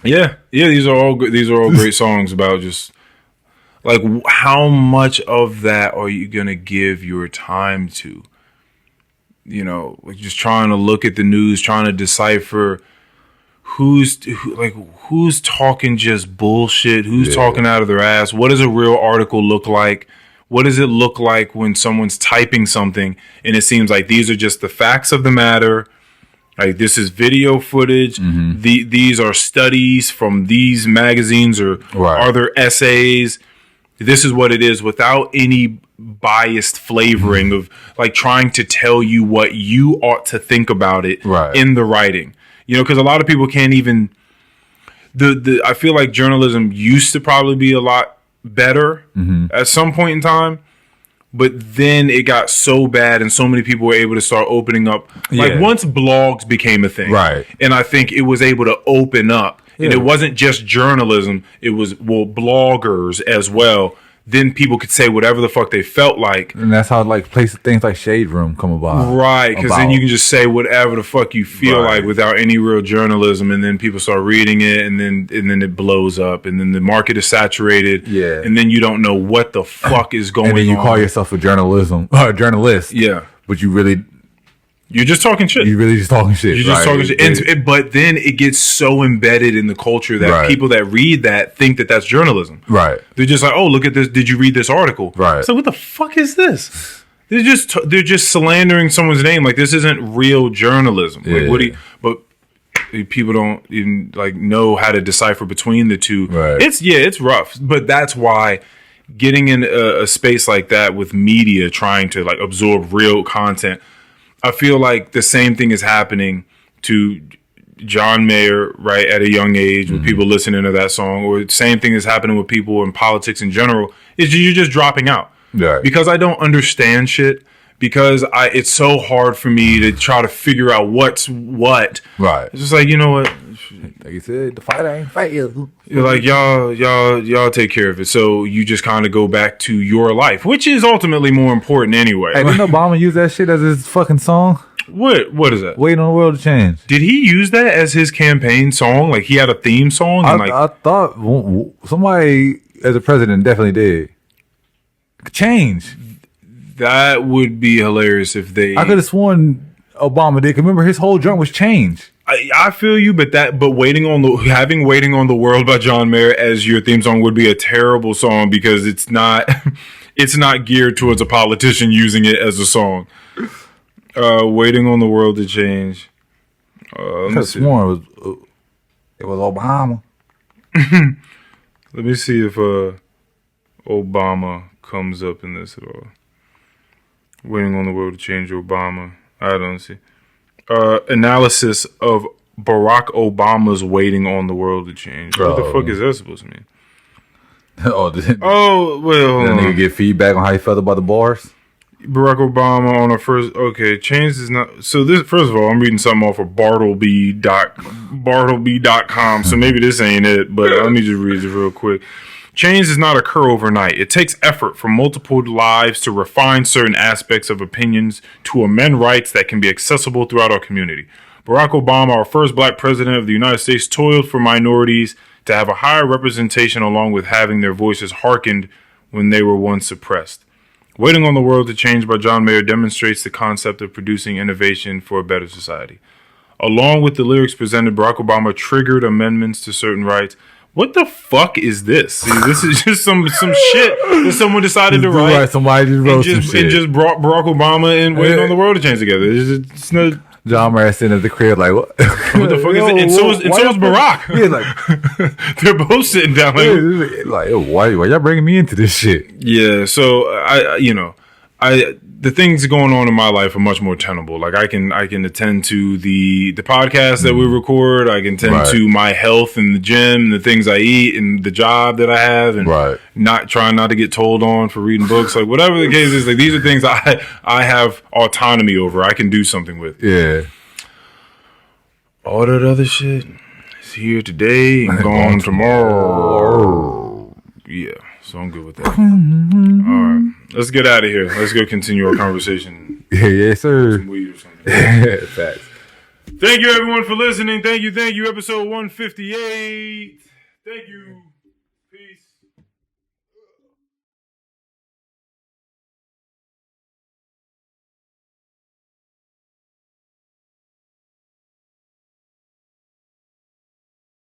Yeah. These are all great songs about just like how much of that are you gonna give your time to? You know, like just trying to look at the news, trying to decipher who's talking just bullshit, who's talking out of their ass. What does a real article look like? What does it look like when someone's typing something and it seems like these are just the facts of the matter? Like this is video footage. Mm-hmm. These are studies from these magazines or are there essays? This is what it is without any biased flavoring of like trying to tell you what you ought to think about it in the writing. You know, because a lot of people can't even. I feel like journalism used to probably be a lot better at some point in time. But then it got so bad and so many people were able to start opening up. Like once blogs became a thing. Right. And I think it was able to open up. Yeah. And it wasn't just journalism. It was, bloggers as well. Then people could say whatever the fuck they felt like. And that's how like things like Shade Room come about. Right. Because then you can just say whatever the fuck you feel like without any real journalism. And then people start reading it and then it blows up. And then the market is saturated. Yeah. And then you don't know what the fuck is going on. And then you call yourself a journalist. Yeah. But you're just talking shit. You're really just talking shit. You're just talking shit. But then it gets so embedded in the culture that people that read that think that that's journalism. Right. They're just like, oh, look at this. Did you read this article? Right. So what the fuck is this? They're just slandering someone's name. Like this isn't real journalism. Like but people don't even like know how to decipher between the two. Right. It's rough. But that's why getting in a space like that with media trying to like absorb real content, I feel like the same thing is happening to John Mayer, right, at a young age with people listening to that song, or the same thing is happening with people in politics in general, is you're just dropping out. Right. Because I don't understand shit, because it's so hard for me to try to figure out what's what. Right. It's just like, you know what? Like you said, the fight ain't fair. You're like, y'all take care of it. So you just kind of go back to your life, which is ultimately more important anyway. Hey, didn't Obama use that shit as his fucking song? What is that? Waiting on the World to Change. Did he use that as his campaign song? Like he had a theme song? And I thought somebody as a president definitely did. Change. That would be hilarious if they... I could have sworn Obama did. Remember, his whole joint was Change. I feel you, but having Waiting on the World by John Mayer as your theme song would be a terrible song because it's not geared towards a politician using it as a song. Waiting on the World to Change. I could have sworn it was Obama. Let me see if Obama comes up in this at all. Waiting on the World to Change, Obama. I don't see. Analysis of Barack Obama's Waiting on the World to Change. What the fuck is that supposed to mean? Well. Then nigga get feedback on how he felt about the bars. Barack Obama on a first. Okay, change is not. So this, first of all, I'm reading something off of Bartleby.com. So maybe this ain't it, but let me just read it real quick. Change does not occur overnight. It takes effort from multiple lives to refine certain aspects of opinions, to amend rights that can be accessible throughout our community. Barack Obama, our first black president of the United States, toiled for minorities to have a higher representation along with having their voices hearkened when they were once suppressed. Waiting on the World to Change by John Mayer demonstrates the concept of producing innovation for a better society. Along with the lyrics presented, Barack Obama triggered amendments to certain rights. What the fuck is this? See, this is just some shit that someone decided to write. Right, somebody just wrote some shit. And just brought Barack Obama and Waiting on the World to Change together. It's not... John Mayer sitting at the crib like, what the fuck is it? And so is Barack. Yeah, like, they're both sitting down like why y'all bringing me into this shit? Yeah, so the things going on in my life are much more tenable. Like I can attend to the podcast that we record. I can attend to my health and the gym, and the things I eat, and the job that I have, and not trying not to get told on for reading books. Like whatever the case is, like these are things I have autonomy over. I can do something with. Yeah. All that other shit is here today and gone tomorrow. Yeah. So I'm good with that. All right. Let's get out of here. Let's go continue our conversation. Yeah, yes, sir. Some weed or something. Facts. Thank you, everyone, for listening. Thank you. Episode 158. Thank you.